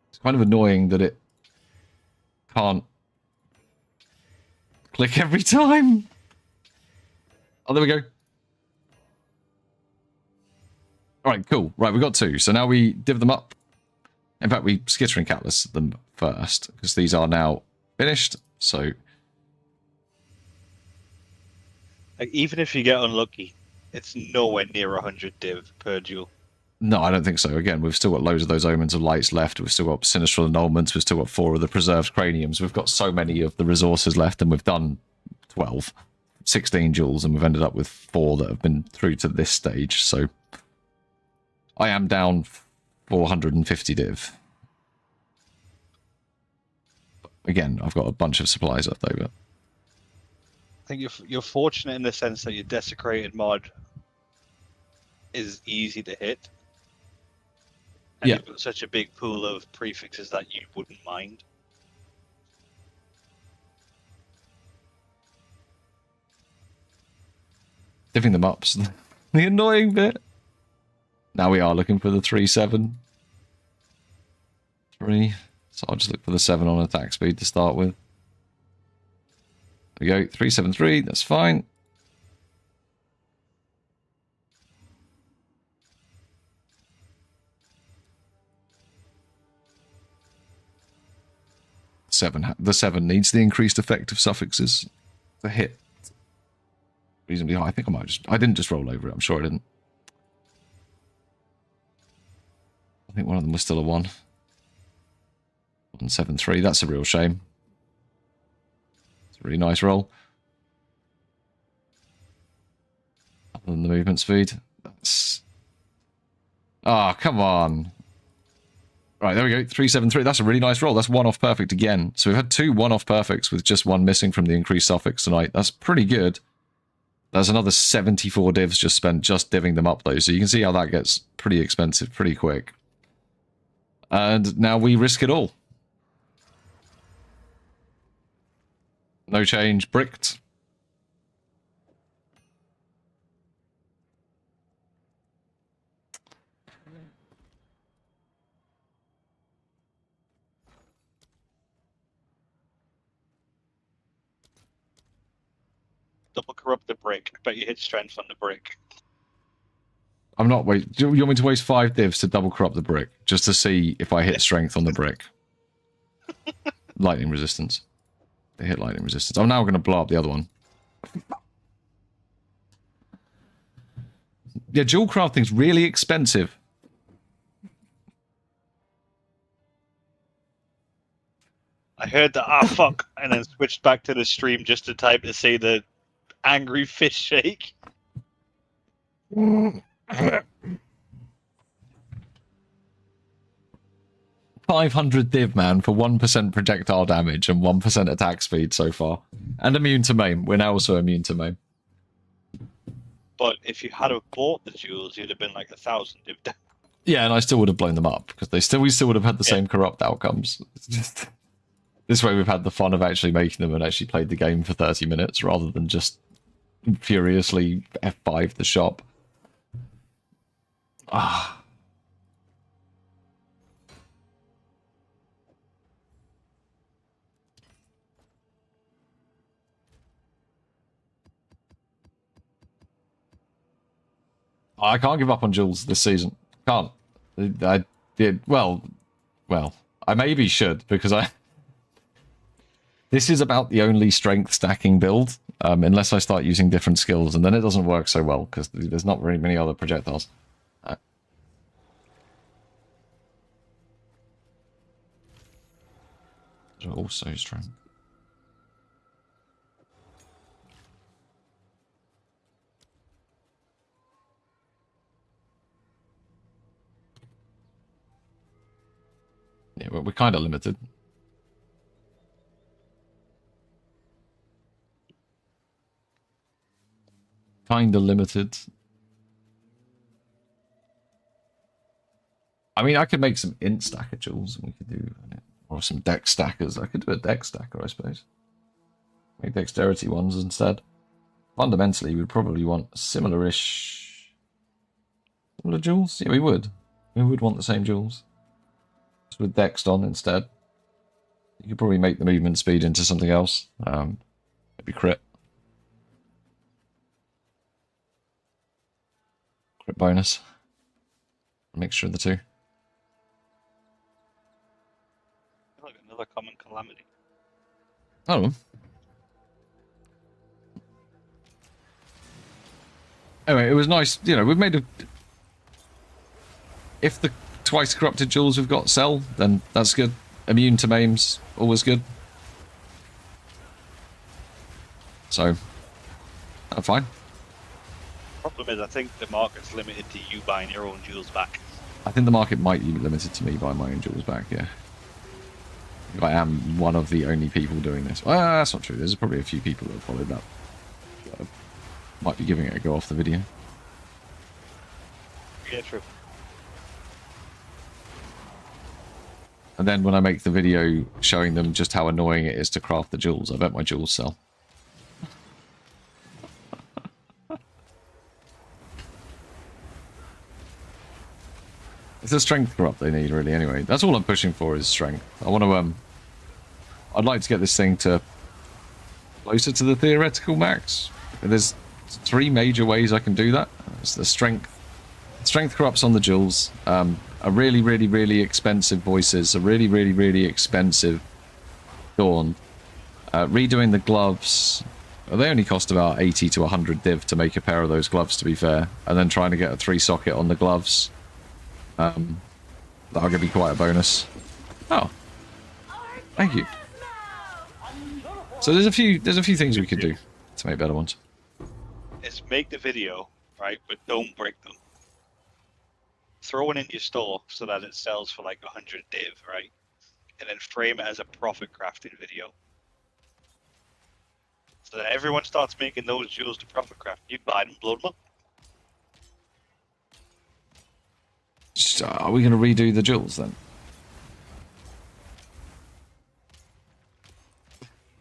It's kind of annoying that it can't click every time. Oh, there we go. All right, cool. Right, we got two. So now we div them up. In fact, we skittering catalyst them first, because these are now finished, so... Like, even if you get unlucky, it's nowhere near 100 div per duel. No, I don't think so. Again, we've still got loads of those Omens of Lights left. We've still got Sinistral Annulments. We've still got 4 of the Preserved Craniums. We've got so many of the resources left, and we've done 12, 16 duels, and we've ended up with 4 that have been through to this stage, so... I am down 450 div. Again, I've got a bunch of supplies left over. I think you're fortunate in the sense that your desecrated mod is easy to hit. And you've got such a big pool of prefixes that you wouldn't mind. Divvying them up's the annoying bit. Now we are looking for the 3-7. 3. So I'll just look for the 7 on attack speed to start with. There we go. 3-7-3. That's fine. The 7 needs the increased effect of suffixes to hit reasonably high. I think I didn't just roll over it. I'm sure I didn't. I think one of them was still a 1. 1-7-3. That's a real shame. It's a really nice roll. Other than the movement speed. That's... Ah, oh, come on. Right, there we go. 3-7-3. That's a really nice roll. That's 1-off perfect again. So we've had 2 1-off perfects with just 1 missing from the increased suffix tonight. That's pretty good. There's another 74 divs just spent just divving them up, though. So you can see how that gets pretty expensive pretty quick. And now we risk it all. No change. Bricked. Double corrupt the brick. I bet you hit strength on the brick. I'm not wait. Do you want me to waste 5 divs to double corrupt the brick just to see if I hit strength on the brick? Lightning resistance. They hit lightning resistance. I'm now going to blow up the other one. Yeah, jewel crafting's really expensive. I heard that, fuck, and then switched back to the stream just to type to say the angry fish shake. 500 div, man, for 1% projectile damage and 1% attack speed so far. And immune to maim. We're now also immune to maim. But if you had have bought the jewels, you'd have been like 1,000 div. Yeah, and I still would have blown them up, because we still would have had the same corrupt outcomes. It's just... This way we've had the fun of actually making them and actually played the game for 30 minutes, rather than just furiously F5 the shop. Ah. I can't give up on jewels this season. Can't. I did well. I maybe should, because this is about the only strength stacking build, unless I start using different skills, and then it doesn't work so well because there's not very many other projectiles. They're also strong. Yeah, we're kind of limited. Kinda limited. I mean, I could make some int stacker jewels, and we could do, or some dex stackers. I could do a dex stacker, I suppose. Make dexterity ones instead. Fundamentally, we'd probably want similar-ish, similar jewels. Yeah, we would. We would want the same jewels, just with dexed on instead. You could probably make the movement speed into something else. Maybe crit. Crit bonus. A mixture of the two. Look, another common calamity. Oh. Anyway, it was nice. You know, we've made a... If the twice corrupted jewels we've got sell, then that's good. Immune to maims, always good. So, I'm fine. Problem is, I think the market's limited to you buying your own jewels back. I think the market might be limited to me buying my own jewels back, yeah. I am one of the only people doing this. Well, that's not true. There's probably a few people that have followed that. Might be giving it a go off the video. Yeah, true. And then when I make the video showing them just how annoying it is to craft the jewels, I bet my jewels sell. It's a strength corrupt they need, really, anyway. That's all I'm pushing for is strength. I want to, I'd like to get this thing to closer to the theoretical max. There's 3 major ways I can do that. It's the strength. Strength corrupts on the jewels. A really, really, really expensive voices. A really, really, really expensive dawn. Redoing the gloves. Well, they only cost about 80 to 100 div to make a pair of those gloves, to be fair. And then trying to get a 3 socket on the gloves. That'll give me quite a bonus. Oh, thank you. So there's a few things we could do to make better ones. Is make the video, right, but don't break them. Throw it in your store so that it sells for like 100 div, right? And then frame it as a profit crafting video. So that everyone starts making those jewels to profit craft. You buy them, blow them up. Are we going to redo the jewels then?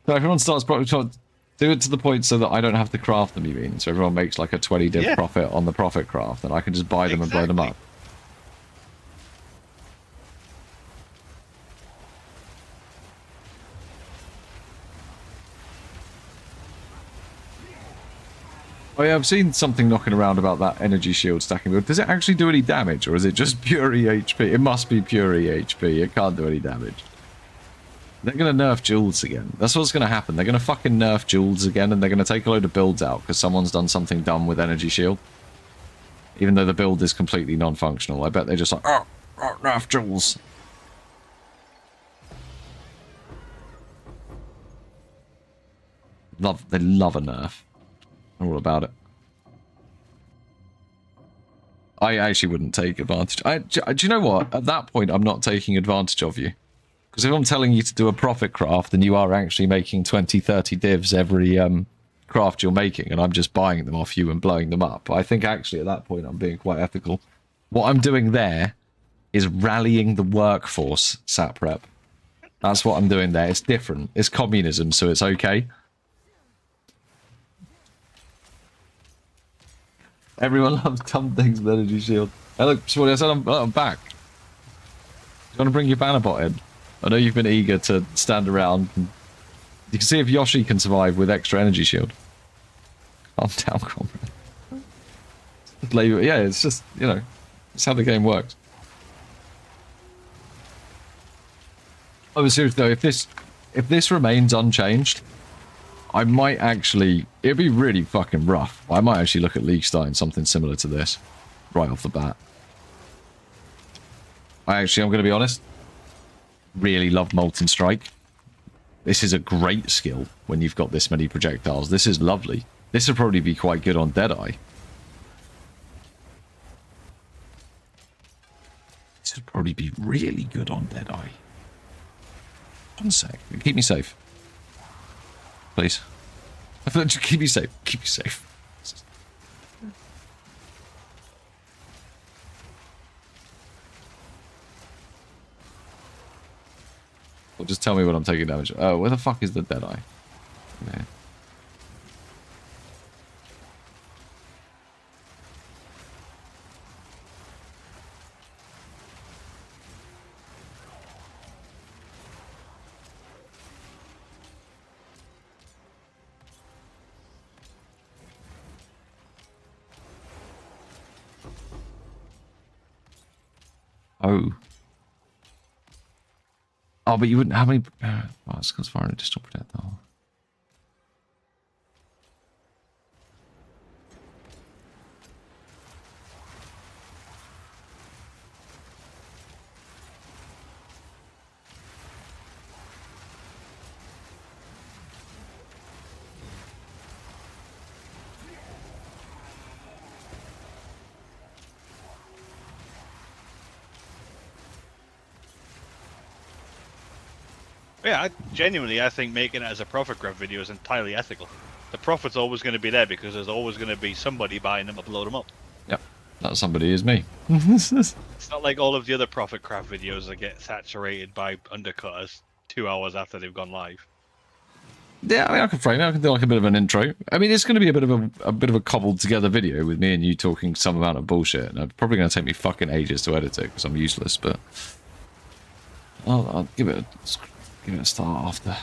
So everyone starts do it to the point so that I don't have to craft them, you mean? So everyone makes like a 20 div profit on the profit craft, and I can just buy them and blow them up. Oh yeah, I've seen something knocking around about that energy shield stacking build. Does it actually do any damage, or is it just pure EHP? It must be pure EHP. It can't do any damage. They're going to nerf Jules again. That's what's going to happen. They're going to fucking nerf Jules again, and they're going to take a load of builds out because someone's done something dumb with energy shield. Even though the build is completely non-functional. I bet they're just like, oh nerf Jules. They love a nerf. All about it. I actually wouldn't take advantage. Do you know what? At that point, I'm not taking advantage of you. Because if I'm telling you to do a profit craft, then you are actually making 20, 30 divs every craft you're making, and I'm just buying them off you and blowing them up. I think actually at that point, I'm being quite ethical. What I'm doing there is rallying the workforce, SatPrep. That's what I'm doing there. It's different. It's communism, so it's okay. Everyone loves dumb things with energy shield. Hey, look, Swally, I said I'm back. Do you want to bring your banner bot in? I know you've been eager to stand around. You can see if Yoshi can survive with extra energy shield. Calm down, comrade. Yeah, it's just, you know, it's how the game works. I was serious though, if this remains unchanged, I might actually... It'd be really fucking rough. I might actually look at Liechtenstein, something similar to this, right off the bat. I'm going to be honest, really love Molten Strike. This is a great skill when you've got this many projectiles. This is lovely. This would probably be quite good on Deadeye. This would probably be really good on Deadeye. One sec. Keep me safe. Please. Keep me safe. Keep me safe. Well, just tell me when I'm taking damage. Oh, where the fuck is the Deadeye? Yeah. Oh. Oh, but you wouldn't have any... Oh, it's because fire and additional projectile. Yeah, I think making it as a profit grab video is entirely ethical. The profit's always going to be there because there's always going to be somebody buying them up, load them up. Yep, that somebody is me. It's not like all of the other profit craft videos that get saturated by undercutters 2 hours after they've gone live. Yeah, I mean, I can frame it. I can do like a bit of an intro. I mean, it's going to be a bit of a cobbled together video with me and you talking some amount of bullshit, and it's probably going to take me fucking ages to edit it because I'm useless. But I'll give it a start after.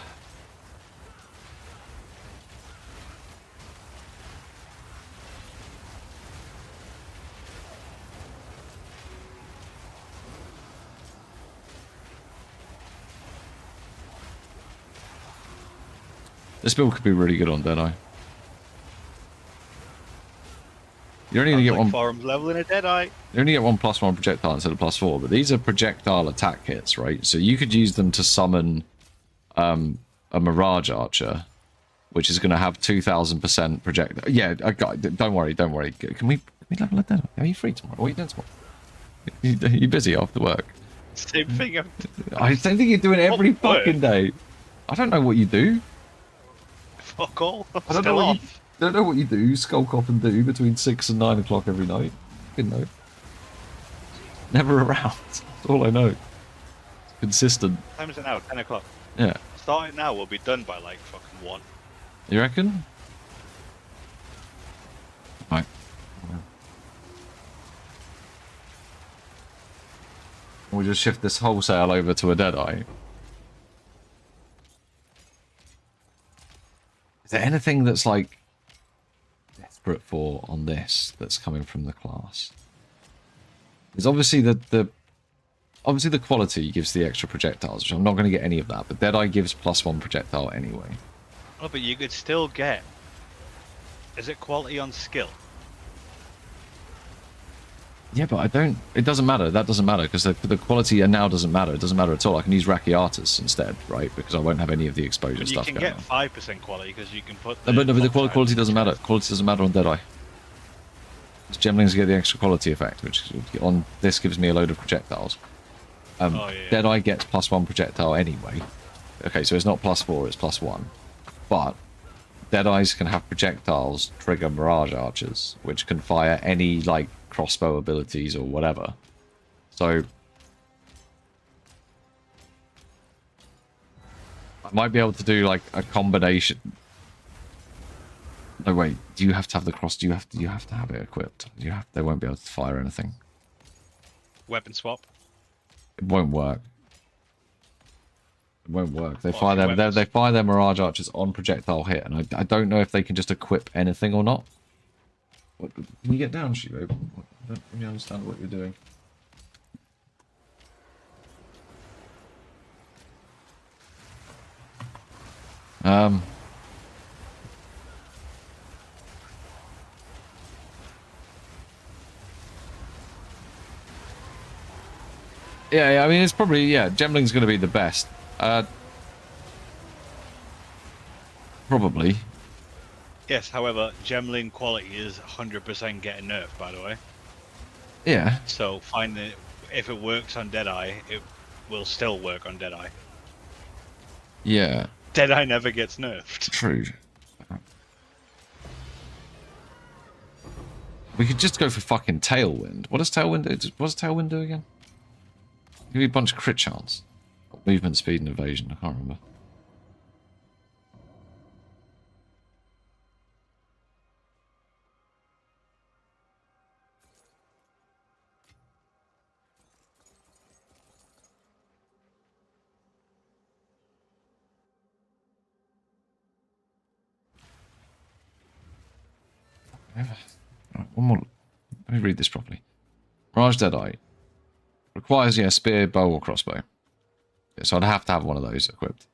This build could be really good on Deadeye. You're only going to get one forums level in a Deadeye. You only get 1+1 projectile instead of +4, but these are projectile attack hits, right? So you could use them to summon a Mirage Archer, which is going to have 2000% projectile. Yeah, don't worry. Can we level a Deadeye? Are you free tomorrow? What are you doing tomorrow? Are you busy after work? Same thing. I don't think you're doing it every fucking day. I don't know what you do. Fuck all. I don't know what you do, skulk off and do between 6 and 9 o'clock every night. Fucking know. Never around. That's all I know. It's consistent. Time is it now? 10 o'clock. Yeah. starting now, we'll be done by like fucking 1. You reckon? Right. We'll just shift this wholesale over to a Deadeye. Is there anything that's like desperate for on this that's coming from the class? There's obviously the quality gives the extra projectiles, which I'm not going to get any of that, but Deadeye gives +1 projectile anyway. Oh, but you could still get... Is it quality on skill? Yeah, but I don't... It doesn't matter. That doesn't matter, because the quality now doesn't matter. It doesn't matter at all. I can use Rakiatus instead, right? Because I won't have any of the exposure But stuff you can going get on. 5% quality, because you can put... No, but the quality doesn't matter. Quality doesn't matter on Deadeye. Because Gemlings get the extra quality effect, which on this gives me a load of projectiles. Deadeye gets +1 projectile anyway. Okay, so it's not +4, it's +1. But Deadeyes can have projectiles trigger Mirage Archers, which can fire any, like, crossbow abilities or whatever. So I might be able to do, like, a combination... No, wait, do you have to have the cross... Do you have to have it equipped? They won't be able to fire anything. Weapon swap? It won't work. It won't work. They Well, they fire their Mirage Archers on projectile hit, and I don't know if they can just equip anything or not. What, can you get down, Shibo? I don't really understand what you're doing. Yeah, I mean, it's probably, yeah, Gemling's going to be the best. Probably. Yes, however, Gemling quality is 100% getting nerfed, by the way. Yeah. So if it works on Deadeye, it will still work on Deadeye. Yeah. Deadeye never gets nerfed. True. We could just go for fucking Tailwind. What does Tailwind do? What does Tailwind do again? Give you a bunch of crit chance. Movement, speed, and evasion. I can't remember. Right, one more. Let me read this properly. Mirage Deadeye. Requires, yeah, spear, bow, or crossbow. Yeah, so I'd have to have one of those equipped.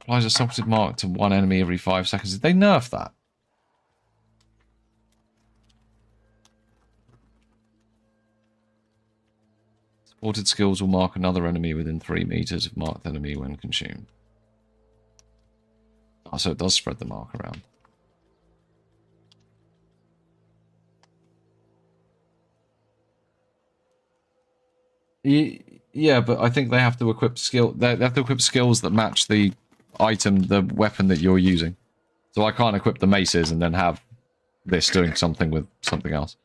Applies a supported mark to one enemy every 5 seconds. Did they nerf that? Supported skills will mark another enemy within 3 meters of marked enemy when consumed. Oh, so it does spread the mark around. Yeah, but I think they have to equip They have to equip skills that match the item, the weapon that you're using. So I can't equip the maces and then have this doing something with something else.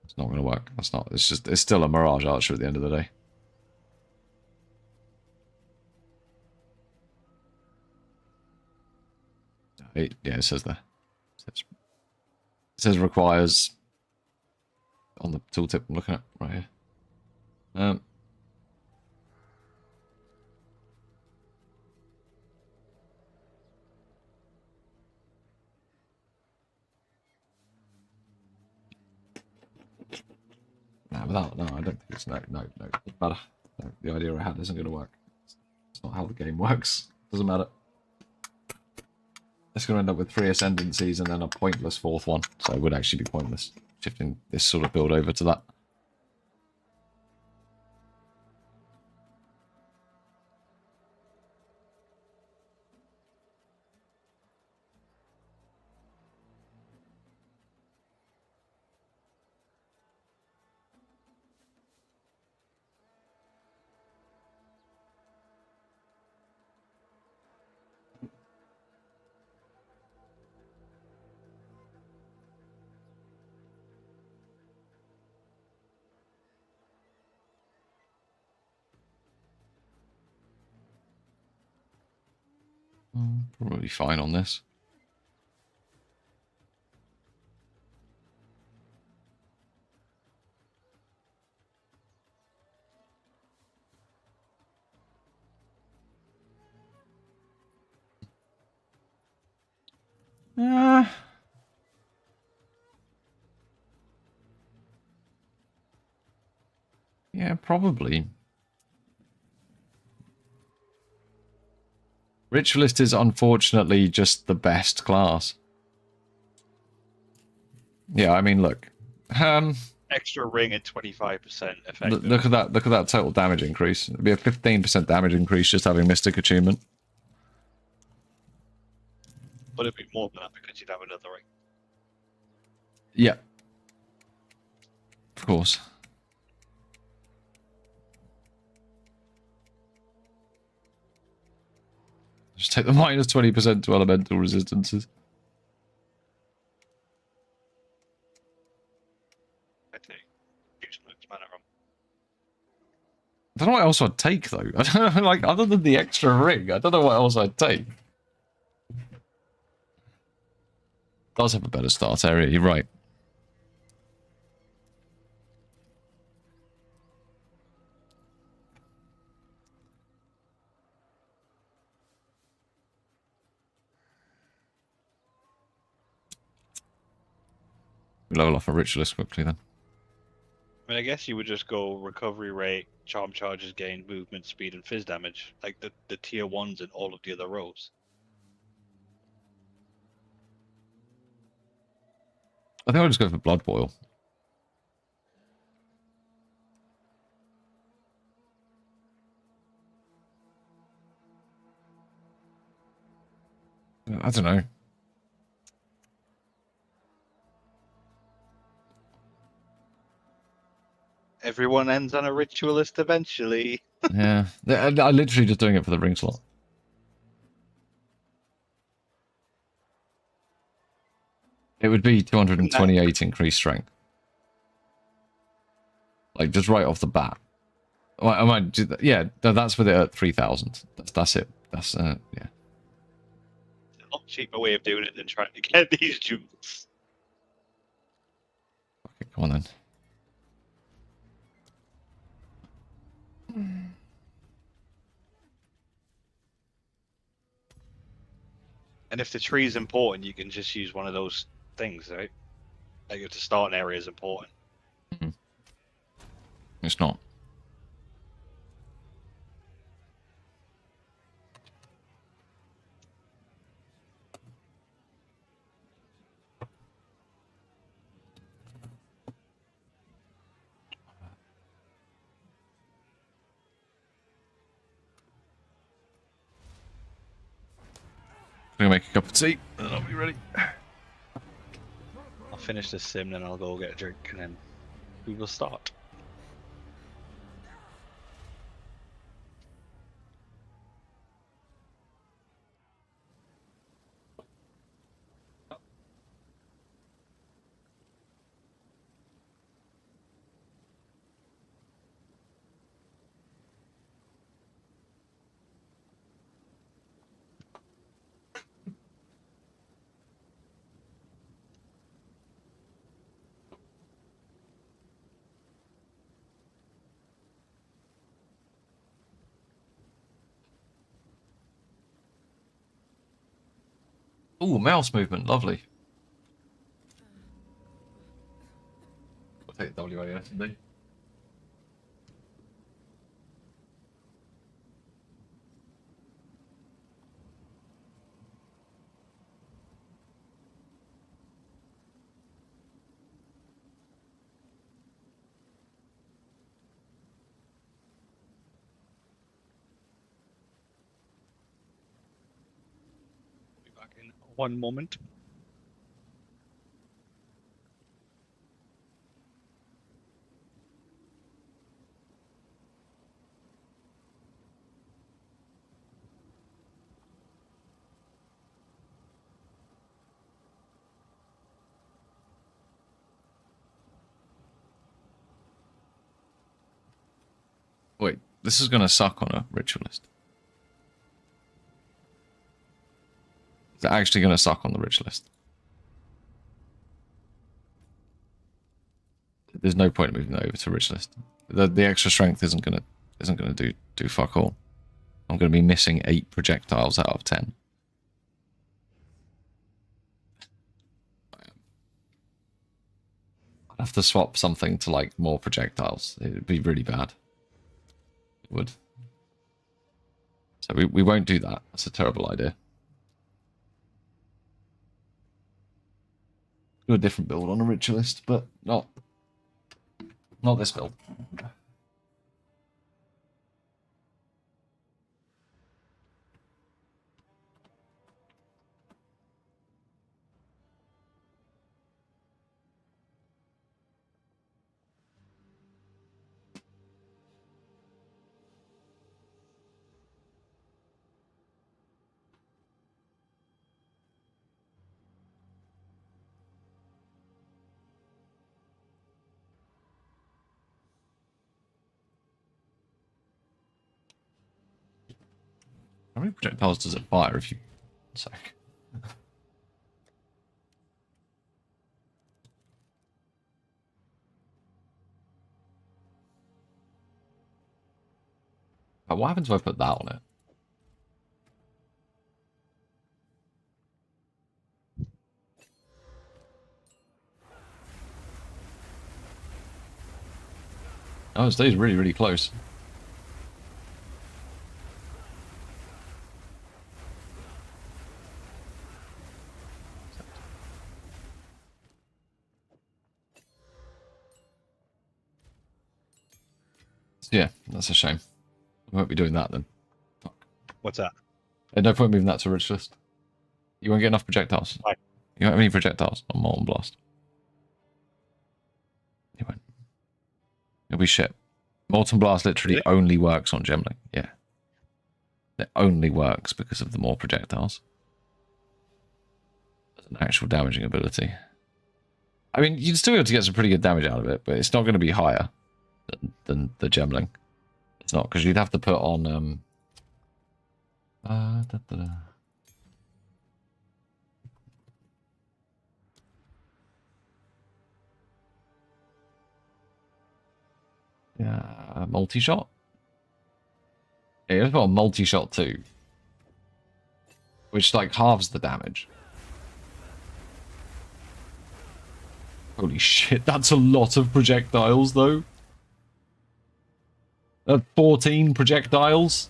It's not going to work. That's not. It's still a Mirage Archer at the end of the day. Yeah, it says there. It says requires on the tooltip I'm looking at right here. No, I don't think it's no. Doesn't matter. No, the idea I had isn't going to work. It's not how the game works. Doesn't matter. It's going to end up with 3 ascendancies and then a pointless 4th one. So it would actually be pointless shifting this sort of build over to that. Probably fine on this. Uh, yeah, probably. Ritualist is unfortunately just the best class. Yeah, I mean, look. Extra ring at 25% effective. Look at that! Look at that total damage increase. It'd be a 15% damage increase just having Mystic Attunement. But it'd be more than that because you'd have another ring. Yeah. Of course. Just take the minus 20% to elemental resistances. I take useless mana from. I don't know what else I'd take though. I don't know, like other than the extra ring, I don't know what else I'd take. Does have a better start area, you're right. Level off a ritualist quickly then. I mean, I guess you would just go recovery rate, charm charges gain, movement speed, and fizz damage, like the tier 1s in all of the other rows. I think I'll just go for Blood Boil. I don't know. Everyone ends on a ritualist eventually. Yeah. I'm literally just doing it for the ring slot. It would be 228 increased strength. Like, just right off the bat. I might do that. Yeah, that's with it at 3,000. That's it. That's, yeah. A lot cheaper way of doing it than trying to get these jewels. Okay, come on then. And if the tree is important, you can just use one of those things, right? Like if the starting area is important. Mm-hmm. It's not. I'm gonna make a cup of tea, and I'll be ready. I'll finish this sim, then I'll go get a drink, and then we will start. Ooh, mouse movement, lovely. I'll take the WASD. We'll be back in one moment. Wait, this is gonna suck on a ritualist. It's actually going to suck on the rich list. There's no point in moving that over to rich list. The extra strength isn't gonna do fuck all. I'm gonna be missing 8 projectiles out of 10. I'd have to swap something to like more projectiles. It would be really bad. It would. So we won't do that. That's a terrible idea. Do a different build on a ritualist, but not this build. How many projectiles does it fire if you... Sec. What happens if I put that on it? Oh, it stays really, really close. Yeah, that's a shame. We won't be doing that then. Fuck. What's that? There's no point moving that to rich list. You won't get enough projectiles. Right. You won't have any projectiles on Molten Blast. You won't. It'll be shit. Molten Blast literally only works on Gemling. Yeah. It only works because of the more projectiles. As an actual damaging ability. I mean, you'd still be able to get some pretty good damage out of it, but it's not going to be higher than the Gemling. It's not, because you'd have to put on... Yeah, multi-shot? Yeah, you have to put on multi-shot too. Which, like, halves the damage. Holy shit, that's a lot of projectiles, though. 14 projectiles?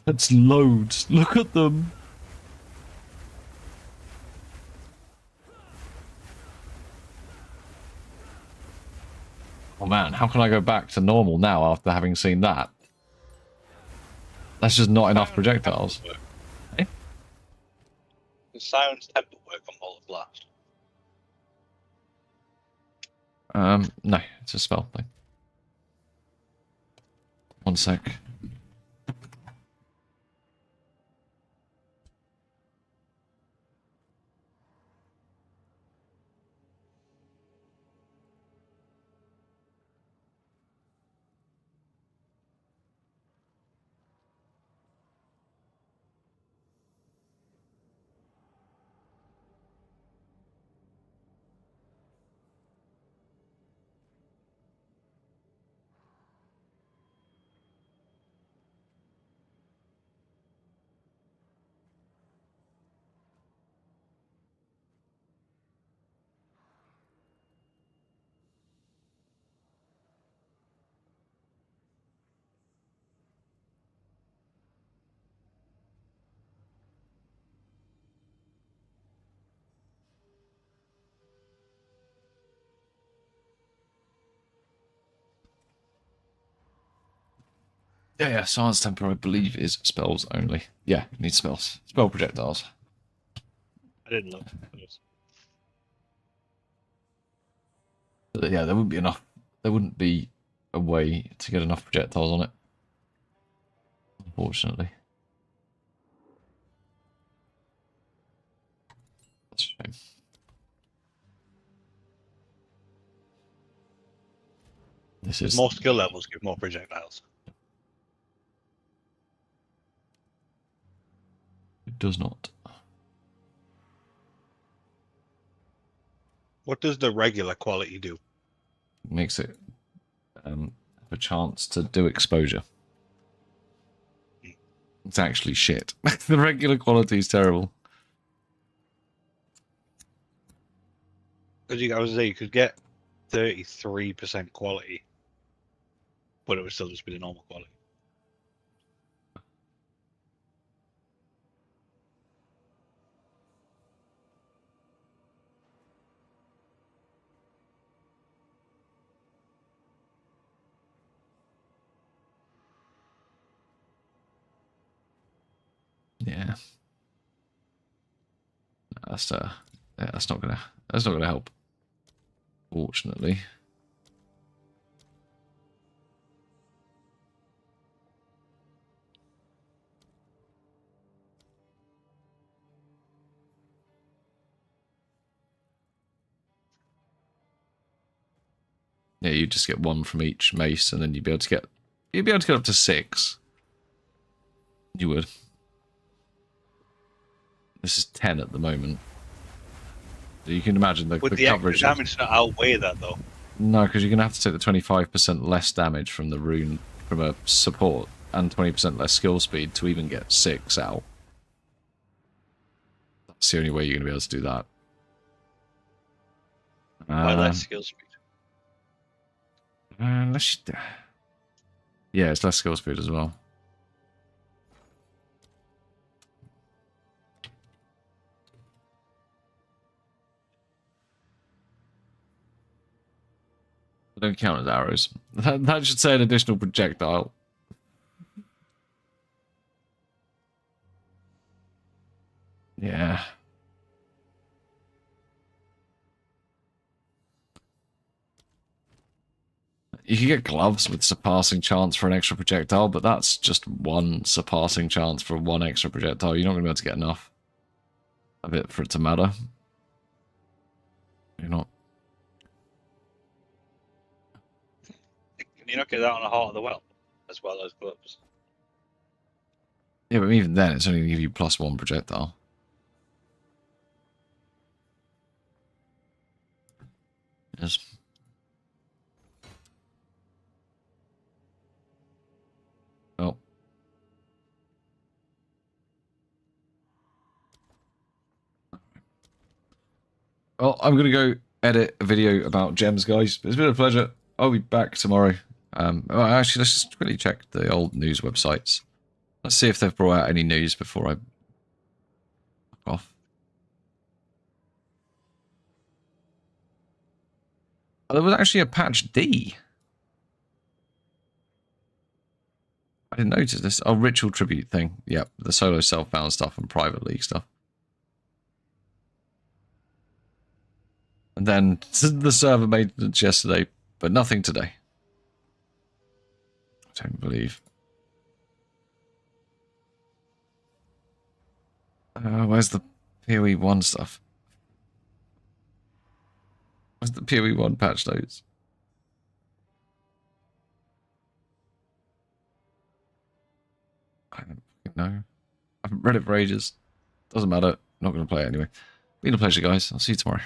That's loads. Look at them. Oh man, how can I go back to normal now after having seen that? That's just not enough projectiles. The sounds tempo work on Molten Blast. No, it's a spell thing. One sec. Yeah, Science Temper, I believe, is spells only. Yeah, you need spells. Spell projectiles. I didn't look. But yeah, there wouldn't be enough. There wouldn't be a way to get enough projectiles on it. Unfortunately. That's a shame. This Because is... more skill levels give more projectiles. It does not. What does the regular quality do? Makes it have a chance to do exposure. It's actually shit. The regular quality is terrible. Because I was say you could get 33% quality, but it would still just be the normal quality. Yeah. That's yeah, that's not gonna help. Fortunately. Yeah, you just get one from each mace, and then you'd be able to get up to 6. You would. This is 10 at the moment. So you can imagine the Would the coverage. extra damage not outweigh that though? No, because you're gonna have to take the 25% less damage from the rune from a support and 20% less skill speed to even get 6 out. That's the only way you're gonna be able to do that. By less skill speed. Unless you... Yeah, it's less skill speed as well. They don't count as arrows. That should say an additional projectile. Yeah. You can get gloves with surpassing chance for an extra projectile, but that's just one surpassing chance for one extra projectile. You're not going to be able to get enough of it for it to matter. You're not. Can you not get that on a Heart of the Well as well as gloves? Yeah, but even then, it's only going to give you +1 projectile. Yes. Oh. Well, I'm going to go edit a video about gems, guys. It's been a pleasure. I'll be back tomorrow. Well, actually, let's just quickly check the old news websites. Let's see if they've brought out any news before I fuck off. Oh, there was actually a patch D. I didn't notice this. Oh, ritual tribute thing. Yep, the solo self-bound stuff and private league stuff. And then the server maintenance yesterday, but nothing today. I don't believe. Where's the PoE 1 stuff? Where's the PoE 1 patch notes? I don't fucking know. I haven't read it for ages. Doesn't matter. I'm not going to play it anyway. Been a pleasure, guys. I'll see you tomorrow.